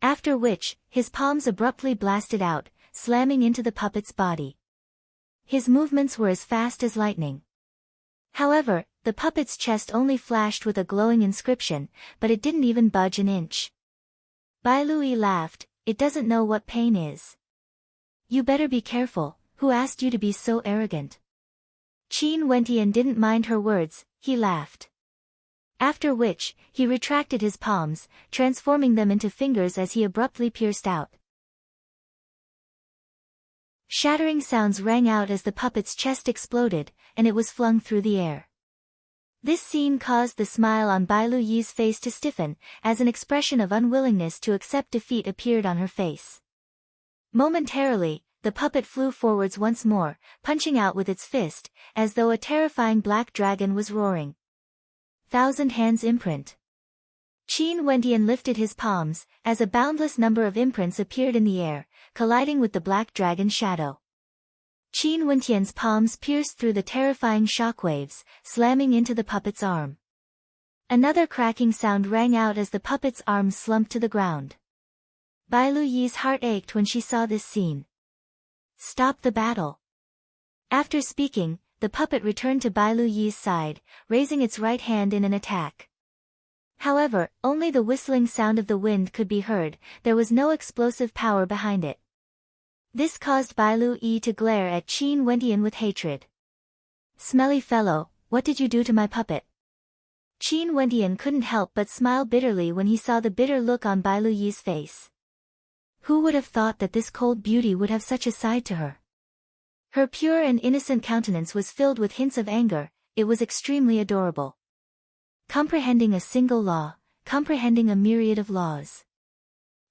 After which, his palms abruptly blasted out, slamming into the puppet's body. His movements were as fast as lightning. However, the puppet's chest only flashed with a glowing inscription, but it didn't even budge an inch. Bai Lu Yi laughed, it doesn't know what pain is. You better be careful, who asked you to be so arrogant? Qin Wentian didn't mind her words, he laughed. After which, he retracted his palms, transforming them into fingers as he abruptly pierced out. Shattering sounds rang out as the puppet's chest exploded, and it was flung through the air. This scene caused the smile on Bai Lu Yi's face to stiffen, as an expression of unwillingness to accept defeat appeared on her face. Momentarily, the puppet flew forwards once more, punching out with its fist, as though a terrifying black dragon was roaring. Thousand Hands Imprint. Qin Wendian lifted his palms, as a boundless number of imprints appeared in the air, colliding with the black dragon's shadow. Qin Wendian's palms pierced through the terrifying shockwaves, slamming into the puppet's arm. Another cracking sound rang out as the puppet's arm slumped to the ground. Bai Lu Yi's heart ached when she saw this scene. Stop the battle. After speaking, the puppet returned to Bai Lu Yi's side, raising its right hand in an attack. However, only the whistling sound of the wind could be heard, there was no explosive power behind it. This caused Bai Lu Yi to glare at Qin Wendian with hatred. Smelly fellow, what did you do to my puppet? Qin Wendian couldn't help but smile bitterly when he saw the bitter look on Bai Lu Yi's face. Who would have thought that this cold beauty would have such a side to her? Her pure and innocent countenance was filled with hints of anger, it was extremely adorable. Comprehending a single law, comprehending a myriad of laws.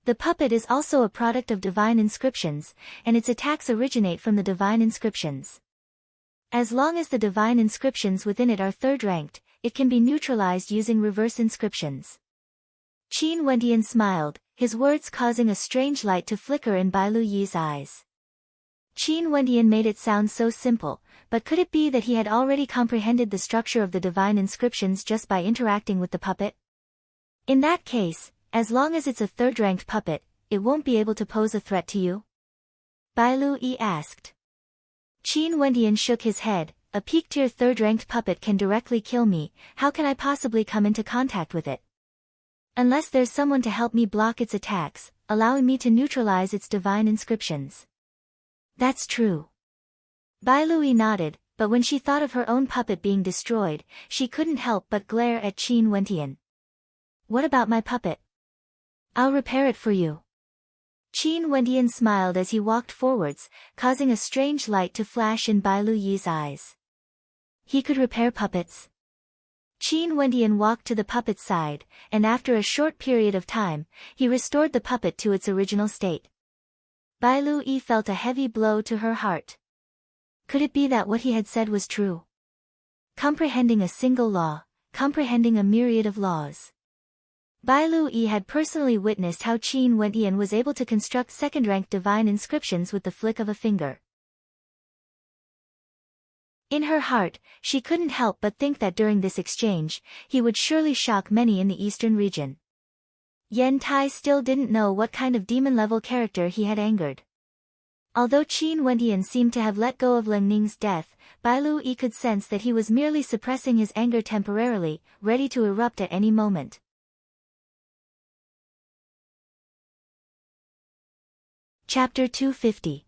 The puppet is also a product of divine inscriptions, and its attacks originate from the divine inscriptions. As long as the divine inscriptions within it are third-ranked, it can be neutralized using reverse inscriptions. Qin Wendian smiled, his words causing a strange light to flicker in Bai Lu Yi's eyes. Qin Wendian made it sound so simple, but could it be that he had already comprehended the structure of the divine inscriptions just by interacting with the puppet? In that case, as long as it's a third-ranked puppet, it won't be able to pose a threat to you? Bai Lu Yi asked. Qin Wendian shook his head, a peak-tier third-ranked puppet can directly kill me, how can I possibly come into contact with it? Unless there's someone to help me block its attacks, allowing me to neutralize its divine inscriptions. That's true. Bai Lu Yi nodded, but when she thought of her own puppet being destroyed, she couldn't help but glare at Qin Wendian. What about my puppet? I'll repair it for you. Qin Wendian smiled as he walked forwards, causing a strange light to flash in Bai Lu Yi's eyes. He could repair puppets. Qin Wendian walked to the puppet's side, and after a short period of time, he restored the puppet to its original state. Bai Lu Yi felt a heavy blow to her heart. Could it be that what he had said was true? Comprehending a single law, comprehending a myriad of laws. Bai Lu Yi had personally witnessed how Qin Wendian was able to construct second-ranked divine inscriptions with the flick of a finger. In her heart, she couldn't help but think that during this exchange, he would surely shock many in the eastern region. Yen Tai still didn't know what kind of demon-level character he had angered. Although Qin Wendian seemed to have let go of Ling Ning's death, Bai Lu Yi could sense that he was merely suppressing his anger temporarily, ready to erupt at any moment. Chapter 250.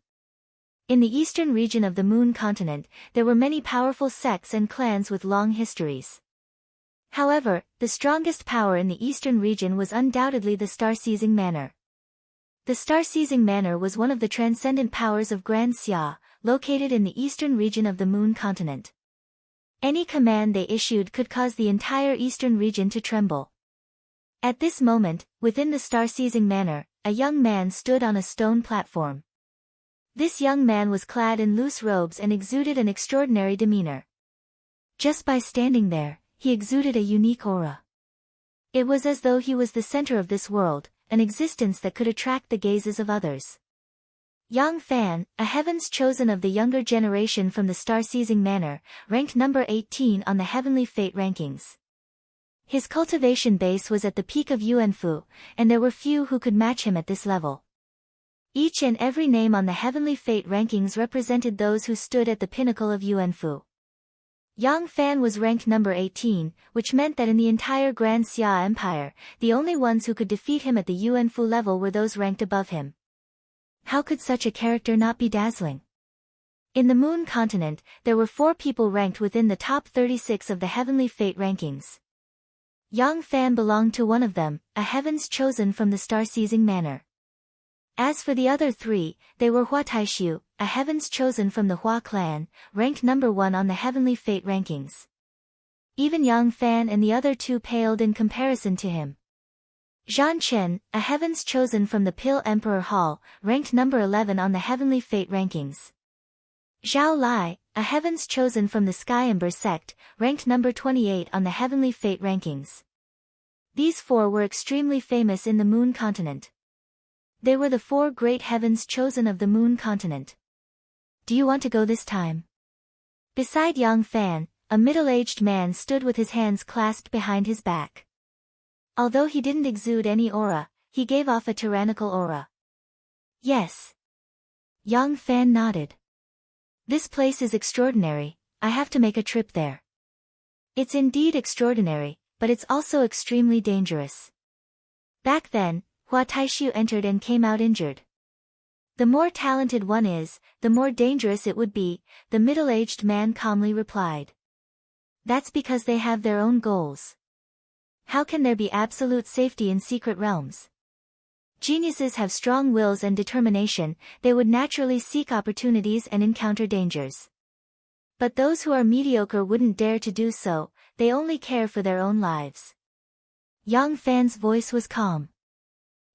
In the eastern region of the Moon continent, there were many powerful sects and clans with long histories. However, the strongest power in the eastern region was undoubtedly the Star-Seizing Manor. The Star-Seizing Manor was one of the transcendent powers of Grand Xia, located in the eastern region of the Moon continent. Any command they issued could cause the entire eastern region to tremble. At this moment, within the Star-Seizing Manor, a young man stood on a stone platform. This young man was clad in loose robes and exuded an extraordinary demeanor. Just by standing there, he exuded a unique aura. It was as though he was the center of this world, an existence that could attract the gazes of others. Yang Fan, a heaven's chosen of the younger generation from the Star-Seizing Manor, ranked number 18 on the Heavenly Fate rankings. His cultivation base was at the peak of Yuanfu, and there were few who could match him at this level. Each and every name on the Heavenly Fate rankings represented those who stood at the pinnacle of Yuanfu. Yang Fan was ranked number 18, which meant that in the entire Grand Xia Empire, the only ones who could defeat him at the Yuanfu level were those ranked above him. How could such a character not be dazzling? In the Moon continent, there were 4 people ranked within the top 36 of the Heavenly Fate rankings. Yang Fan belonged to one of them, a heavens chosen from the star-seizing manor. As for the other three, they were Hua Taishu, a heavens chosen from the Hua clan, ranked number 1 on the heavenly fate rankings. Even Yang Fan and the other two paled in comparison to him. Zhan Chen, a heavens chosen from the Pil Emperor Hall, ranked number 11 on the heavenly fate rankings. Zhao Lai, a heavens chosen from the Sky Ember sect, ranked number 28 on the heavenly fate rankings. These four were extremely famous in the Moon continent. They were the 4 great heavens chosen of the Moon continent. Do you want to go this time? Beside Yang Fan, a middle-aged man stood with his hands clasped behind his back. Although he didn't exude any aura, he gave off a tyrannical aura. Yes. Yang Fan nodded. This place is extraordinary, I have to make a trip there. It's indeed extraordinary, but it's also extremely dangerous. Back then, Hua Taishu entered and came out injured. The more talented one is, the more dangerous it would be, the middle-aged man calmly replied. That's because they have their own goals. How can there be absolute safety in secret realms? Geniuses have strong wills and determination, they would naturally seek opportunities and encounter dangers. But those who are mediocre wouldn't dare to do so, they only care for their own lives. Yang Fan's voice was calm.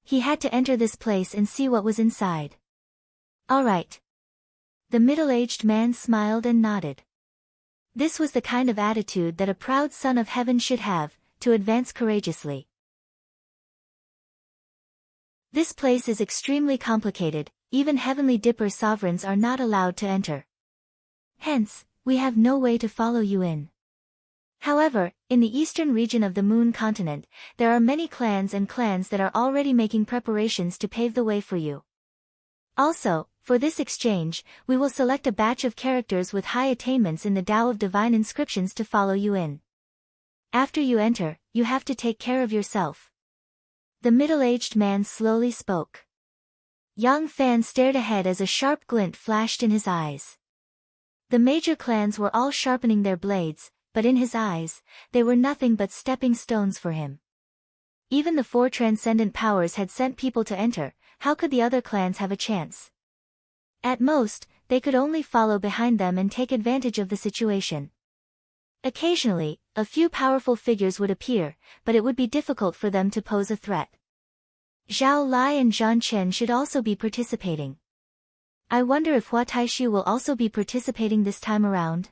He had to enter this place and see what was inside. All right. The middle-aged man smiled and nodded. This was the kind of attitude that a proud son of heaven should have, to advance courageously. This place is extremely complicated, even heavenly dipper sovereigns are not allowed to enter. Hence, we have no way to follow you in. However, in the eastern region of the Moon continent, there are many clans that are already making preparations to pave the way for you. Also, for this exchange, we will select a batch of characters with high attainments in the Tao of Divine Inscriptions to follow you in. After you enter, you have to take care of yourself. The middle-aged man slowly spoke. Yang Fan stared ahead as a sharp glint flashed in his eyes. The major clans were all sharpening their blades, but in his eyes, they were nothing but stepping stones for him. Even the 4 transcendent powers had sent people to enter, how could the other clans have a chance? At most, they could only follow behind them and take advantage of the situation. Occasionally, a few powerful figures would appear, but it would be difficult for them to pose a threat. Zhao Lai and Zhan Chen should also be participating. I wonder if Hua Taishu will also be participating this time around?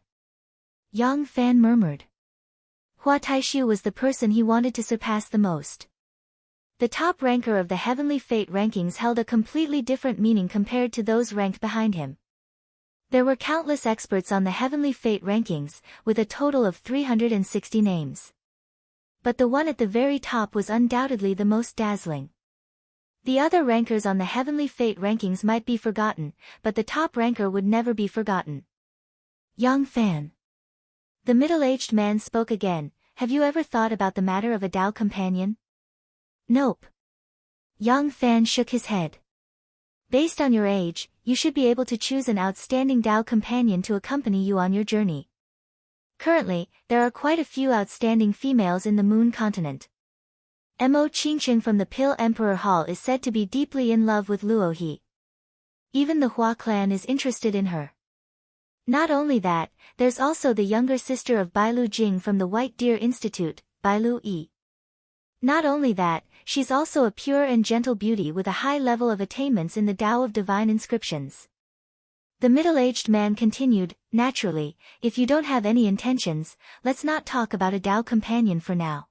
Yang Fan murmured. Hua Taishu was the person he wanted to surpass the most. The top ranker of the heavenly fate rankings held a completely different meaning compared to those ranked behind him. There were countless experts on the heavenly fate rankings, with a total of 360 names. But the one at the very top was undoubtedly the most dazzling. The other rankers on the heavenly fate rankings might be forgotten, but the top ranker would never be forgotten. Yang Fan. The middle-aged man spoke again, have you ever thought about the matter of a Tao companion? Nope. Yang Fan shook his head. Based on your age, you should be able to choose an outstanding Tao companion to accompany you on your journey. Currently, there are quite a few outstanding females in the Moon continent. Mo Qingqing from the Pil Emperor Hall is said to be deeply in love with Luo He. Even the Hua clan is interested in her. Not only that, there's also the younger sister of Bailu Jing from the White Deer Institute, Bailu Yi. Not only that, she's also a pure and gentle beauty with a high level of attainments in the Tao of Divine Inscriptions. The middle-aged man continued, naturally, if you don't have any intentions, let's not talk about a Tao companion for now.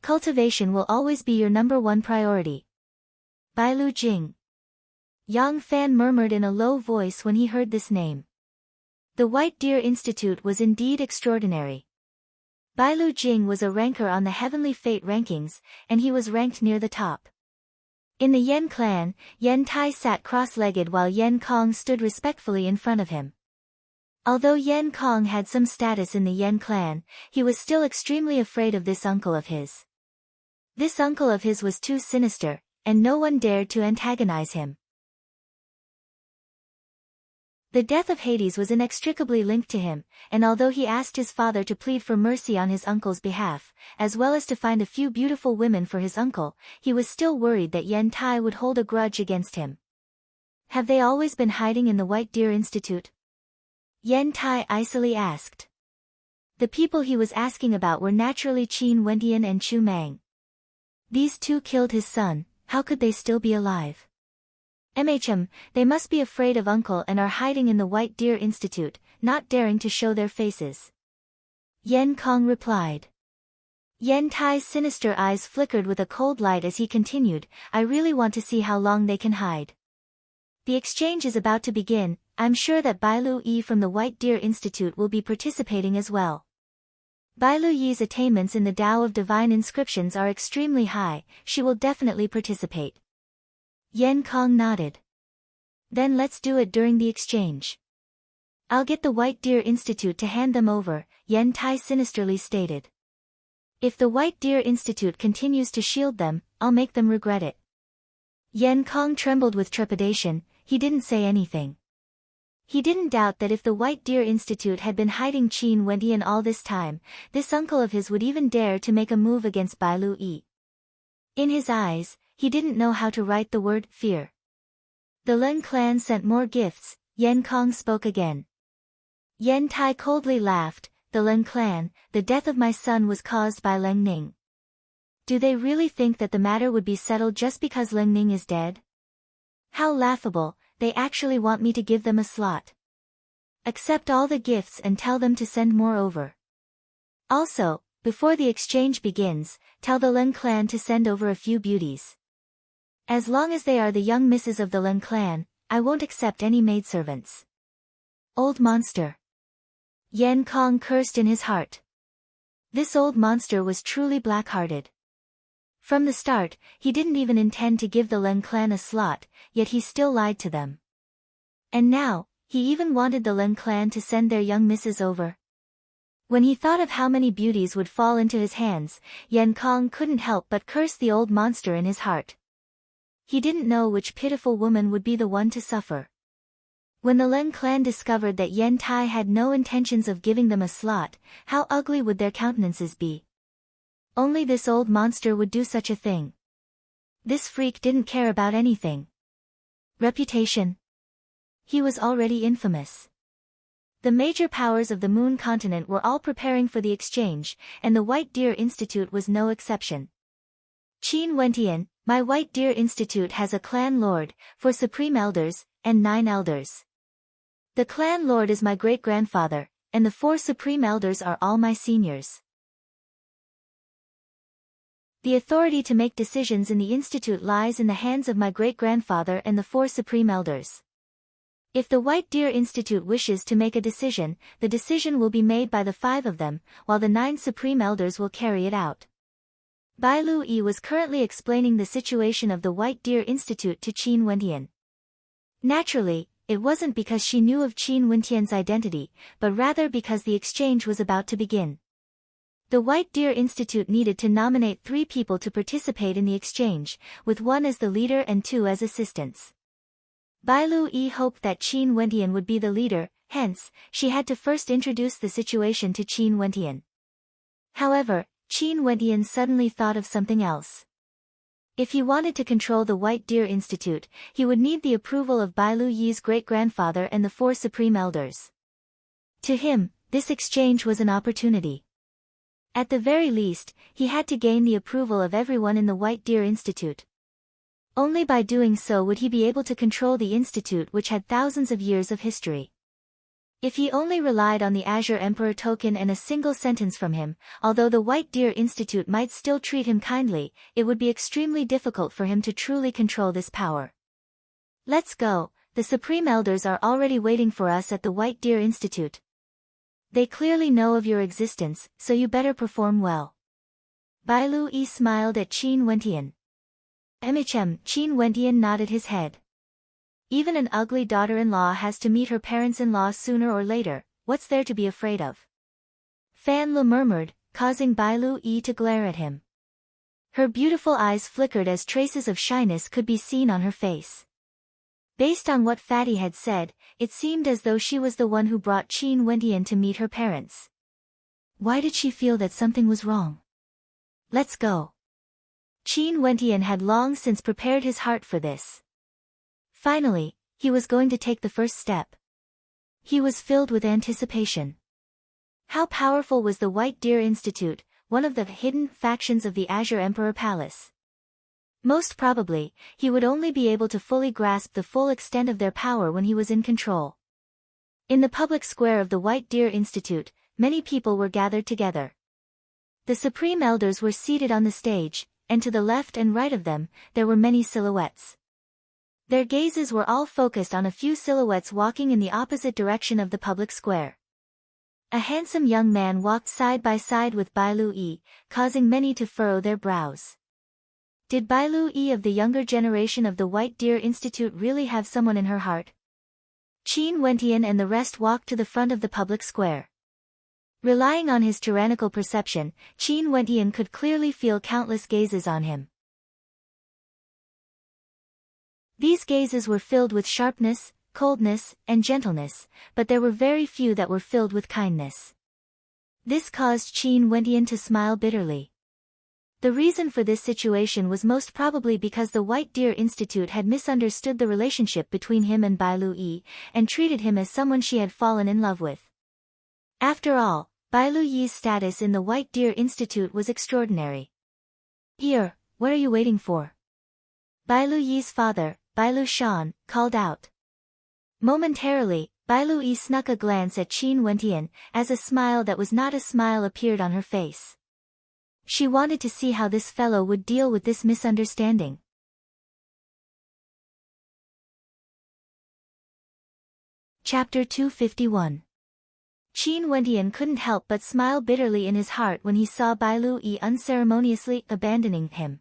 Cultivation will always be your number 1 priority. Bailu Jing. Yang Fan murmured in a low voice when he heard this name. The White Deer Institute was indeed extraordinary. Bailu Jing was a ranker on the Heavenly Fate rankings, and he was ranked near the top. In the Yen clan, Yen Tai sat cross-legged while Yen Kong stood respectfully in front of him. Although Yen Kong had some status in the Yen clan, he was still extremely afraid of this uncle of his. This uncle of his was too sinister, and no one dared to antagonize him. The death of Hades was inextricably linked to him, and although he asked his father to plead for mercy on his uncle's behalf, as well as to find a few beautiful women for his uncle, he was still worried that Yen Tai would hold a grudge against him. Have they always been hiding in the White Deer Institute? Yen Tai icily asked. The people he was asking about were naturally Qin Wentian and Chu Mang. These two killed his son, how could they still be alive? They must be afraid of uncle and are hiding in the White Deer Institute, not daring to show their faces. Yen Kong replied. Yen Tai's sinister eyes flickered with a cold light as he continued, I really want to see how long they can hide. The exchange is about to begin, I'm sure that Bai Lu Yi from the White Deer Institute will be participating as well. Bai Lu Yi's attainments in the Tao of Divine Inscriptions are extremely high, she will definitely participate. Yen Kong nodded. Then let's do it during the exchange. I'll get the White Deer Institute to hand them over, Yen Tai sinisterly stated. If the White Deer Institute continues to shield them, I'll make them regret it. Yen Kong trembled with trepidation, he didn't say anything. He didn't doubt that if the White Deer Institute had been hiding Qin Wentian all this time, this uncle of his would even dare to make a move against Bai Lu Yi. In his eyes, he didn't know how to write the word fear. The Lin clan sent more gifts, Yen Kong spoke again. Yen Tai coldly laughed, the Lin clan, the death of my son was caused by Leng Ning. Do they really think that the matter would be settled just because Leng Ning is dead? How laughable, they actually want me to give them a slot. Accept all the gifts and tell them to send more over. Also, before the exchange begins, tell the Lin clan to send over a few beauties. As long as they are the young misses of the Lin clan, I won't accept any maidservants. Old monster. Yen Kong cursed in his heart. This old monster was truly black-hearted. From the start, he didn't even intend to give the Lin clan a slot, yet he still lied to them. And now, he even wanted the Lin clan to send their young misses over. When he thought of how many beauties would fall into his hands, Yen Kong couldn't help but curse the old monster in his heart. He didn't know which pitiful woman would be the one to suffer. When the Lin clan discovered that Yen Tai had no intentions of giving them a slot, how ugly would their countenances be? Only this old monster would do such a thing. This freak didn't care about anything. Reputation. He was already infamous. The major powers of the Moon continent were all preparing for the exchange, and the White Deer Institute was no exception. Qin Wentian, my White Deer Institute has a clan lord, 4 supreme elders, and 9 elders. The clan lord is my great-grandfather, and the 4 supreme elders are all my seniors. The authority to make decisions in the institute lies in the hands of my great-grandfather and the 4 supreme elders. If the White Deer Institute wishes to make a decision, the decision will be made by the 5 of them, while the 9 supreme elders will carry it out. Bai Lu Yi was currently explaining the situation of the White Deer Institute to Qin Wentian. Naturally, it wasn't because she knew of Qin Wentian's identity, but rather because the exchange was about to begin. The White Deer Institute needed to nominate 3 people to participate in the exchange, with 1 as the leader and 2 as assistants. Bai Lu Yi hoped that Qin Wentian would be the leader, hence, she had to first introduce the situation to Qin Wentian. However, Qin Wentian suddenly thought of something else. If he wanted to control the White Deer Institute, he would need the approval of Bai Lu Yi's great-grandfather and the 4 supreme elders. To him, this exchange was an opportunity. At the very least, he had to gain the approval of everyone in the White Deer Institute. Only by doing so would he be able to control the institute, which had thousands of years of history. If he only relied on the Azure Emperor token and a single sentence from him, although the White Deer Institute might still treat him kindly, it would be extremely difficult for him to truly control this power. Let's go, the Supreme Elders are already waiting for us at the White Deer Institute. They clearly know of your existence, so you better perform well. Bai Lu Yi smiled at Qin Wentian. Qin Wentian nodded his head. Even an ugly daughter-in-law has to meet her parents-in-law sooner or later, what's there to be afraid of? Fan Le murmured, causing Bai Lu Yi to glare at him. Her beautiful eyes flickered as traces of shyness could be seen on her face. Based on what Fatty had said, it seemed as though she was the one who brought Qin Wendian to meet her parents. Why did she feel that something was wrong? Let's go. Qin Wendian had long since prepared his heart for this. Finally, he was going to take the first step. He was filled with anticipation. How powerful was the White Deer Institute, one of the hidden factions of the Azure Emperor Palace? Most probably, he would only be able to fully grasp the full extent of their power when he was in control. In the public square of the White Deer Institute, many people were gathered together. The Supreme Elders were seated on the stage, and to the left and right of them, there were many silhouettes. Their gazes were all focused on a few silhouettes walking in the opposite direction of the public square. A handsome young man walked side by side with Bai Lu-yi, causing many to furrow their brows. Did Bai Lu-yi of the younger generation of the White Deer Institute really have someone in her heart? Qin Wendian and the rest walked to the front of the public square. Relying on his tyrannical perception, Qin Wendian could clearly feel countless gazes on him. These gazes were filled with sharpness, coldness, and gentleness, but there were very few that were filled with kindness. This caused Qin Wendian to smile bitterly. The reason for this situation was most probably because the White Deer Institute had misunderstood the relationship between him and Bai Lu-yi, and treated him as someone she had fallen in love with. After all, Bai Lu-yi's status in the White Deer Institute was extraordinary. "Here, what are you waiting for?" Bai Lu-yi's father, Bai Lu-shan, called out. Momentarily, Bai Lu-yi snuck a glance at Qin Wendian, as a smile that was not a smile appeared on her face. She wanted to see how this fellow would deal with this misunderstanding. Chapter 251. Qin Wendian couldn't help but smile bitterly in his heart when he saw Bai Lu-yi unceremoniously abandoning him.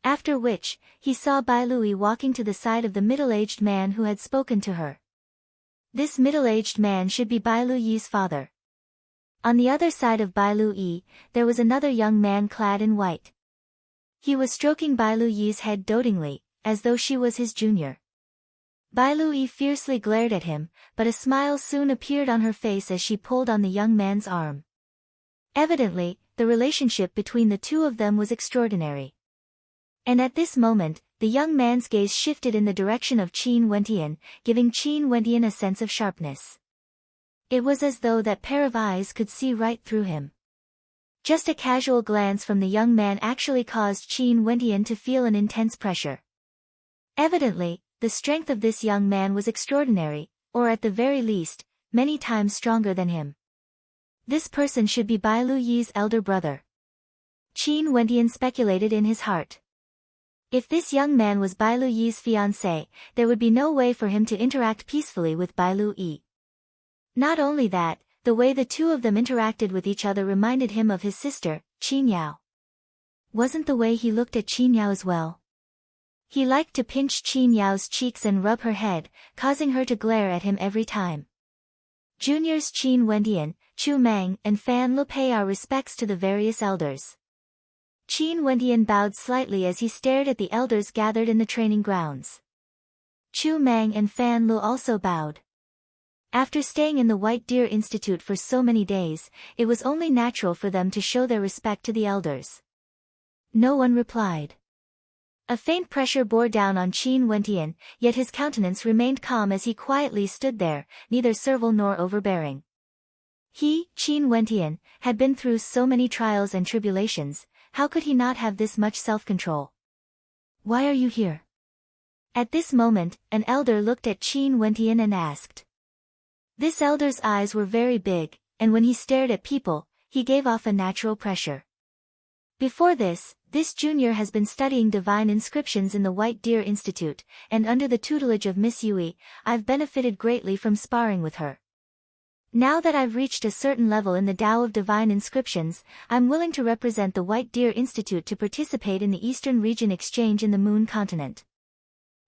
After which, he saw Bai Lu-yi walking to the side of the middle-aged man who had spoken to her. This middle-aged man should be Bai Lu-yi's father. On the other side of Bai Lu-yi, there was another young man clad in white. He was stroking Bai Lu-yi's head dotingly, as though she was his junior. Bai Lu-yi fiercely glared at him, but a smile soon appeared on her face as she pulled on the young man's arm. Evidently, the relationship between the two of them was extraordinary. And at this moment, the young man's gaze shifted in the direction of Qin Wendian, giving Qin Wendian a sense of sharpness. It was as though that pair of eyes could see right through him. Just a casual glance from the young man actually caused Qin Wendian to feel an intense pressure. Evidently, the strength of this young man was extraordinary, or at the very least, many times stronger than him. This person should be Bai Lu-yi's elder brother. Qin Wendian speculated in his heart. If this young man was Bai Lu-yi's fiancé, there would be no way for him to interact peacefully with Bai Lu-yi. Not only that, the way the two of them interacted with each other reminded him of his sister, Qin Yao. Wasn't the way he looked at Qin Yao as well? He liked to pinch Qin Yao's cheeks and rub her head, causing her to glare at him every time. Juniors Qin Wendian, Chu Mang, and Fan Lu pay our respects to the various elders. Qin Wendian bowed slightly as he stared at the elders gathered in the training grounds. Chu Mang and Fan Lu also bowed. After staying in the White Deer Institute for so many days, it was only natural for them to show their respect to the elders. No one replied. A faint pressure bore down on Qin Wendian, yet his countenance remained calm as he quietly stood there, neither servile nor overbearing. He, Qin Wendian, had been through so many trials and tribulations, how could he not have this much self-control? "Why are you here?" At this moment, an elder looked at Qin Wendian and asked. This elder's eyes were very big, and when he stared at people, he gave off a natural pressure. Before this junior has been studying divine inscriptions in the White Deer Institute, and under the tutelage of Miss Yui, I've benefited greatly from sparring with her. Now that I've reached a certain level in the Tao of divine inscriptions, I'm willing to represent the White Deer Institute to participate in the Eastern Region Exchange in the Moon Continent.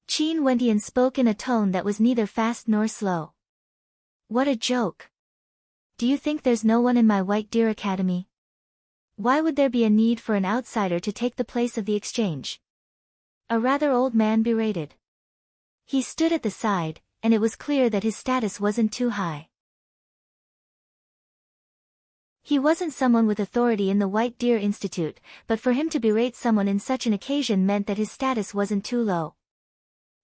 Qin Wendian spoke in a tone that was neither fast nor slow. What a joke. Do you think there's no one in my White Deer Academy? Why would there be a need for an outsider to take the place of the exchange? A rather old man berated. He stood at the side, and it was clear that his status wasn't too high. He wasn't someone with authority in the White Deer Institute, but for him to berate someone in such an occasion meant that his status wasn't too low.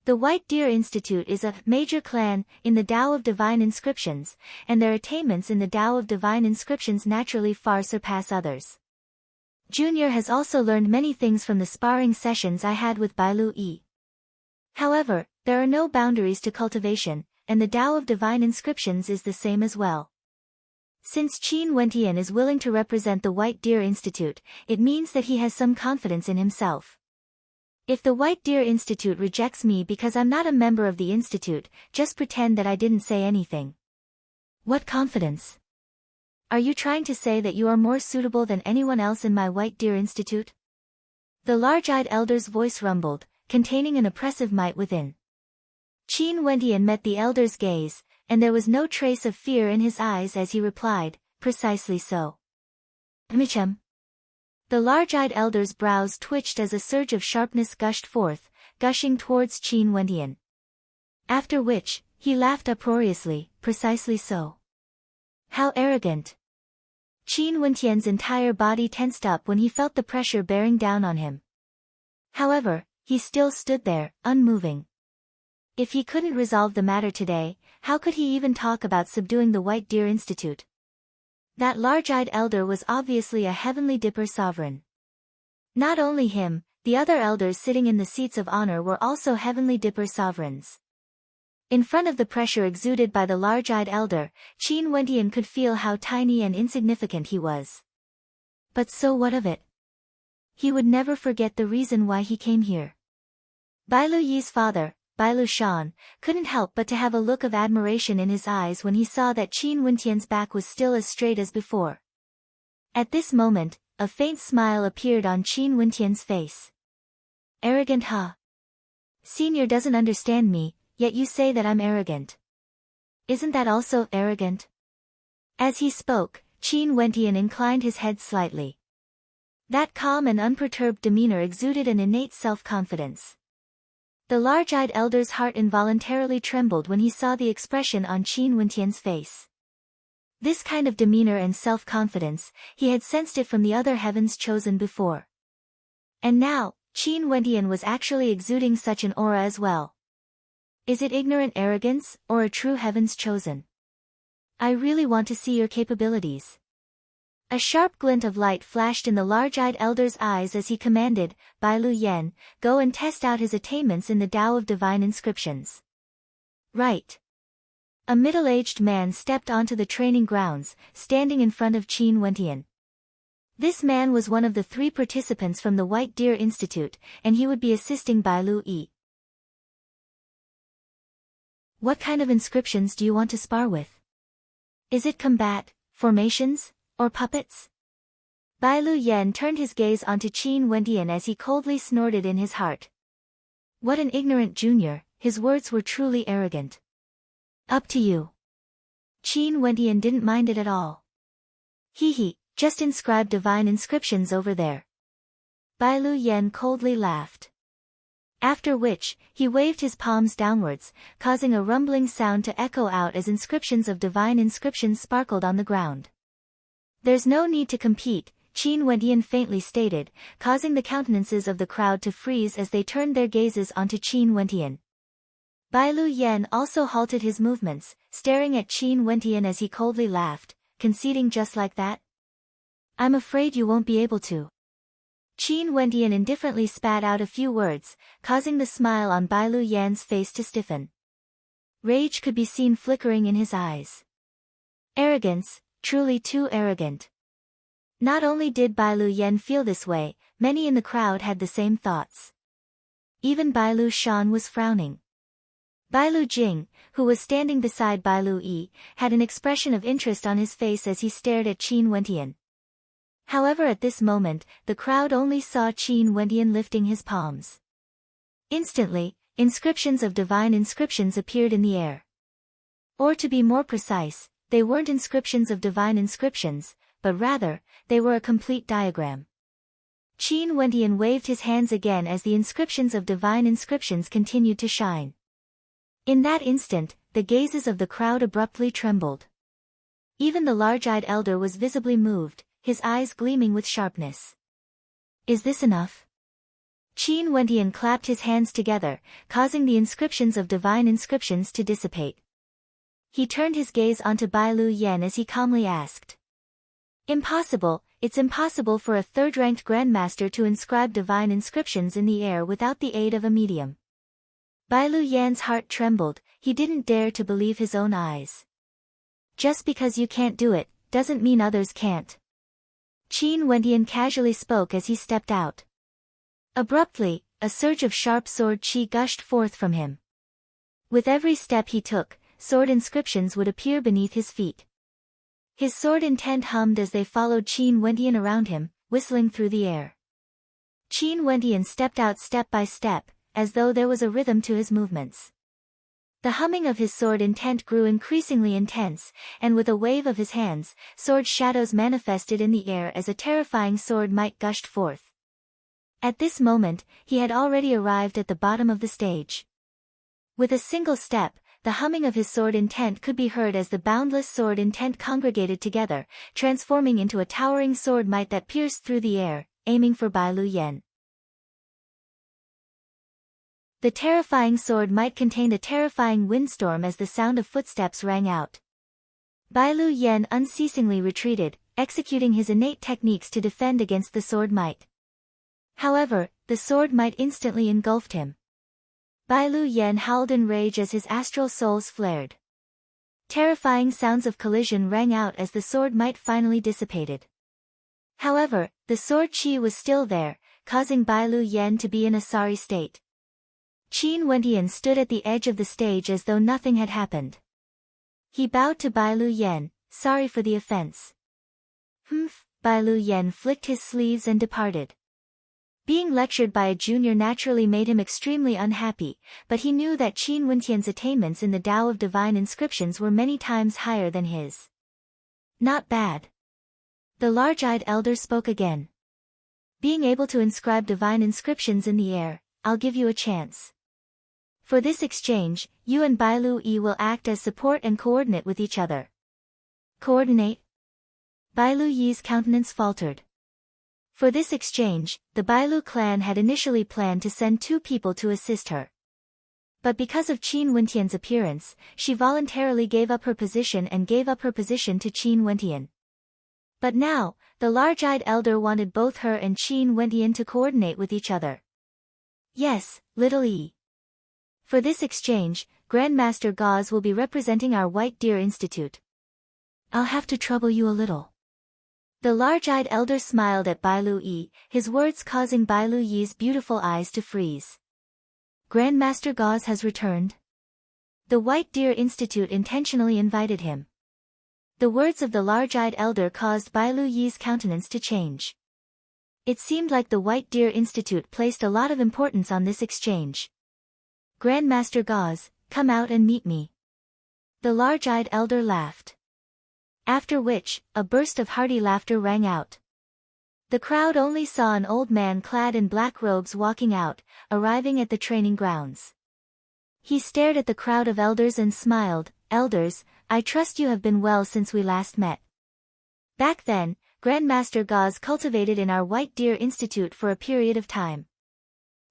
The White Deer Institute is a major clan in the Tao of Divine Inscriptions, and their attainments in the Tao of Divine Inscriptions naturally far surpass others. Junior has also learned many things from the sparring sessions I had with Bailu Yi. However, there are no boundaries to cultivation, and the Tao of Divine Inscriptions is the same as well. Since Qin Wentian is willing to represent the White Deer Institute, it means that he has some confidence in himself. If the White Deer Institute rejects me because I'm not a member of the institute, just pretend that I didn't say anything. What confidence? Are you trying to say that you are more suitable than anyone else in my White Deer Institute? The large-eyed elder's voice rumbled, containing an oppressive might within. Qin Wentian met the elder's gaze, and there was no trace of fear in his eyes as he replied, precisely so. Michem. The large-eyed elder's brows twitched as a surge of sharpness gushed forth, gushing towards Qin Wentian. After which, he laughed uproariously, precisely so. How arrogant. Qin Wentian's entire body tensed up when he felt the pressure bearing down on him. However, he still stood there, unmoving. If he couldn't resolve the matter today, how could he even talk about subduing the White Deer Institute? That large-eyed elder was obviously a heavenly dipper sovereign. Not only him, the other elders sitting in the seats of honor were also heavenly dipper sovereigns. In front of the pressure exuded by the large-eyed elder, Qin Wentian could feel how tiny and insignificant he was. But so what of it? He would never forget the reason why he came here. Bailu Yi's father, Bailu Shan, couldn't help but to have a look of admiration in his eyes when he saw that Qin Wentian's back was still as straight as before. At this moment, a faint smile appeared on Qin Wentian's face. Arrogant, huh? Senior doesn't understand me, yet you say that I'm arrogant. Isn't that also arrogant? As he spoke, Qin Wentian inclined his head slightly. That calm and unperturbed demeanor exuded an innate self-confidence. The large-eyed elder's heart involuntarily trembled when he saw the expression on Qin Wentian's face. This kind of demeanor and self-confidence, he had sensed it from the other heavens chosen before. And now, Qin Wentian was actually exuding such an aura as well. Is it ignorant arrogance, or a true heavens chosen? I really want to see your capabilities. A sharp glint of light flashed in the large-eyed elder's eyes as he commanded, Bailu Yan, go and test out his attainments in the Tao of Divine Inscriptions. Right. A middle-aged man stepped onto the training grounds, standing in front of Qin Wentian. This man was one of the 3 participants from the White Deer Institute, and he would be assisting Bailu Yi. What kind of inscriptions do you want to spar with? Is it combat, formations, or puppets? Bailu Yan turned his gaze onto Qin Wentian as he coldly snorted in his heart. What an ignorant junior, his words were truly arrogant. Up to you. Qin Wentian didn't mind it at all. Hee, just inscribe divine inscriptions over there. Bailu Yan coldly laughed. After which, he waved his palms downwards, causing a rumbling sound to echo out as inscriptions of divine inscriptions sparkled on the ground. There's no need to compete, Qin Wentian faintly stated, causing the countenances of the crowd to freeze as they turned their gazes onto Qin Wentian. Bailu Yan also halted his movements, staring at Qin Wentian as he coldly laughed, conceding just like that. I'm afraid you won't be able to. Qin Wentian indifferently spat out a few words, causing the smile on Bailu Yan's face to stiffen. Rage could be seen flickering in his eyes. Arrogance, truly too arrogant. Not only did Bailu Yan feel this way, many in the crowd had the same thoughts. Even Bailu Shan was frowning. Bailu Jing, who was standing beside Bailu Yi, had an expression of interest on his face as he stared at Qin Wentian. However, at this moment, the crowd only saw Qin Wentian lifting his palms. Instantly, inscriptions of divine inscriptions appeared in the air. Or to be more precise, they weren't inscriptions of divine inscriptions, but rather, they were a complete diagram. Qin Wentian waved his hands again as the inscriptions of divine inscriptions continued to shine. In that instant, the gazes of the crowd abruptly trembled. Even the large-eyed elder was visibly moved, his eyes gleaming with sharpness. Is this enough? Qin Wentian clapped his hands together, causing the inscriptions of divine inscriptions to dissipate. He turned his gaze onto Bai Lu Yan as he calmly asked. Impossible, it's impossible for a third-ranked grandmaster to inscribe divine inscriptions in the air without the aid of a medium. Bai Lu Yan's heart trembled, he didn't dare to believe his own eyes. Just because you can't do it, doesn't mean others can't. Qin Wentian casually spoke as he stepped out. Abruptly, a surge of sharp sword qi gushed forth from him. With every step he took, sword inscriptions would appear beneath his feet. His sword intent hummed as they followed Qin Wentian around him, whistling through the air. Qin Wentian stepped out step by step, as though there was a rhythm to his movements. The humming of his sword intent grew increasingly intense, and with a wave of his hands, sword shadows manifested in the air as a terrifying sword might gushed forth. At this moment, he had already arrived at the bottom of the stage. With a single step, the humming of his sword intent could be heard as the boundless sword intent congregated together, transforming into a towering sword might that pierced through the air, aiming for Bai Lu Yan. The terrifying sword might contained a terrifying windstorm as the sound of footsteps rang out. Bai Lu Yan unceasingly retreated, executing his innate techniques to defend against the sword might. However, the sword might instantly engulfed him. Bai Lu Yan howled in rage as his astral souls flared. Terrifying sounds of collision rang out as the sword might finally dissipated. However, the sword qi was still there, causing Bai Lu Yan to be in a sorry state. Qin Wentian stood at the edge of the stage as though nothing had happened. He bowed to Bai Lu Yan, sorry for the offense. Humph, Bai Lu Yan flicked his sleeves and departed. Being lectured by a junior naturally made him extremely unhappy, but he knew that Qin Wentian's attainments in the Tao of divine inscriptions were many times higher than his. Not bad. The large-eyed elder spoke again. Being able to inscribe divine inscriptions in the air, I'll give you a chance. For this exchange, you and Bai Lu Yi will act as support and coordinate with each other. Coordinate? Bai Lu Yi's countenance faltered. For this exchange, the Bai Lu clan had initially planned to send 2 people to assist her. But because of Qin Wentian's appearance, she voluntarily gave up her position and gave up her position to Qin Wentian. But now, the large-eyed elder wanted both her and Qin Wentian to coordinate with each other. Yes, little E. For this exchange, Grandmaster Gauze will be representing our White Deer Institute. I'll have to trouble you a little. The large-eyed elder smiled at Bai Lu Yi, his words causing Bai Lu Yi's beautiful eyes to freeze. Grandmaster Gauze has returned? The White Deer Institute intentionally invited him. The words of the large-eyed elder caused Bai Lu Yi's countenance to change. It seemed like the White Deer Institute placed a lot of importance on this exchange. Grandmaster Gauze, come out and meet me. The large-eyed elder laughed. After which, a burst of hearty laughter rang out. The crowd only saw an old man clad in black robes walking out, arriving at the training grounds. He stared at the crowd of elders and smiled. Elders, I trust you have been well since we last met. Back then, Grandmaster Gauze cultivated in our White Deer Institute for a period of time.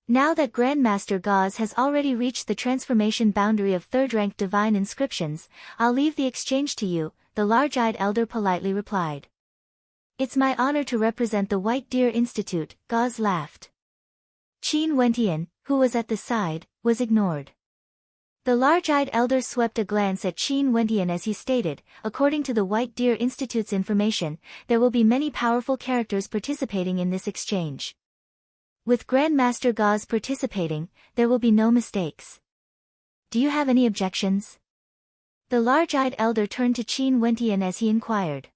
Now that Grandmaster Gauze has already reached the transformation boundary of third-ranked divine inscriptions, I'll leave the exchange to you, the large-eyed elder politely replied. It's my honor to represent the White Deer Institute, Gauze laughed. Qin Wentian, who was at the side, was ignored. The large-eyed elder swept a glance at Qin Wentian as he stated, according to the White Deer Institute's information, there will be many powerful characters participating in this exchange. With Grandmaster Gauze participating, there will be no mistakes. Do you have any objections? The large-eyed elder turned to Qin Wentian as he inquired.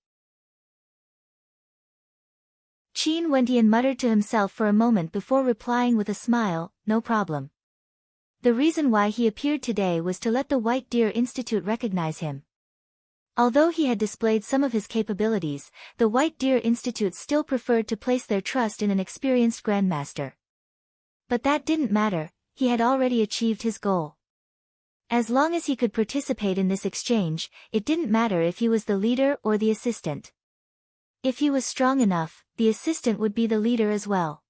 Qin Wentian muttered to himself for a moment before replying with a smile, no problem. The reason why he appeared today was to let the White Deer Institute recognize him. Although he had displayed some of his capabilities, the White Deer Institute still preferred to place their trust in an experienced grandmaster. But that didn't matter, he had already achieved his goal. As long as he could participate in this exchange, it didn't matter if he was the leader or the assistant. If he was strong enough, the assistant would be the leader as well.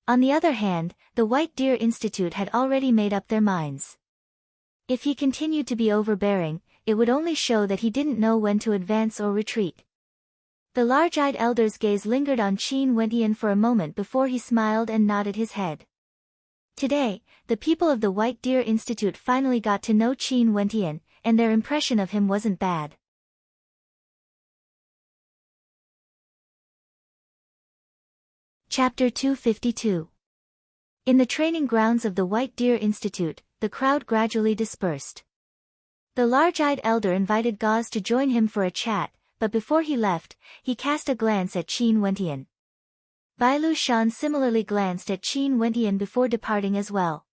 On the other hand, the White Deer Institute had already made up their minds. If he continued to be overbearing, it would only show that he didn't know when to advance or retreat. The large-eyed elder's gaze lingered on Qin Wentian for a moment before he smiled and nodded his head. Today, the people of the White Deer Institute finally got to know Qin Wentian, and their impression of him wasn't bad. Chapter 252. In the training grounds of the White Deer Institute, the crowd gradually dispersed. The large-eyed elder invited Gauze to join him for a chat, but before he left, he cast a glance at Qin Wentian. Bailu Shan similarly glanced at Qin Wentian before departing as well.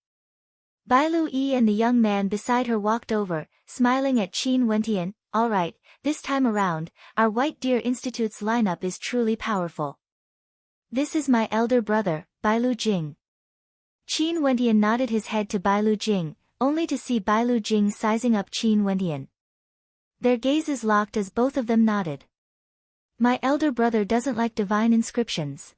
Bailu Yi and the young man beside her walked over, smiling at Qin Wentian. "All right, this time around, our White Deer Institute's lineup is truly powerful. This is my elder brother, Bailu Jing." Qin Wentian nodded his head to Bailu Jing, only to see Bailu Jing sizing up Qin Wentian. Their gazes locked as both of them nodded. "My elder brother doesn't like divine inscriptions.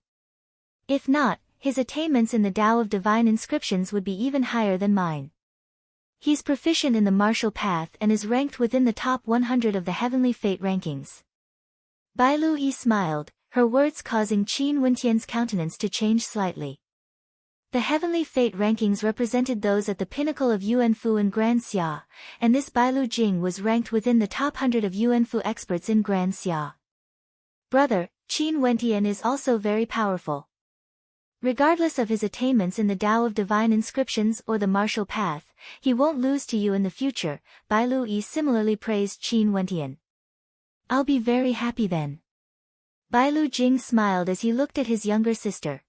If not, his attainments in the Tao of divine inscriptions would be even higher than mine. He's proficient in the martial path and is ranked within the top 100 of the heavenly fate rankings." Bailu Yi smiled, her words causing Qin Wentian's countenance to change slightly. The heavenly fate rankings represented those at the pinnacle of Yuanfu and Grand Xia, and this Bailu Jing was ranked within the top 100 of Yuanfu experts in Grand Xia. "Brother, Qin Wentian is also very powerful. Regardless of his attainments in the Tao of divine inscriptions or the martial path, he won't lose to you in the future." Bailu Yi similarly praised Qin Wentian. "I'll be very happy then." Bailu Jing smiled as he looked at his younger sister.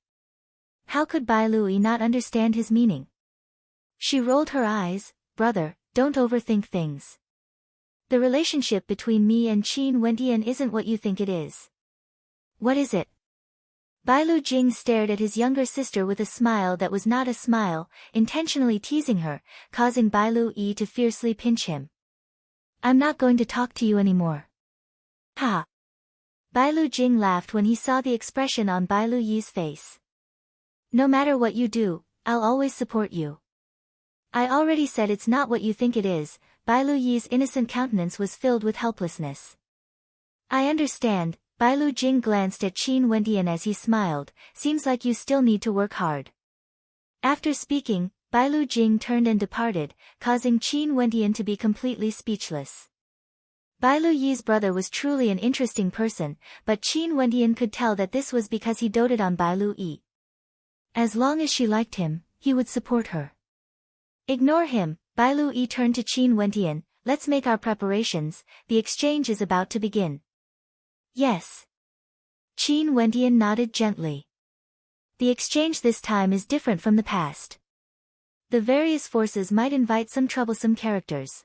How could Bailu Yi not understand his meaning? She rolled her eyes. "Brother, don't overthink things. The relationship between me and Qin Wentian isn't what you think it is." "What is it?" Bailu Jing stared at his younger sister with a smile that was not a smile, intentionally teasing her, causing Bailu Yi to fiercely pinch him. "I'm not going to talk to you anymore." "Ha!" Bailu Jing laughed when he saw the expression on Bailu Yi's face. "No matter what you do, I'll always support you." "I already said it's not what you think it is." Bailu Yi's innocent countenance was filled with helplessness. "I understand." Bailu Jing glanced at Qin Wentian as he smiled. "Seems like you still need to work hard." After speaking, Bailu Jing turned and departed, causing Qin Wentian to be completely speechless. Bailu Yi's brother was truly an interesting person, but Qin Wentian could tell that this was because he doted on Bailu Yi. As long as she liked him, he would support her. "Ignore him." Bailu Yi turned to Qin Wentian. "Let's make our preparations, the exchange is about to begin." "Yes." Qin Wentian nodded gently. The exchange this time is different from the past. The various forces might invite some troublesome characters.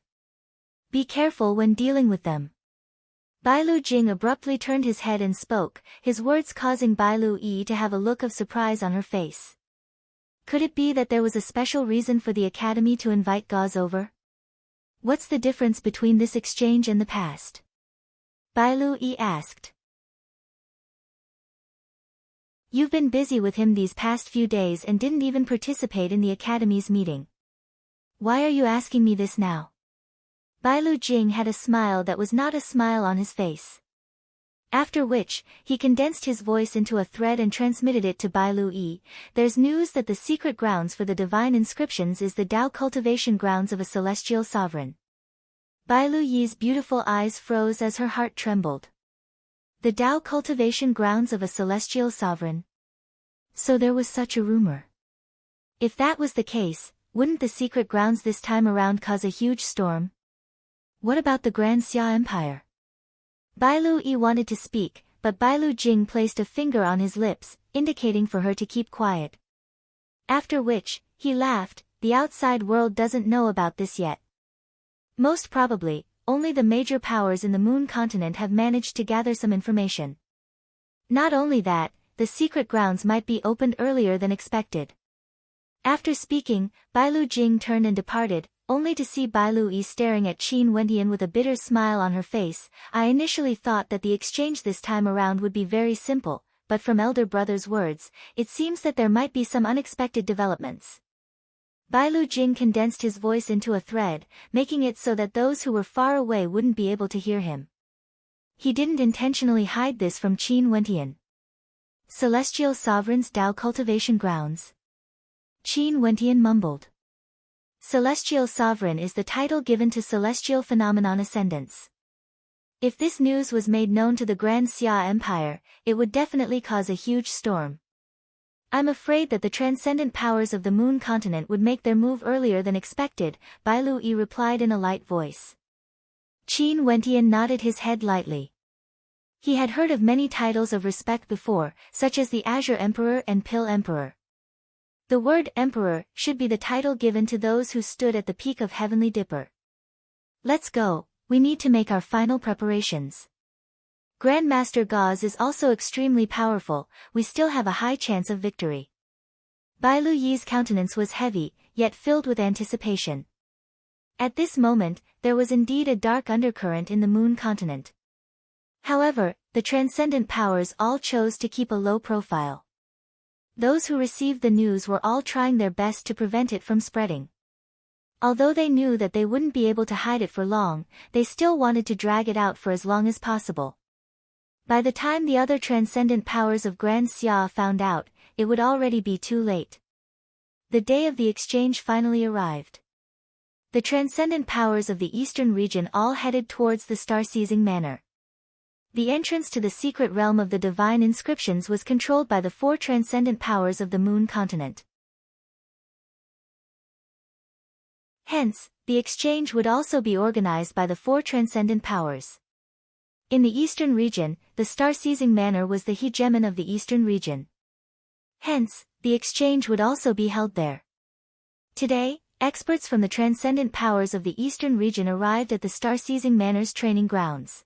Be careful when dealing with them. Bailu Jing abruptly turned his head and spoke, his words causing Bailu Yi to have a look of surprise on her face. Could it be that there was a special reason for the academy to invite Gauze over? What's the difference between this exchange and the past? Bailu Yi asked. "You've been busy with him these past few days and didn't even participate in the academy's meeting. Why are you asking me this now?" Bailu Jing had a smile that was not a smile on his face. After which, he condensed his voice into a thread and transmitted it to Bailu Yi. "There's news that the secret grounds for the divine inscriptions is the Tao cultivation grounds of a celestial sovereign." Bailu Yi's beautiful eyes froze as her heart trembled. The Tao cultivation grounds of a celestial sovereign. So there was such a rumor. If that was the case, wouldn't the secret grounds this time around cause a huge storm? What about the Grand Xia Empire? Bailu Yi wanted to speak, but Bailu Jing placed a finger on his lips, indicating for her to keep quiet. After which, he laughed. "The outside world doesn't know about this yet. Most probably, only the major powers in the Moon continent have managed to gather some information. Not only that, the secret grounds might be opened earlier than expected." After speaking, Bailu Jing turned and departed, only to see Bai Lui staring at Qin Wendian with a bitter smile on her face. I initially thought that the exchange this time around would be very simple, but from elder brother's words, it seems that there might be some unexpected developments. Bai Lu Jing condensed his voice into a thread, making it so that those who were far away wouldn't be able to hear him. He didn't intentionally hide this from Qin Wendian. Celestial Sovereign's Dao Cultivation Grounds. Qin Wendian mumbled. Celestial Sovereign is the title given to celestial phenomenon ascendants. If this news was made known to the Grand Xia Empire, it would definitely cause a huge storm. I'm afraid that the transcendent powers of the moon continent would make their move earlier than expected, Bai Lu Yi replied in a light voice. Qin Wendian nodded his head lightly. He had heard of many titles of respect before, such as the Azure Emperor and Pill Emperor. The word Emperor should be the title given to those who stood at the peak of Heavenly Dipper. Let's go, we need to make our final preparations. Grandmaster Gauze is also extremely powerful, we still have a high chance of victory. Bai Lu Yi's countenance was heavy, yet filled with anticipation. At this moment, there was indeed a dark undercurrent in the moon continent. However, the transcendent powers all chose to keep a low profile. Those who received the news were all trying their best to prevent it from spreading. Although they knew that they wouldn't be able to hide it for long, they still wanted to drag it out for as long as possible. By the time the other transcendent powers of Grand Xia found out, it would already be too late. The day of the exchange finally arrived. The transcendent powers of the eastern region all headed towards the star-seizing manor. The entrance to the secret realm of the divine inscriptions was controlled by the 4 transcendent powers of the moon continent. Hence, the exchange would also be organized by the 4 transcendent powers. In the eastern region, the star-seizing manor was the hegemon of the eastern region. Hence, the exchange would also be held there. Today, experts from the transcendent powers of the eastern region arrived at the star-seizing manor's training grounds.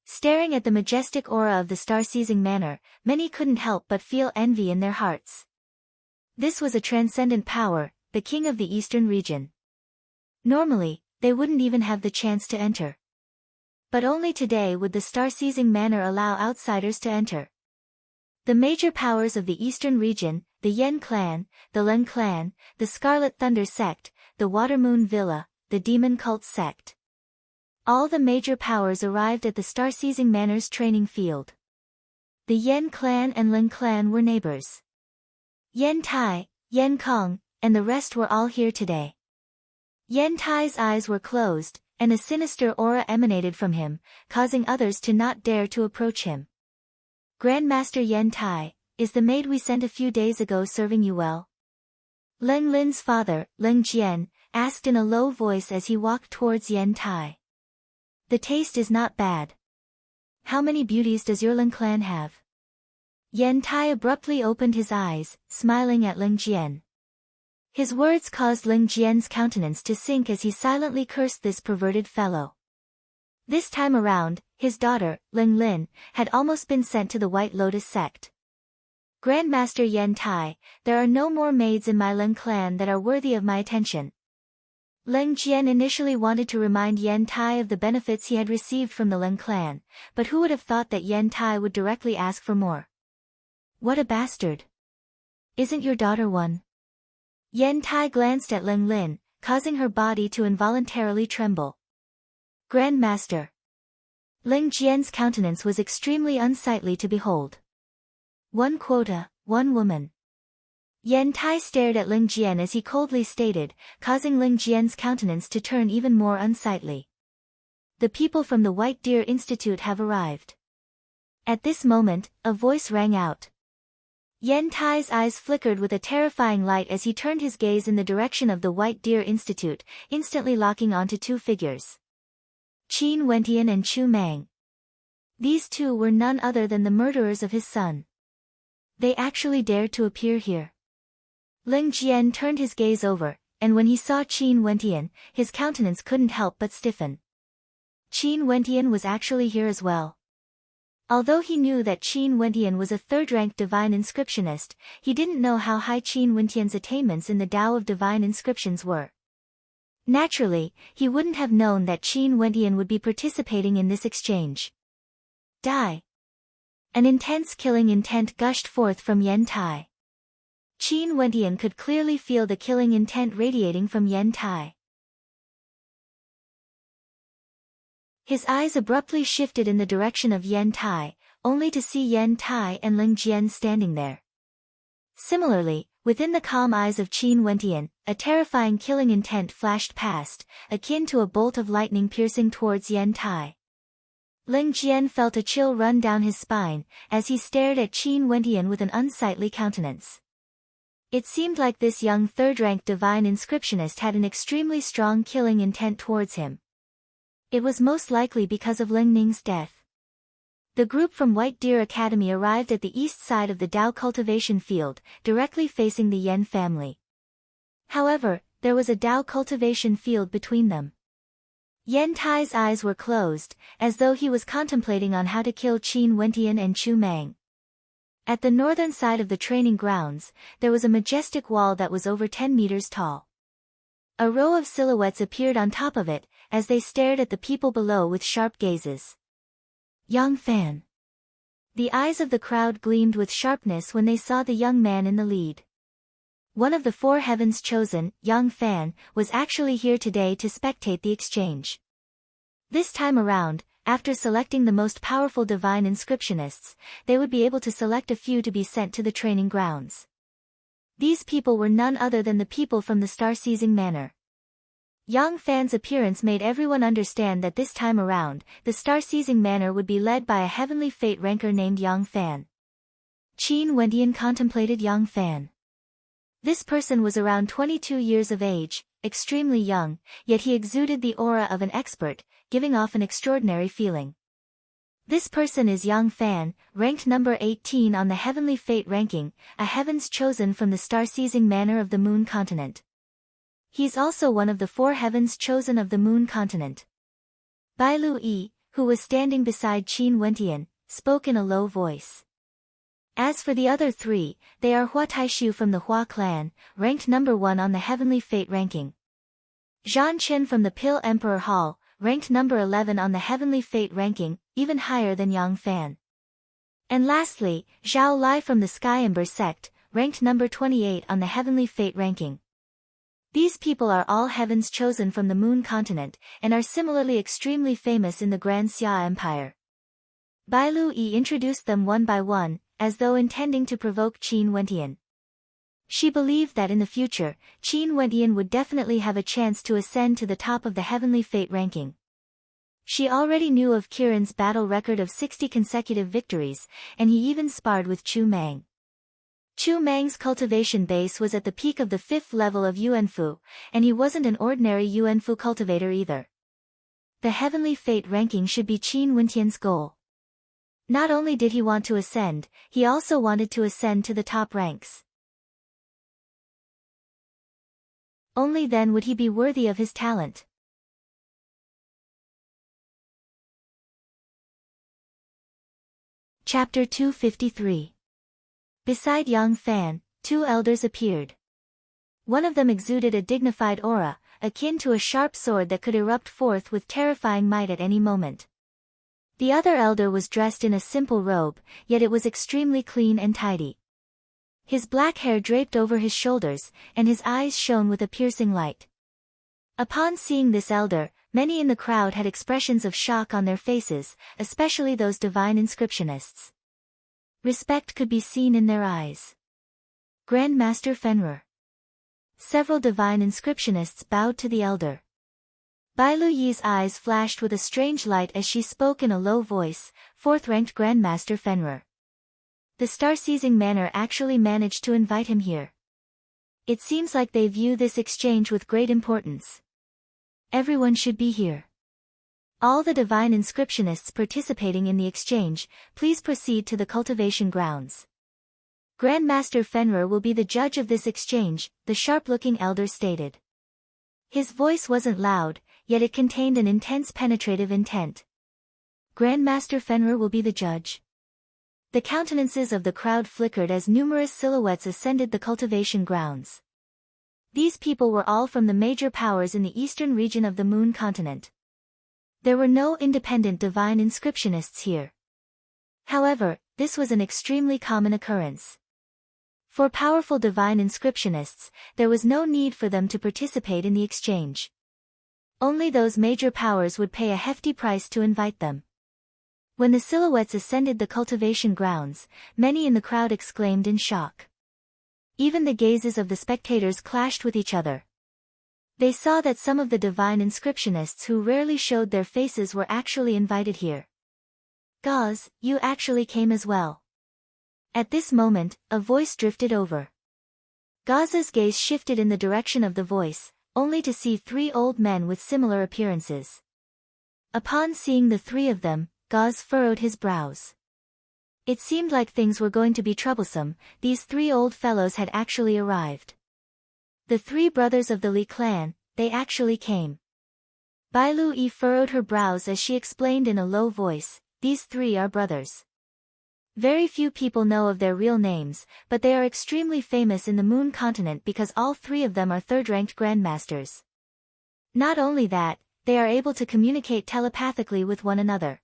Staring at the majestic aura of the star-seizing manor, many couldn't help but feel envy in their hearts. This was a transcendent power, the king of the eastern region. Normally, they wouldn't even have the chance to enter. But only today would the star-seizing manor allow outsiders to enter. The major powers of the eastern region, the Yen clan, the Leng clan, the Scarlet Thunder sect, the Watermoon Villa, the Demon Cult sect. All the major powers arrived at the star-seizing manor's training field. The Yen clan and Leng clan were neighbors. Yen Tai, Yen Kong, and the rest were all here today. Yen Tai's eyes were closed, and a sinister aura emanated from him, causing others to not dare to approach him. Grandmaster Yen Tai, is the maid we sent a few days ago serving you well? Leng Lin's father, Leng Jian, asked in a low voice as he walked towards Yen Tai. The taste is not bad. How many beauties does your Leng clan have? Yen Tai abruptly opened his eyes, smiling at Leng Jian. His words caused Leng Jian's countenance to sink as he silently cursed this perverted fellow. This time around, his daughter, Leng Lin, had almost been sent to the White Lotus sect. Grandmaster Yen Tai, there are no more maids in my Leng clan that are worthy of my attention. Leng Jian initially wanted to remind Yen Tai of the benefits he had received from the Leng clan, but who would have thought that Yen Tai would directly ask for more? What a bastard! Isn't your daughter one? Yen Tai glanced at Leng Lin, causing her body to involuntarily tremble. Grandmaster. Leng Jian's countenance was extremely unsightly to behold. One quota, one woman. Yen Tai stared at Leng Jian as he coldly stated, causing Leng Jian's countenance to turn even more unsightly. The people from the White Deer Institute have arrived. At this moment, a voice rang out. Yen Tai's eyes flickered with a terrifying light as he turned his gaze in the direction of the White Deer Institute, instantly locking onto 2 figures. Qin Wendian and Chu Mang. These 2 were none other than the murderers of his son. They actually dared to appear here. Leng Jian turned his gaze over, and when he saw Qin Wendian, his countenance couldn't help but stiffen. Qin Wendian was actually here as well. Although he knew that Qin Wendian was a 3rd-ranked divine inscriptionist, he didn't know how high Qin Wendian's attainments in the Tao of divine inscriptions were. Naturally, he wouldn't have known that Qin Wendian would be participating in this exchange. Die. An intense killing intent gushed forth from Yen Tai. Qin Wendian could clearly feel the killing intent radiating from Yen Tai. His eyes abruptly shifted in the direction of Yen Tai, only to see Yen Tai and Ling Jian standing there. Similarly, within the calm eyes of Qin Wendian, a terrifying killing intent flashed past, akin to a bolt of lightning piercing towards Yen Tai. Ling Jian felt a chill run down his spine, as he stared at Qin Wendian with an unsightly countenance. It seemed like this young third-rank divine inscriptionist had an extremely strong killing intent towards him. It was most likely because of Ling Ning's death. The group from White Deer Academy arrived at the east side of the Dao cultivation field, directly facing the Yen family. However, there was a Dao cultivation field between them. Yen Tai's eyes were closed, as though he was contemplating on how to kill Qin Wendian and Chu Mang. At the northern side of the training grounds, there was a majestic wall that was over 10 meters tall. A row of silhouettes appeared on top of it, as they stared at the people below with sharp gazes. Yang Fan. The eyes of the crowd gleamed with sharpness when they saw the young man in the lead. One of the four heavens chosen, Yang Fan, was actually here today to spectate the exchange. This time around, after selecting the most powerful divine inscriptionists, they would be able to select a few to be sent to the training grounds. These people were none other than the people from the Star-Seizing Manor. Yang Fan's appearance made everyone understand that this time around, the Star-Seizing Manor would be led by a heavenly fate ranker named Yang Fan. Qin Wendian contemplated Yang Fan. This person was around 22 years of age, extremely young, yet he exuded the aura of an expert, giving off an extraordinary feeling. This person is Yang Fan, ranked number 18 on the Heavenly Fate ranking, a heavens chosen from the Star-Seizing Manor of the Moon Continent. He's also one of the four heavens chosen of the Moon Continent. Bai Lu Yi, who was standing beside Qin Wendian, spoke in a low voice. As for the other three, they are Hua Taishu from the Hua clan, ranked number 1 on the Heavenly Fate ranking. Zhan Chen from the Pill Emperor Hall, ranked number 11 on the Heavenly Fate ranking, even higher than Yang Fan. And lastly, Zhao Lai from the Sky Ember sect, ranked number 28 on the Heavenly Fate ranking. These people are all heavens chosen from the Moon Continent, and are similarly extremely famous in the Grand Xia Empire. Bai Lu Yi introduced them one by one, as though intending to provoke Qin Wendian. She believed that in the future, Qin Wendian would definitely have a chance to ascend to the top of the Heavenly Fate ranking. She already knew of Kiran's battle record of 60 consecutive victories, and he even sparred with Chu Mang. Chu Mang's cultivation base was at the peak of the 5th level of Yuanfu, and he wasn't an ordinary Yuanfu cultivator either. The Heavenly Fate ranking should be Qin Wendian's goal. Not only did he want to ascend, he also wanted to ascend to the top ranks. Only then would he be worthy of his talent. Chapter 253. Beside Yang Fan, two elders appeared. One of them exuded a dignified aura, akin to a sharp sword that could erupt forth with terrifying might at any moment. The other elder was dressed in a simple robe, yet it was extremely clean and tidy. His black hair draped over his shoulders, and his eyes shone with a piercing light. Upon seeing this elder, many in the crowd had expressions of shock on their faces, especially those divine inscriptionists. Respect could be seen in their eyes. Grand Master Fenrir. Several divine inscriptionists bowed to the elder. Bai Lu Yi's eyes flashed with a strange light as she spoke in a low voice, 4th-ranked Grand Master Fenrir. The Star-Seizing Manor actually managed to invite him here. It seems like they view this exchange with great importance. Everyone should be here. All the divine inscriptionists participating in the exchange, please proceed to the cultivation grounds. Grand Master Fenrir will be the judge of this exchange, the sharp-looking elder stated. His voice wasn't loud, yet it contained an intense penetrative intent. Grand Master Fenrir will be the judge. The countenances of the crowd flickered as numerous silhouettes ascended the cultivation grounds. These people were all from the major powers in the eastern region of the moon continent. There were no independent divine inscriptionists here. However, this was an extremely common occurrence. For powerful divine inscriptionists, there was no need for them to participate in the exchange. Only those major powers would pay a hefty price to invite them. When the silhouettes ascended the cultivation grounds, many in the crowd exclaimed in shock. Even the gazes of the spectators clashed with each other. They saw that some of the divine inscriptionists who rarely showed their faces were actually invited here. Gauze, you actually came as well. At this moment, a voice drifted over. Gauze's gaze shifted in the direction of the voice, only to see three old men with similar appearances. Upon seeing the three of them, Gauze furrowed his brows. It seemed like things were going to be troublesome. These three old fellows had actually arrived. The three brothers of the Li clan, they actually came. Bai Lu furrowed her brows as she explained in a low voice, these three are brothers. Very few people know of their real names, but they are extremely famous in the moon continent because all three of them are third-ranked grandmasters. Not only that, they are able to communicate telepathically with one another.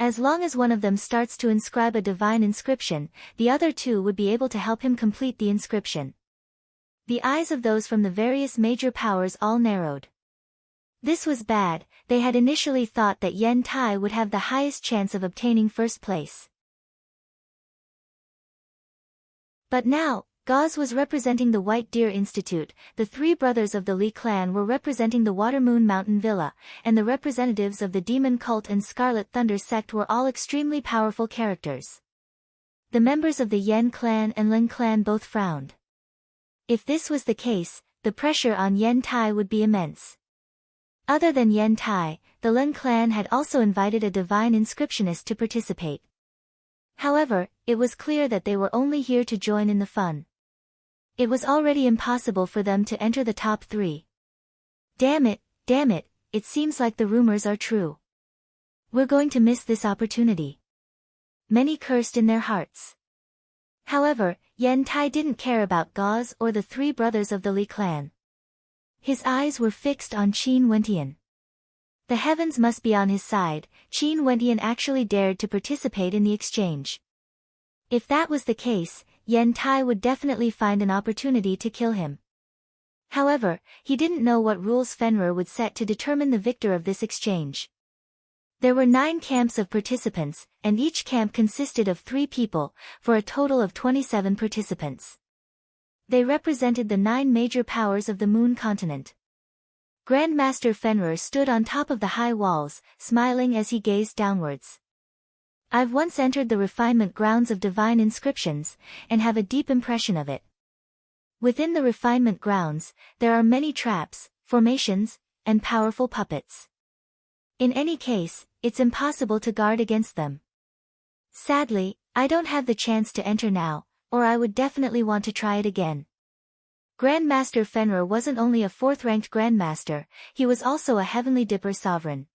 As long as one of them starts to inscribe a divine inscription, the other two would be able to help him complete the inscription. The eyes of those from the various major powers all narrowed. This was bad. They had initially thought that Yen Tai would have the highest chance of obtaining first place. But now, Gauze was representing the White Deer Institute, the three brothers of the Li clan were representing the Watermoon Mountain Villa, and the representatives of the Demon Cult and Scarlet Thunder sect were all extremely powerful characters. The members of the Yen clan and Lin clan both frowned. If this was the case, the pressure on Yen Tai would be immense. Other than Yen Tai, the Lin clan had also invited a divine inscriptionist to participate. However, it was clear that they were only here to join in the fun. It was already impossible for them to enter the top three. Damn it, it seems like the rumors are true. We're going to miss this opportunity. Many cursed in their hearts. However, Yen Tai didn't care about Gauze or the three brothers of the Li clan. His eyes were fixed on Qin Wentian. The heavens must be on his side. Qin Wentian actually dared to participate in the exchange. If that was the case, Yen Tai would definitely find an opportunity to kill him. However, he didn't know what rules Fenrir would set to determine the victor of this exchange. There were 9 camps of participants, and each camp consisted of 3 people, for a total of 27 participants. They represented the 9 major powers of the moon continent. Grandmaster Fenrir stood on top of the high walls, smiling as he gazed downwards. I've once entered the refinement grounds of divine inscriptions, and have a deep impression of it. Within the refinement grounds, there are many traps, formations, and powerful puppets. In any case, it's impossible to guard against them. Sadly, I don't have the chance to enter now, or I would definitely want to try it again. Grandmaster Fenrir wasn't only a 4th-ranked Grandmaster, he was also a Heavenly Dipper sovereign.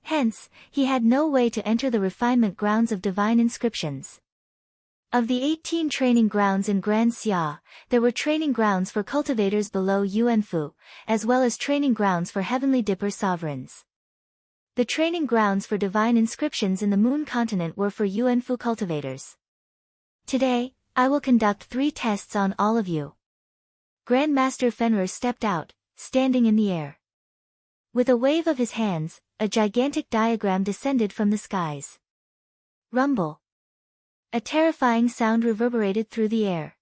Hence, he had no way to enter the refinement grounds of divine inscriptions. Of the 18 training grounds in Grand Xia, there were training grounds for cultivators below Yuanfu, as well as training grounds for Heavenly Dipper sovereigns. The training grounds for divine inscriptions in the moon continent were for Yuanfu cultivators. Today, I will conduct 3 tests on all of you. Grandmaster Fenrir stepped out, standing in the air. With a wave of his hands, a gigantic diagram descended from the skies. Rumble. A terrifying sound reverberated through the air.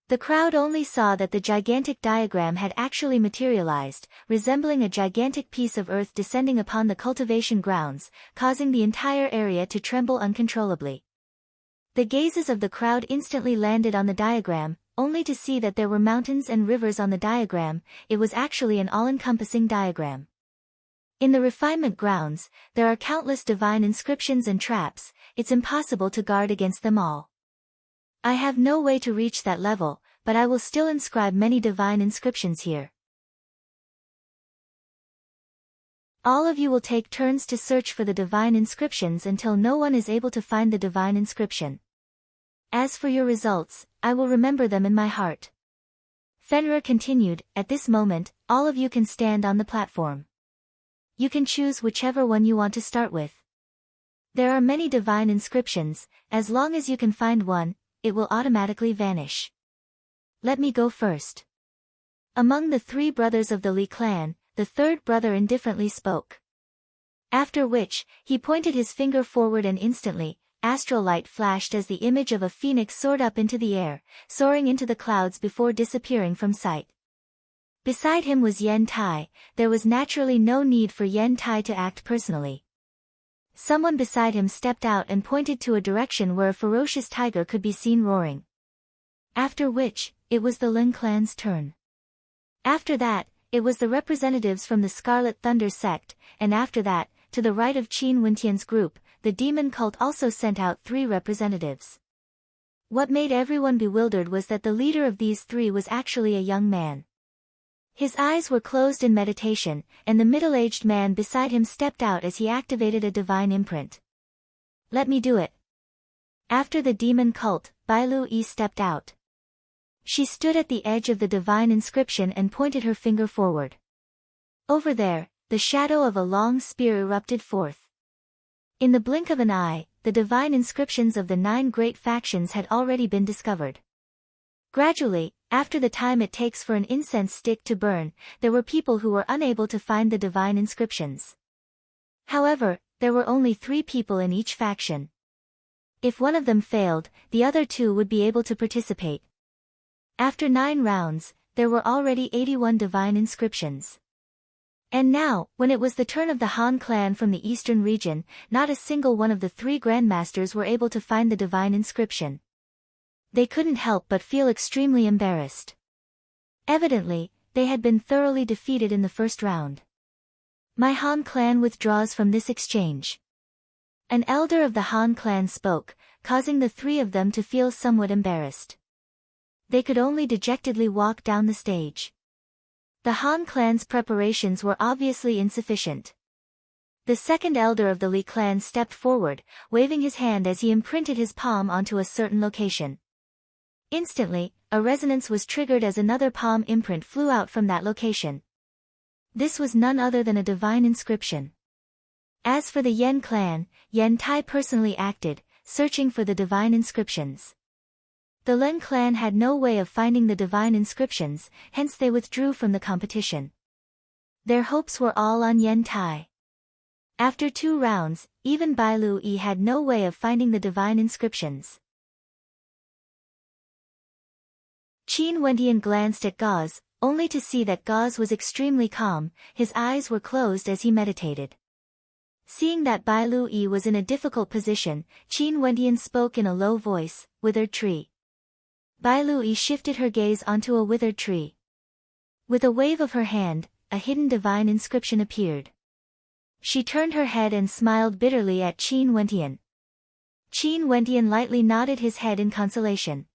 The crowd only saw that the gigantic diagram had actually materialized, resembling a gigantic piece of earth descending upon the cultivation grounds, causing the entire area to tremble uncontrollably. The gazes of the crowd instantly landed on the diagram, only to see that there were mountains and rivers on the diagram. It was actually an all-encompassing diagram. In the refinement grounds, there are countless divine inscriptions and traps. It's impossible to guard against them all. I have no way to reach that level, but I will still inscribe many divine inscriptions here. All of you will take turns to search for the divine inscriptions until no one is able to find the divine inscription. As for your results, I will remember them in my heart. Fenrir continued, "At this moment, all of you can stand on the platform. You can choose whichever one you want to start with. There are many divine inscriptions, as long as you can find one, it will automatically vanish. Let me go first." Among the 3 brothers of the Lee clan, the 3rd brother indifferently spoke. After which, he pointed his finger forward and instantly, astral light flashed as the image of a phoenix soared up into the air, soaring into the clouds before disappearing from sight. Beside him was Yen Tai. There was naturally no need for Yen Tai to act personally. Someone beside him stepped out and pointed to a direction where a ferocious tiger could be seen roaring. After which, it was the Lin clan's turn. After that, it was the representatives from the Scarlet Thunder sect, and after that, to the right of Qin Wentian's group, the demon cult also sent out 3 representatives. What made everyone bewildered was that the leader of these 3 was actually a young man. His eyes were closed in meditation, and the middle-aged man beside him stepped out as he activated a divine imprint. "Let me do it." After the demon cult, Bai Lu-yi stepped out. She stood at the edge of the divine inscription and pointed her finger forward. Over there, the shadow of a long spear erupted forth. In the blink of an eye, the divine inscriptions of the 9 great factions had already been discovered. Gradually, after the time it takes for an incense stick to burn, there were people who were unable to find the divine inscriptions. However, there were only 3 people in each faction. If one of them failed, the other 2 would be able to participate. After 9 rounds, there were already 81 divine inscriptions. And now, when it was the turn of the Han clan from the eastern region, not a single one of the 3 grandmasters were able to find the divine inscription. They couldn't help but feel extremely embarrassed. Evidently, they had been thoroughly defeated in the first round. "My Han clan withdraws from this exchange." An elder of the Han clan spoke, causing the 3 of them to feel somewhat embarrassed. They could only dejectedly walk down the stage. The Han clan's preparations were obviously insufficient. The second elder of the Li clan stepped forward, waving his hand as he imprinted his palm onto a certain location. Instantly, a resonance was triggered as another palm imprint flew out from that location. This was none other than a divine inscription. As for the Yen clan, Yen Tai personally acted, searching for the divine inscriptions. The Len clan had no way of finding the divine inscriptions, hence they withdrew from the competition. Their hopes were all on Yen Tai. After 2 rounds, even Bai Lu-yi had no way of finding the divine inscriptions. Qin Wendian glanced at Gauze, only to see that Gauze was extremely calm, his eyes were closed as he meditated. Seeing that Bai Lu-yi was in a difficult position, Qin Wendian spoke in a low voice, "Withered tree." Bai Lu-yi shifted her gaze onto a withered tree. With a wave of her hand, a hidden divine inscription appeared. She turned her head and smiled bitterly at Qin Wendian. Qin Wendian lightly nodded his head in consolation.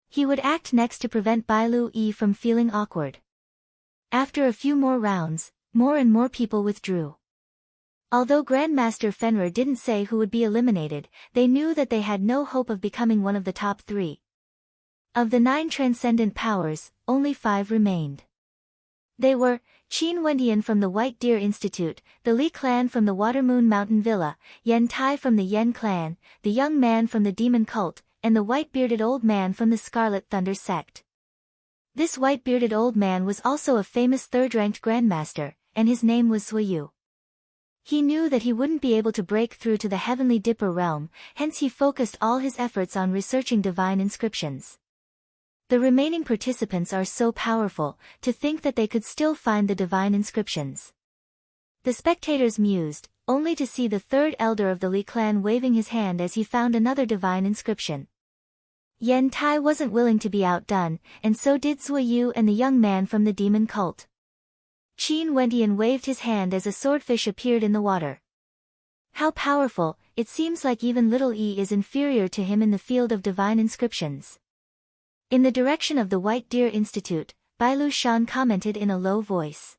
He would act next to prevent Bai Lu-yi from feeling awkward. After a few more rounds, more and more people withdrew. Although Grandmaster Fenrir didn't say who would be eliminated, they knew that they had no hope of becoming one of the top 3. Of the 9 transcendent powers, only 5 remained. They were, Qin Wendian from the White Deer Institute, the Li clan from the Watermoon Mountain Villa, Yen Tai from the Yen clan, the young man from the Demon Cult, and the white-bearded old man from the Scarlet Thunder sect. This white-bearded old man was also a famous 3rd-ranked grandmaster, and his name was Suiyu. He knew that he wouldn't be able to break through to the Heavenly Dipper realm, hence he focused all his efforts on researching divine inscriptions. The remaining participants are so powerful, to think that they could still find the divine inscriptions. The spectators mused, only to see the 3rd elder of the Li clan waving his hand as he found another divine inscription. Yen Tai wasn't willing to be outdone, and so did Suiyu and the young man from the Demon Cult. Qin Wendian waved his hand as a swordfish appeared in the water. How powerful, it seems like even little E is inferior to him in the field of divine inscriptions. In the direction of the White Deer Institute, Bai Lu Shan commented in a low voice.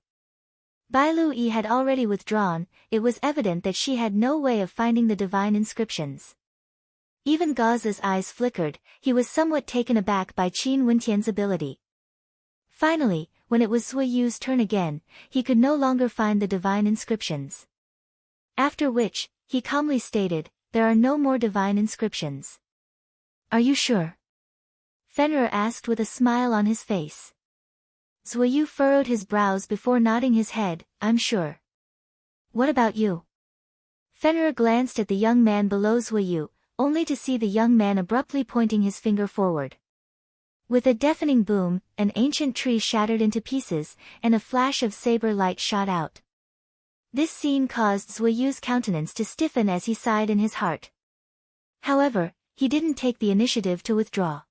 Bai Lu-yi had already withdrawn, it was evident that she had no way of finding the divine inscriptions. Even Gauze's eyes flickered, he was somewhat taken aback by Qin Wentian's ability. Finally, when it was Zui Yu's turn again, he could no longer find the divine inscriptions. After which, he calmly stated, "There are no more divine inscriptions." "Are you sure?" Fenrir asked with a smile on his face. Zui Yu furrowed his brows before nodding his head, "I'm sure." "What about you?" Fenrir glanced at the young man below Zui Yu, only to see the young man abruptly pointing his finger forward. With a deafening boom, an ancient tree shattered into pieces, and a flash of saber light shot out. This scene caused Zui Yu's countenance to stiffen as he sighed in his heart. However, he didn't take the initiative to withdraw.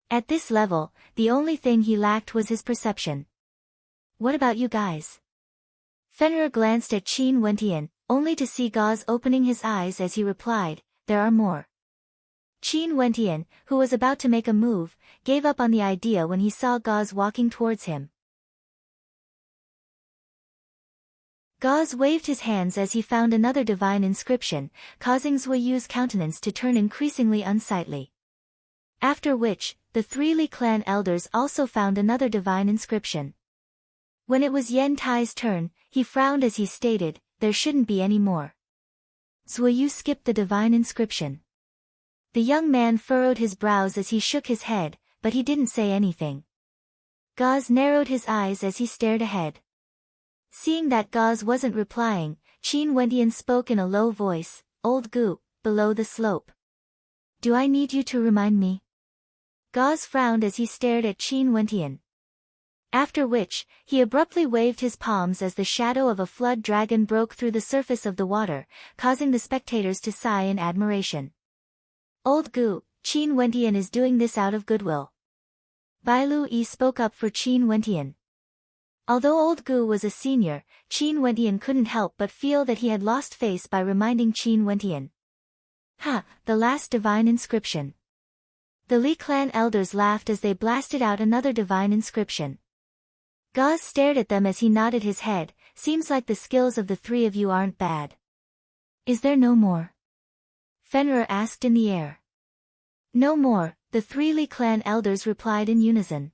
At this level, the only thing he lacked was his perception. "What about you guys?" Fenrir glanced at Qin Wentian, only to see Gauze opening his eyes as he replied, "There are more." Qin Wentian, who was about to make a move, gave up on the idea when he saw Gauze walking towards him. Gauze waved his hands as he found another divine inscription, causing Zui Yu's countenance to turn increasingly unsightly. After which, the 3 Li clan elders also found another divine inscription. When it was Yen Tai's turn, he frowned as he stated, "There shouldn't be any more." Zui Yu skipped the divine inscription. The young man furrowed his brows as he shook his head, but he didn't say anything. Gauze narrowed his eyes as he stared ahead. Seeing that Gauze wasn't replying, Qin Wentian spoke in a low voice, "Old Gu, below the slope. Do I need you to remind me?" Gauze frowned as he stared at Qin Wentian. After which, he abruptly waved his palms as the shadow of a flood dragon broke through the surface of the water, causing the spectators to sigh in admiration. "Old Gu, Qin Wentian is doing this out of goodwill." Bai Lu spoke up for Qin Wentian. Although Old Gu was a senior, Qin Wentian couldn't help but feel that he had lost face by reminding Qin Wentian. The last divine inscription." The Li clan elders laughed as they blasted out another divine inscription. Gauze stared at them as he nodded his head, "Seems like the skills of the 3 of you aren't bad." "Is there no more?" Fenrir asked in the air. "No more," the 3 Li clan elders replied in unison.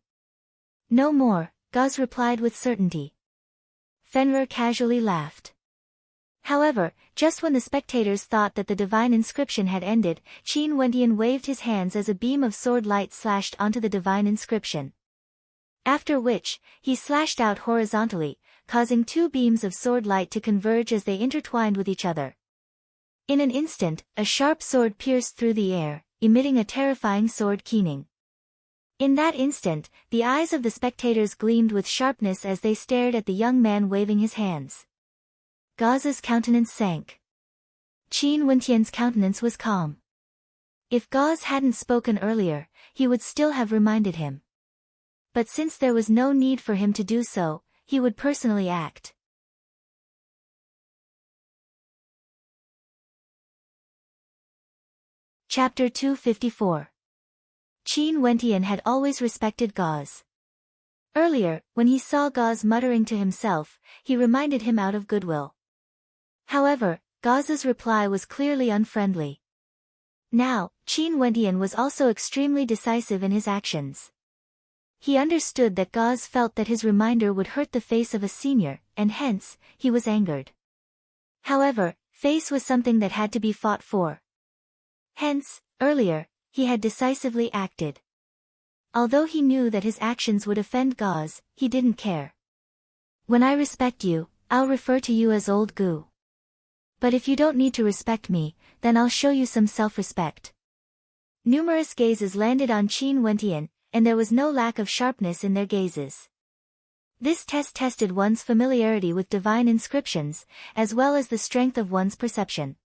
"No more," Gauze replied with certainty. Fenrir casually laughed. However, just when the spectators thought that the divine inscription had ended, Qin Wentian waved his hands as a beam of sword light slashed onto the divine inscription. After which, he slashed out horizontally, causing 2 beams of sword light to converge as they intertwined with each other. In an instant, a sharp sword pierced through the air, emitting a terrifying sword keening. In that instant, the eyes of the spectators gleamed with sharpness as they stared at the young man waving his hands. Gauze's countenance sank. Qin Wentian's countenance was calm. If Gauze hadn't spoken earlier, he would still have reminded him. But since there was no need for him to do so, he would personally act. Chapter 254. Qin Wentian had always respected Gauze. Earlier, when he saw Gauze muttering to himself, he reminded him out of goodwill. However, Gauze's reply was clearly unfriendly. Now, Qin Wentian was also extremely decisive in his actions. He understood that Gauze felt that his reminder would hurt the face of a senior, and hence, he was angered. However, face was something that had to be fought for. Hence, earlier, he had decisively acted. Although he knew that his actions would offend Gauze, he didn't care. "When I respect you, I'll refer to you as Old Gu. But if you don't need to respect me, then I'll show you some self-respect." Numerous gazes landed on Qin Wentian, and there was no lack of sharpness in their gazes. This test tested one's familiarity with divine inscriptions, as well as the strength of one's perception.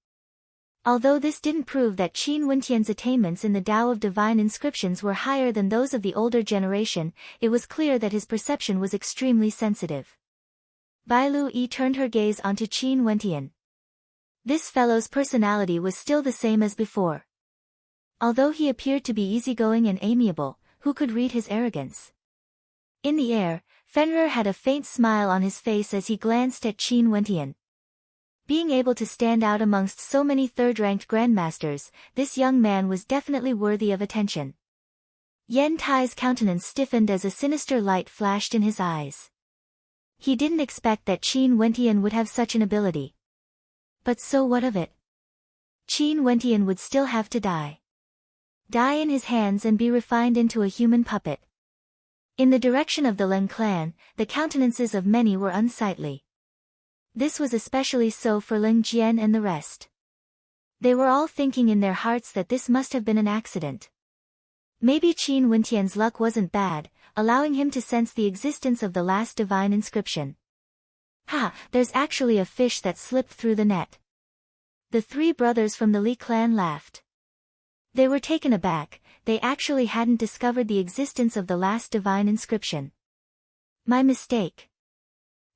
Although this didn't prove that Qin Wentian's attainments in the Tao of divine inscriptions were higher than those of the older generation, it was clear that his perception was extremely sensitive. Bai Lu turned her gaze onto Qin Wentian. This fellow's personality was still the same as before. Although he appeared to be easygoing and amiable, who could read his arrogance? In the air, Fenrir had a faint smile on his face as he glanced at Qin Wentian. Being able to stand out amongst so many third-ranked grandmasters, this young man was definitely worthy of attention. Yen Tai's countenance stiffened as a sinister light flashed in his eyes. He didn't expect that Qin Wentian would have such an ability. But so what of it? Qin Wentian would still have to die. Die in his hands and be refined into a human puppet. In the direction of the Leng clan, the countenances of many were unsightly. This was especially so for Ling Jian and the rest. They were all thinking in their hearts that this must have been an accident. Maybe Qin Wentian's luck wasn't bad, allowing him to sense the existence of the last divine inscription. Ha, there's actually a fish that slipped through the net. The three brothers from the Li clan laughed. They were taken aback, they actually hadn't discovered the existence of the last divine inscription. My mistake.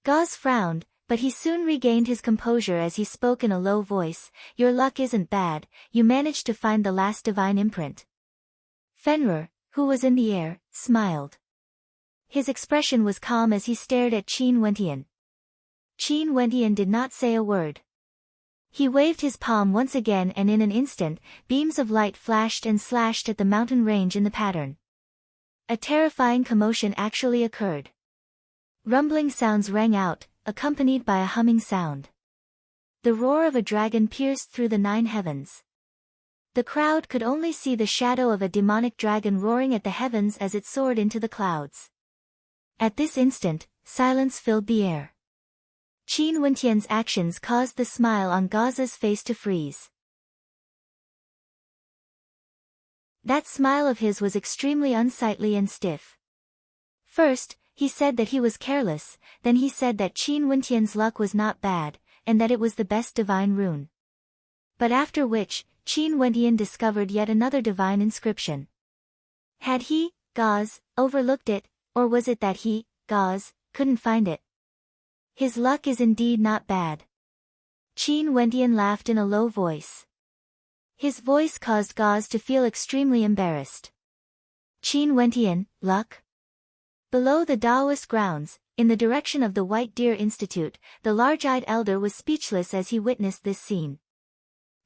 Gauze frowned, but he soon regained his composure as he spoke in a low voice. Your luck isn't bad, you managed to find the last divine imprint. Fenrir, who was in the air, smiled. His expression was calm as he stared at Qin Wentian. Qin Wentian did not say a word. He waved his palm once again and in an instant, beams of light flashed and slashed at the mountain range in the pattern. A terrifying commotion actually occurred. Rumbling sounds rang out, accompanied by a humming sound. The roar of a dragon pierced through the 9 heavens. The crowd could only see the shadow of a demonic dragon roaring at the heavens as it soared into the clouds. At this instant, silence filled the air. Qin Wentian's actions caused the smile on Gauze's face to freeze. That smile of his was extremely unsightly and stiff. First, he said that he was careless, then he said that Qin Wentian's luck was not bad, and that it was the best divine rune. But after which, Qin Wentian discovered yet another divine inscription. Had he, Gauze, overlooked it, or was it that he, Gauze, couldn't find it? His luck is indeed not bad. Qin Wentian laughed in a low voice. His voice caused Gauze to feel extremely embarrassed. Qin Wentian, luck? Below the Taoist grounds, in the direction of the White Deer Institute, the large-eyed elder was speechless as he witnessed this scene.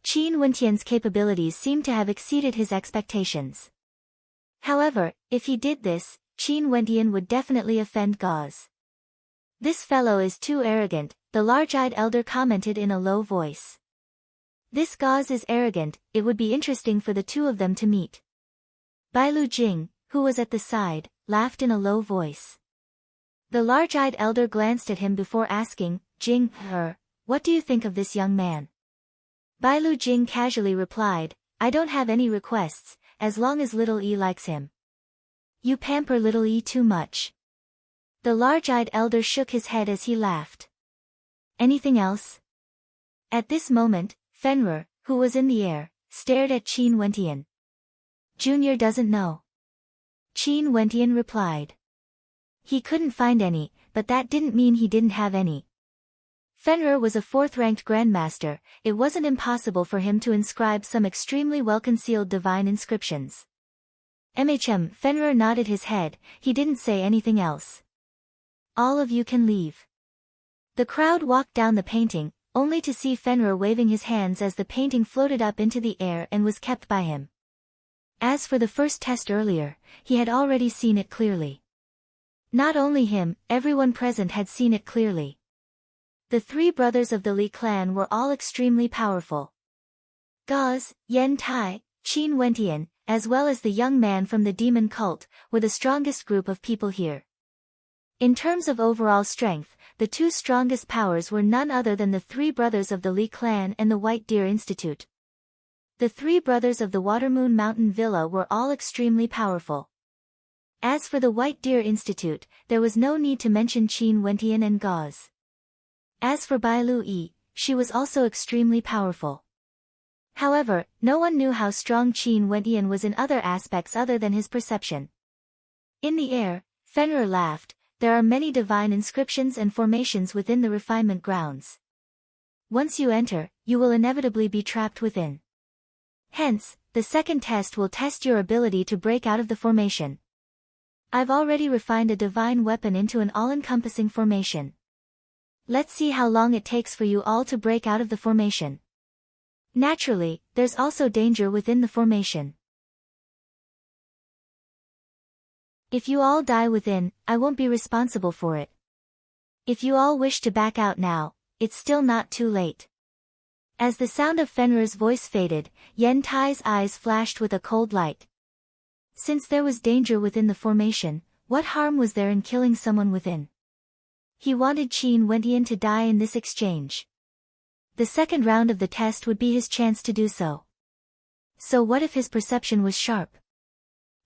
Qin Wentian's capabilities seemed to have exceeded his expectations. However, if he did this, Qin Wentian would definitely offend Gauze. This fellow is too arrogant, the large-eyed elder commented in a low voice. This Gauze is arrogant, it would be interesting for the two of them to meet. Bailu Jing, who was at the side, laughed in a low voice. The large-eyed elder glanced at him before asking, Jing, what do you think of this young man? Bailu Jing casually replied, I don't have any requests, as long as little E likes him. You pamper little E too much. The large-eyed elder shook his head as he laughed. Anything else? At this moment, Fenrir, who was in the air, stared at Qin Wentian. Junior doesn't know. Qin Wentian replied. He couldn't find any, but that didn't mean he didn't have any. Fenrir was a 4th-ranked grandmaster, it wasn't impossible for him to inscribe some extremely well-concealed divine inscriptions. Fenrir nodded his head, he didn't say anything else. All of you can leave. The crowd walked down the painting, only to see Fenrir waving his hands as the painting floated up into the air and was kept by him. As for the first test earlier, he had already seen it clearly. Not only him, everyone present had seen it clearly. The 3 brothers of the Li clan were all extremely powerful. Gauze, Yen Tai, Qin Wentian, as well as the young man from the demon cult, were the strongest group of people here. In terms of overall strength, the 2 strongest powers were none other than the 3 brothers of the Li clan and the White Deer Institute. The 3 brothers of the Watermoon Mountain Villa were all extremely powerful. As for the White Deer Institute, there was no need to mention Qin Wentian and Gauze. As for Bailu Yi, she was also extremely powerful. However, no one knew how strong Qin Wentian was in other aspects other than his perception. In the air, Fenrir laughed, there are many divine inscriptions and formations within the refinement grounds. Once you enter, you will inevitably be trapped within. Hence, the second test will test your ability to break out of the formation. I've already refined a divine weapon into an all-encompassing formation. Let's see how long it takes for you all to break out of the formation. Naturally, there's also danger within the formation. If you all die within, I won't be responsible for it. If you all wish to back out now, it's still not too late. As the sound of Fenrir's voice faded, Yen Tai's eyes flashed with a cold light. Since there was danger within the formation, what harm was there in killing someone within? He wanted Qin Wentian to die in this exchange. The second round of the test would be his chance to do so. So what if his perception was sharp?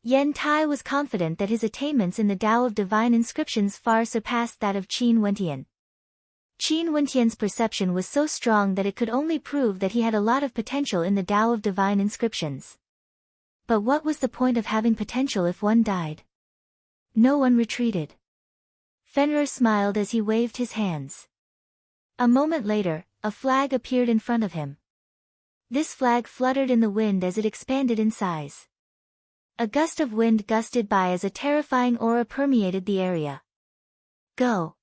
Yen Tai was confident that his attainments in the Tao of Divine Inscriptions far surpassed that of Qin Wentian. Qin Wentian's perception was so strong that it could only prove that he had a lot of potential in the Tao of Divine Inscriptions. But what was the point of having potential if one died? No one retreated. Fenrir smiled as he waved his hands. A moment later, a flag appeared in front of him. This flag fluttered in the wind as it expanded in size. A gust of wind gusted by as a terrifying aura permeated the area. Go!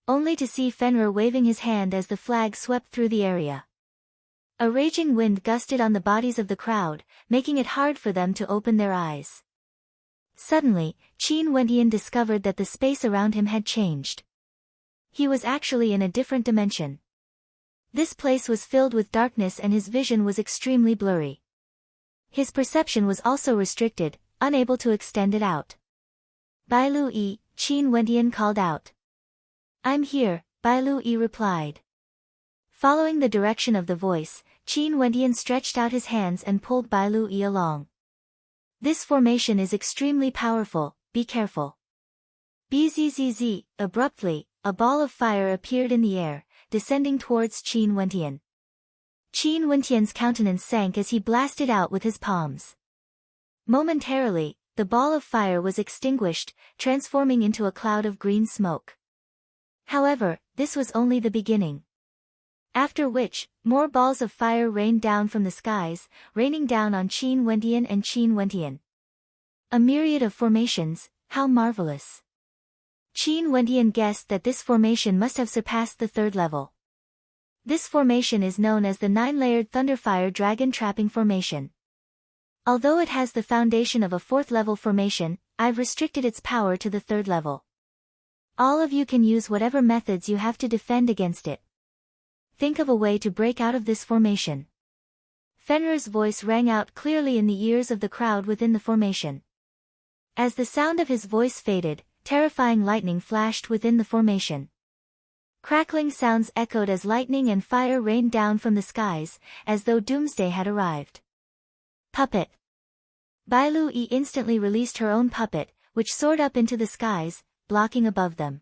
Only to see Fenrir waving his hand as the flag swept through the area. A raging wind gusted on the bodies of the crowd, making it hard for them to open their eyes. Suddenly, Qin Wentian discovered that the space around him had changed. He was actually in a different dimension. This place was filled with darkness and his vision was extremely blurry. His perception was also restricted, unable to extend it out. Bai Lu Yi, Qin Wentian called out. I'm here, Bai Lu Yi replied. Following the direction of the voice, Qin Wentian stretched out his hands and pulled Bai Lu Yi along. This formation is extremely powerful, be careful. Bzzz, abruptly, a ball of fire appeared in the air, descending towards Qin Wentian. Qin Wentian's countenance sank as he blasted out with his palms. Momentarily, the ball of fire was extinguished, transforming into a cloud of green smoke. However, this was only the beginning. After which, more balls of fire rained down from the skies, raining down on Qin Wentian and Qin Wentian. A myriad of formations, how marvelous. Qin Wentian guessed that this formation must have surpassed the third level. This formation is known as the 9-layered Thunderfire Dragon Trapping Formation. Although it has the foundation of a 4th-level formation, I've restricted its power to the 3rd level. All of you can use whatever methods you have to defend against it. Think of a way to break out of this formation. Fenrir's voice rang out clearly in the ears of the crowd within the formation. As the sound of his voice faded, terrifying lightning flashed within the formation. Crackling sounds echoed as lightning and fire rained down from the skies, as though doomsday had arrived. Puppet. Bai Lu Yi instantly released her own puppet, which soared up into the skies, blocking above them.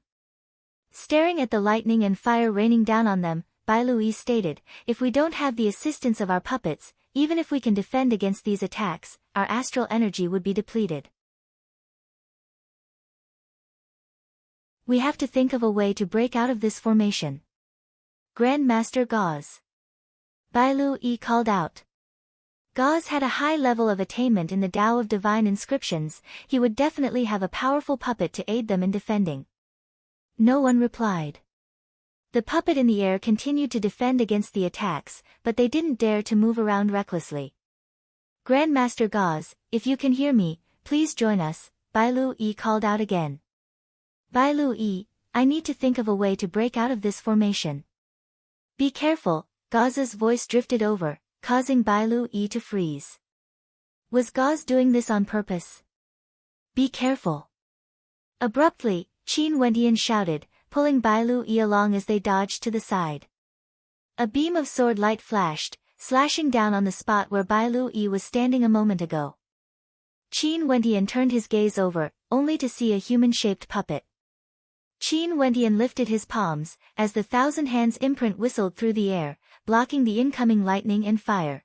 Staring at the lightning and fire raining down on them, Bai Lu Yi stated, if we don't have the assistance of our puppets, even if we can defend against these attacks, our astral energy would be depleted. We have to think of a way to break out of this formation. Grand Master Gauze. Bai Lu Yi called out. Gauze had a high level of attainment in the Tao of Divine Inscriptions, he would definitely have a powerful puppet to aid them in defending. No one replied. The puppet in the air continued to defend against the attacks, but they didn't dare to move around recklessly. Grandmaster Gauze, if you can hear me, please join us, Bai Lu Yi called out again. Bai Lu Yi, I need to think of a way to break out of this formation. Be careful, Gauze's voice drifted over, causing Bai Lu Yi to freeze. Was Gauze doing this on purpose? Be careful. Abruptly, Qin Wentian shouted, pulling Bai Lu Yi along as they dodged to the side. A beam of sword light flashed, slashing down on the spot where Bai Lu Yi was standing a moment ago. Qin Wentian turned his gaze over, only to see a human-shaped puppet. Qin Wentian lifted his palms, as the 1,000 hands imprint whistled through the air, blocking the incoming lightning and fire.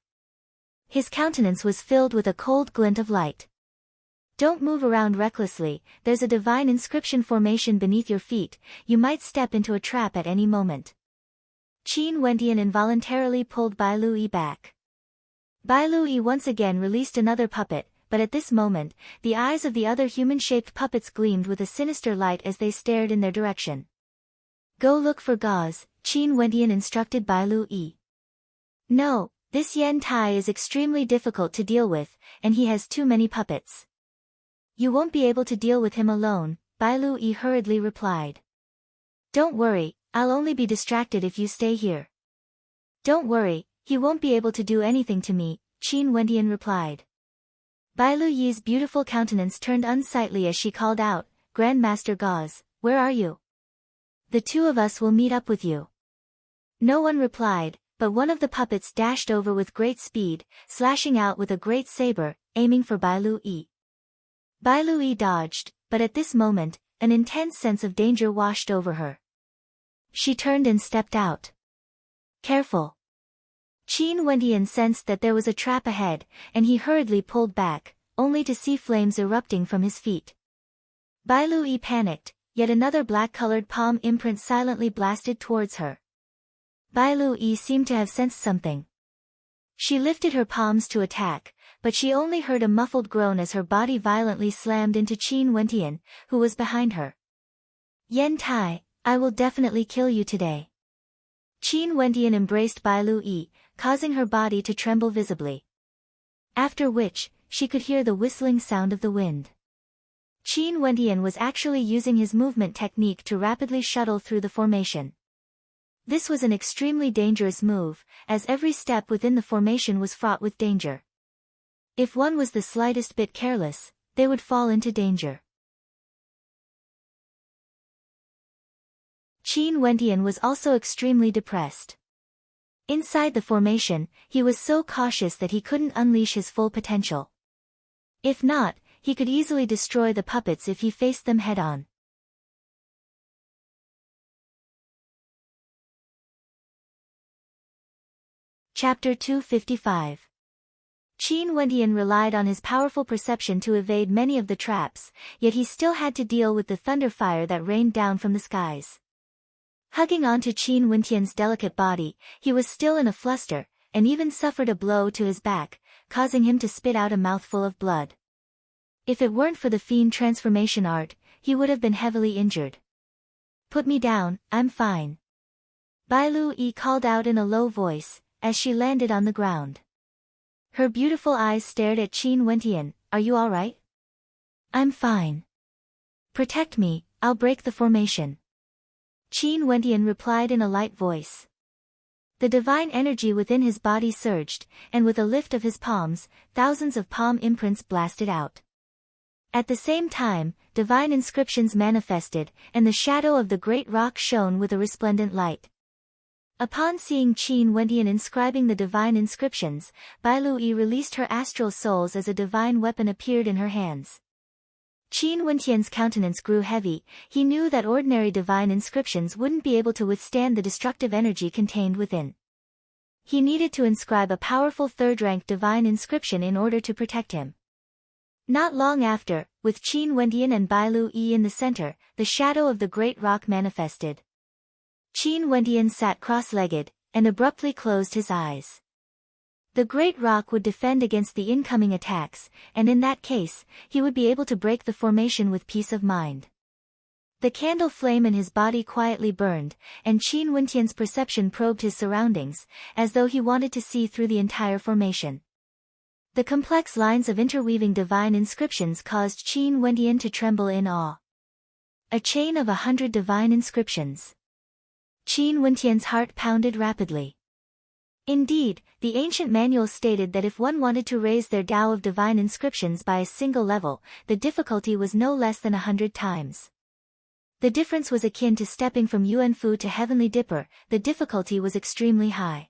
His countenance was filled with a cold glint of light. Don't move around recklessly, there's a divine inscription formation beneath your feet, you might step into a trap at any moment. Qin Wentian involuntarily pulled Bai Lu Yi back. Bai Lu Yi once again released another puppet, but at this moment, the eyes of the other human-shaped puppets gleamed with a sinister light as they stared in their direction. Go look for Gauze, Qin Wentian instructed Bai Lu Yi. No, this Yen Tai is extremely difficult to deal with, and he has too many puppets. You won't be able to deal with him alone, Bai Lui hurriedly replied. Don't worry, I'll only be distracted if you stay here. Don't worry, he won't be able to do anything to me, Qin Wendian replied. Bai Luyi's beautiful countenance turned unsightly as she called out, Grandmaster Gauze, where are you? The two of us will meet up with you. No one replied, but one of the puppets dashed over with great speed, slashing out with a great saber, aiming for Bai Lui. Bai Lui dodged, but at this moment, an intense sense of danger washed over her. She turned and stepped out. Careful! Qin Wendian sensed that there was a trap ahead, and he hurriedly pulled back, only to see flames erupting from his feet. Bai Lui panicked, yet another black-colored palm imprint silently blasted towards her. Bai Lui seemed to have sensed something. She lifted her palms to attack, but she only heard a muffled groan as her body violently slammed into Qin Wendian, who was behind her. Yen Tai, I will definitely kill you today. Qin Wendian embraced Bai Lui, causing her body to tremble visibly. After which, she could hear the whistling sound of the wind. Qin Wendian was actually using his movement technique to rapidly shuttle through the formation. This was an extremely dangerous move, as every step within the formation was fraught with danger. If one was the slightest bit careless, they would fall into danger. Qin Wendian was also extremely depressed. Inside the formation, he was so cautious that he couldn't unleash his full potential. If not, he could easily destroy the puppets if he faced them head-on. Chapter 255. Qin Wendian relied on his powerful perception to evade many of the traps, yet he still had to deal with the thunder fire that rained down from the skies. Hugging onto Qin Wendian's delicate body, he was still in a fluster, and even suffered a blow to his back, causing him to spit out a mouthful of blood. If it weren't for the fiend transformation art, he would have been heavily injured. Put me down, I'm fine. Bai Lui called out in a low voice, as she landed on the ground. Her beautiful eyes stared at Qin Wendian, are you alright? I'm fine. Protect me, I'll break the formation. Qin Wendian replied in a light voice. The divine energy within his body surged, and with a lift of his palms, thousands of palm imprints blasted out. At the same time, divine inscriptions manifested, and the shadow of the great rock shone with a resplendent light. Upon seeing Qin Wendian inscribing the divine inscriptions, Bai Lui released her astral souls as a divine weapon appeared in her hands. Qin Wendian's countenance grew heavy. He knew that ordinary divine inscriptions wouldn't be able to withstand the destructive energy contained within. He needed to inscribe a powerful third-rank divine inscription in order to protect him. Not long after, with Qin Wendian and Bai Lui in the center, the shadow of the great rock manifested. Qin Wendian sat cross-legged, and abruptly closed his eyes. The great rock would defend against the incoming attacks, and in that case, he would be able to break the formation with peace of mind. The candle flame in his body quietly burned, and Qin Wendian's perception probed his surroundings, as though he wanted to see through the entire formation. The complex lines of interweaving divine inscriptions caused Qin Wendian to tremble in awe. A chain of 100 divine inscriptions. Qin Wendian's heart pounded rapidly. Indeed, the ancient manual stated that if one wanted to raise their Tao of divine inscriptions by a single level, the difficulty was no less than 100 times. The difference was akin to stepping from Yuanfu to Heavenly Dipper. The difficulty was extremely high.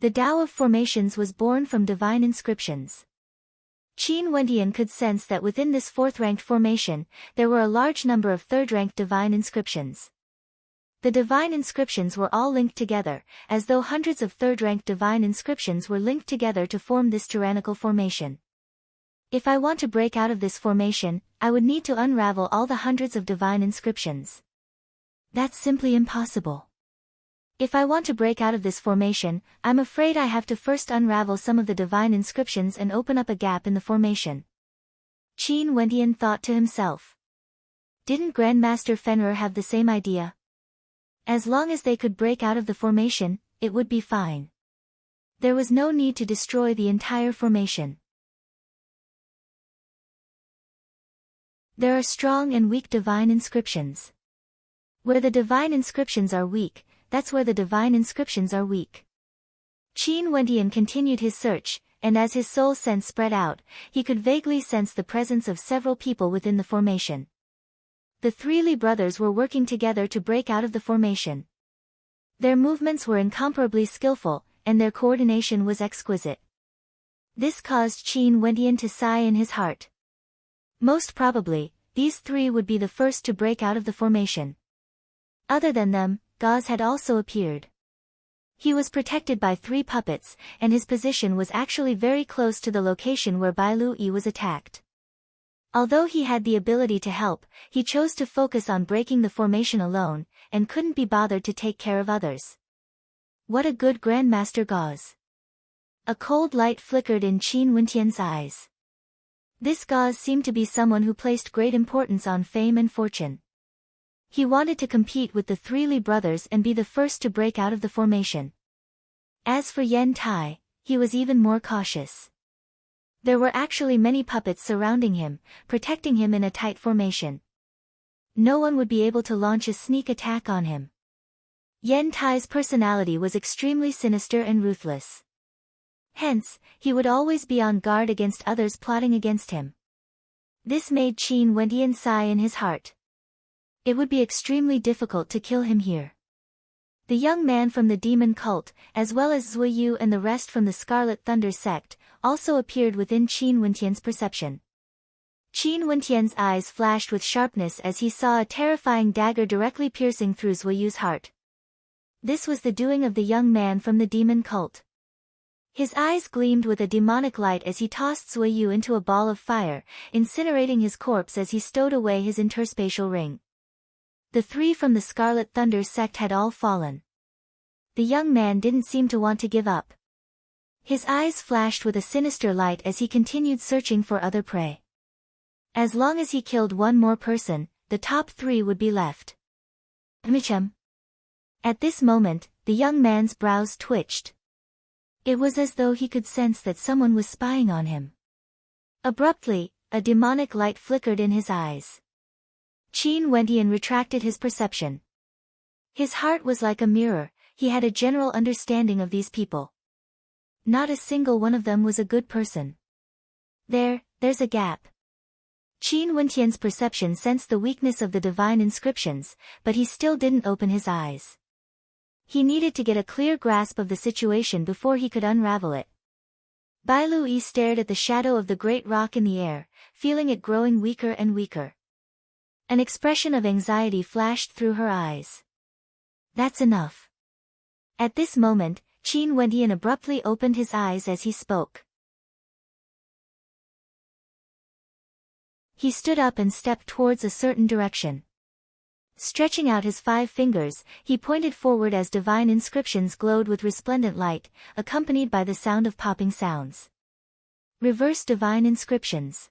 The Tao of formations was born from divine inscriptions. Qin Wendian could sense that within this fourth-ranked formation, there were a large number of third-ranked divine inscriptions. The divine inscriptions were all linked together, as though hundreds of third-ranked divine inscriptions were linked together to form this tyrannical formation. If I want to break out of this formation, I would need to unravel all the hundreds of divine inscriptions. That's simply impossible. If I want to break out of this formation, I'm afraid I have to first unravel some of the divine inscriptions and open up a gap in the formation. Qin Wendian thought to himself. Didn't Grandmaster Fenrir have the same idea? As long as they could break out of the formation, it would be fine. There was no need to destroy the entire formation. There are strong and weak divine inscriptions. Where the divine inscriptions are weak, that's where the divine inscriptions are weak. Qin Wendian continued his search, and as his soul sense spread out, he could vaguely sense the presence of several people within the formation. The three Li brothers were working together to break out of the formation. Their movements were incomparably skillful, and their coordination was exquisite. This caused Qin Wendian to sigh in his heart. Most probably, these three would be the first to break out of the formation. Other than them, Gauze had also appeared. He was protected by three puppets, and his position was actually very close to the location where Bai Lu-yi was attacked. Although he had the ability to help, he chose to focus on breaking the formation alone, and couldn't be bothered to take care of others. What a good Grandmaster Gauze! A cold light flickered in Qin Wendian's eyes. This Gauze seemed to be someone who placed great importance on fame and fortune. He wanted to compete with the three Li brothers and be the first to break out of the formation. As for Yen Tai, he was even more cautious. There were actually many puppets surrounding him, protecting him in a tight formation. No one would be able to launch a sneak attack on him. Yen Tai's personality was extremely sinister and ruthless. Hence, he would always be on guard against others plotting against him. This made Qin Wendian sigh in his heart. It would be extremely difficult to kill him here. The young man from the demon cult, as well as Zui Yu and the rest from the Scarlet Thunder sect, also appeared within Qin Wendian's perception. Qin Wendian's eyes flashed with sharpness as he saw a terrifying dagger directly piercing through Zui Yu's heart. This was the doing of the young man from the demon cult. His eyes gleamed with a demonic light as he tossed Zui Yu into a ball of fire, incinerating his corpse as he stowed away his interspatial ring. The three from the Scarlet Thunder sect had all fallen. The young man didn't seem to want to give up. His eyes flashed with a sinister light as he continued searching for other prey. As long as he killed one more person, the top three would be left. Michem. At this moment, the young man's brows twitched. It was as though he could sense that someone was spying on him. Abruptly, a demonic light flickered in his eyes. Qin Wendian retracted his perception. His heart was like a mirror, he had a general understanding of these people. Not a single one of them was a good person. There's a gap. Qin Wendian's perception sensed the weakness of the divine inscriptions, but he still didn't open his eyes. He needed to get a clear grasp of the situation before he could unravel it. Bai Lu-yi stared at the shadow of the great rock in the air, feeling it growing weaker and weaker. An expression of anxiety flashed through her eyes. That's enough. At this moment, Qin Wendian abruptly opened his eyes as he spoke. He stood up and stepped towards a certain direction. Stretching out his 5 fingers, he pointed forward as divine inscriptions glowed with resplendent light, accompanied by the sound of popping sounds. Reverse divine inscriptions.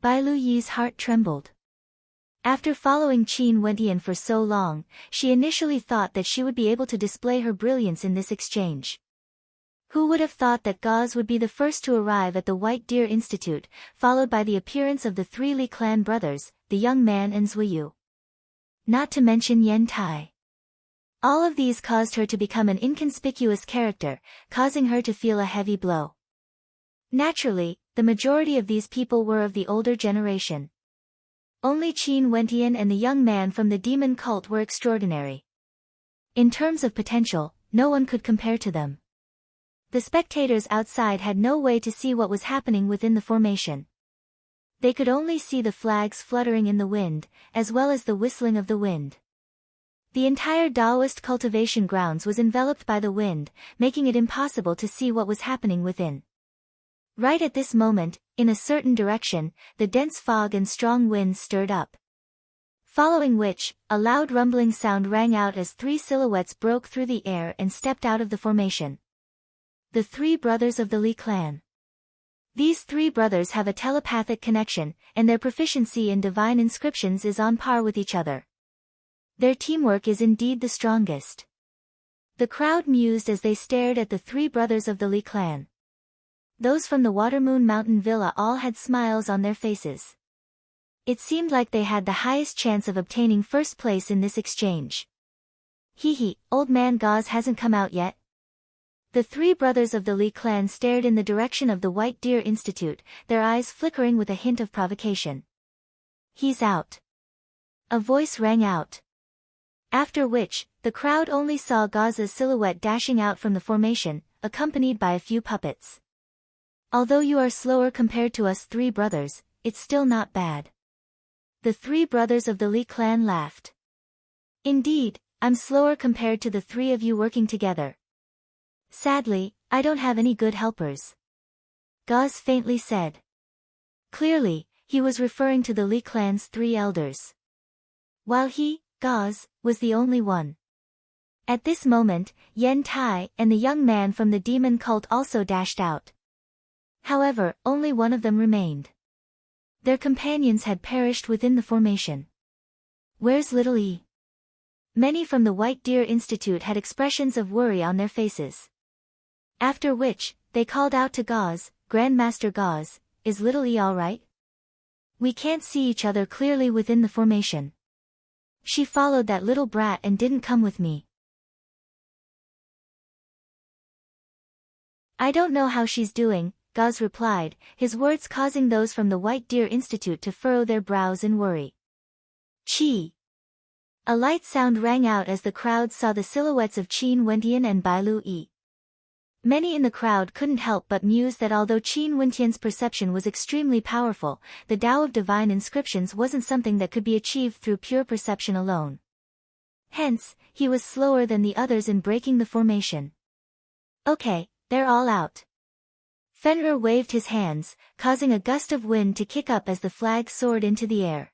Bai Lu-yi's heart trembled. After following Qin Wendian for so long, she initially thought that she would be able to display her brilliance in this exchange. Who would have thought that Gauze would be the first to arrive at the White Deer Institute, followed by the appearance of the 3 Li clan brothers, the young man and Zui Yu. Not to mention Yen Tai. All of these caused her to become an inconspicuous character, causing her to feel a heavy blow. Naturally, the majority of these people were of the older generation. Only Qin Wendian and the young man from the demon cult were extraordinary. In terms of potential, no one could compare to them. The spectators outside had no way to see what was happening within the formation. They could only see the flags fluttering in the wind, as well as the whistling of the wind. The entire Taoist cultivation grounds was enveloped by the wind, making it impossible to see what was happening within. Right at this moment, in a certain direction, the dense fog and strong winds stirred up. Following which, a loud rumbling sound rang out as 3 silhouettes broke through the air and stepped out of the formation. The 3 brothers of the Li clan. These 3 brothers have a telepathic connection, and their proficiency in divine inscriptions is on par with each other. Their teamwork is indeed the strongest. The crowd mused as they stared at the 3 brothers of the Li clan. Those from the Watermoon Mountain Villa all had smiles on their faces. It seemed like they had the highest chance of obtaining first place in this exchange. Hee, old man Gauze hasn't come out yet? The three brothers of the Li clan stared in the direction of the White Deer Institute, their eyes flickering with a hint of provocation. He's out. A voice rang out. After which, the crowd only saw Gauze's silhouette dashing out from the formation, accompanied by a few puppets. Although you are slower compared to us three brothers, it's still not bad. The three brothers of the Li clan laughed. Indeed, I'm slower compared to the three of you working together. Sadly, I don't have any good helpers. Gauze faintly said. Clearly, he was referring to the Li clan's three elders. While he, Gauze, was the only one. At this moment, Yen Tai and the young man from the demon cult also dashed out. However, only one of them remained. Their companions had perished within the formation. Where's little E? Many from the White Deer Institute had expressions of worry on their faces. After which, they called out to Gauze, Grandmaster Gauze, is little E all right? We can't see each other clearly within the formation. She followed that little brat and didn't come with me. I don't know how she's doing, Gauze replied, his words causing those from the White Deer Institute to furrow their brows in worry. Chi. A light sound rang out as the crowd saw the silhouettes of Qin Wentian and Bailu Yi. Many in the crowd couldn't help but muse that although Qin Wentian's perception was extremely powerful, the Tao of divine inscriptions wasn't something that could be achieved through pure perception alone. Hence, he was slower than the others in breaking the formation. Okay, they're all out. Fenrir waved his hands, causing a gust of wind to kick up as the flag soared into the air.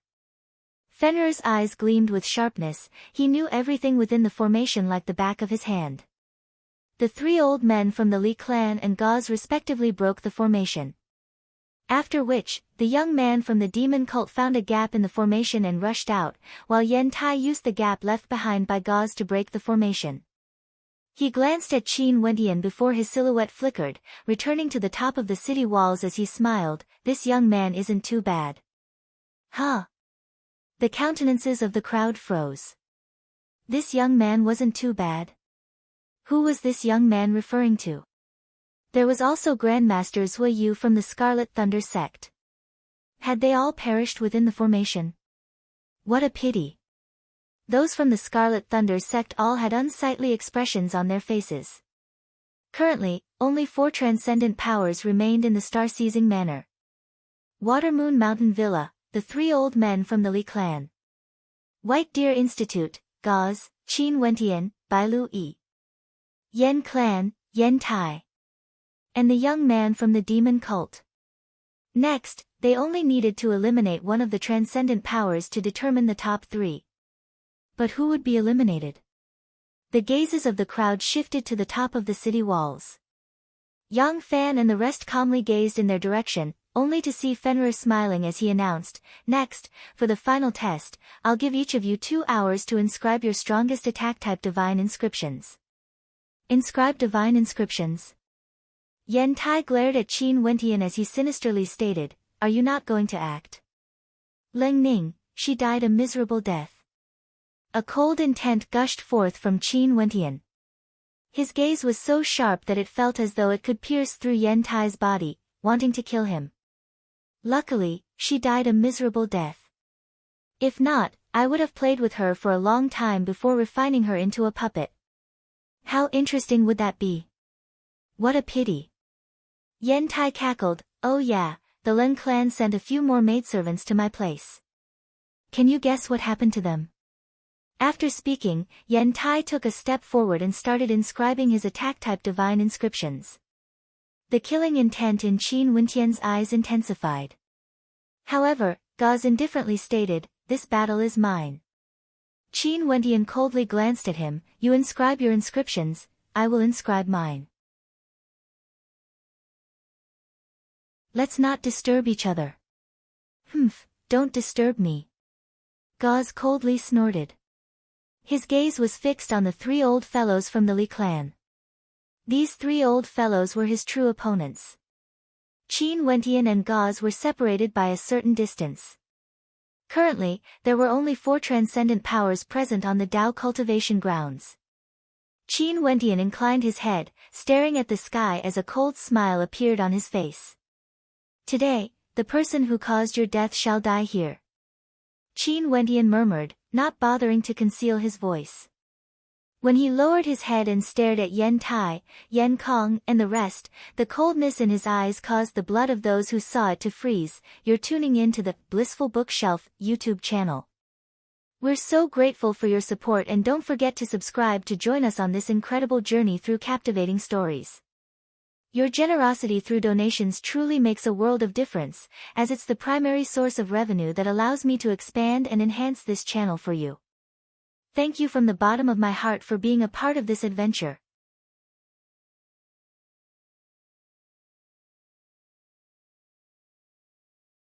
Fenrir's eyes gleamed with sharpness, he knew everything within the formation like the back of his hand. The three old men from the Li clan and Gauze respectively broke the formation. After which, the young man from the demon cult found a gap in the formation and rushed out, while Yen Tai used the gap left behind by Gauze to break the formation. He glanced at Qin Wentian before his silhouette flickered, returning to the top of the city walls as he smiled, this young man isn't too bad. Huh? The countenances of the crowd froze. This young man wasn't too bad. Who was this young man referring to? There was also Grandmaster Zui Yu from the Scarlet Thunder sect. Had they all perished within the formation? What a pity. Those from the Scarlet Thunder sect all had unsightly expressions on their faces. Currently, only 4 transcendent powers remained in the star-seizing manner. Watermoon Mountain Villa, the 3 old men from the Li clan. White Deer Institute, Gauze, Qin Wentian, Bailu Yi. Yen clan, Yen Tai. And the young man from the demon cult. Next, they only needed to eliminate one of the transcendent powers to determine the top 3. But who would be eliminated? The gazes of the crowd shifted to the top of the city walls. Yang Fan and the rest calmly gazed in their direction, only to see Fenrir smiling as he announced, next, for the final test, I'll give each of you 2 hours to inscribe your strongest attack-type divine inscriptions. Inscribe divine inscriptions? Yen Tai glared at Qin Wentian as he sinisterly stated, are you not going to act? Leng Ning, she died a miserable death. A cold intent gushed forth from Qin Wentian. His gaze was so sharp that it felt as though it could pierce through Yen Tai's body, wanting to kill him. Luckily, she died a miserable death. If not, I would have played with her for a long time before refining her into a puppet. How interesting would that be? What a pity. Yen Tai cackled, oh yeah, the Leng clan sent a few more maidservants to my place. Can you guess what happened to them? After speaking, Yen Tai took a step forward and started inscribing his attack-type divine inscriptions. The killing intent in Qin Wentian's eyes intensified. However, Gauze indifferently stated, this battle is mine. Qin Wentian coldly glanced at him, you inscribe your inscriptions, I will inscribe mine. Let's not disturb each other. Humph, don't disturb me. Gauze coldly snorted. His gaze was fixed on the 3 old fellows from the Li clan. These 3 old fellows were his true opponents. Qin Wentian and Gauze were separated by a certain distance. Currently, there were only 4 transcendent powers present on the Tao cultivation grounds. Qin Wentian inclined his head, staring at the sky as a cold smile appeared on his face. Today, the person who caused your death shall die here. Qin Wentian murmured, not bothering to conceal his voice. When he lowered his head and stared at Yen Tai, Yen Kong, and the rest, the coldness in his eyes caused the blood of those who saw it to freeze. You're tuning in to the Blissful Bookshelf YouTube channel. We're so grateful for your support, and don't forget to subscribe to join us on this incredible journey through captivating stories. Your generosity through donations truly makes a world of difference, as it's the primary source of revenue that allows me to expand and enhance this channel for you. Thank you from the bottom of my heart for being a part of this adventure.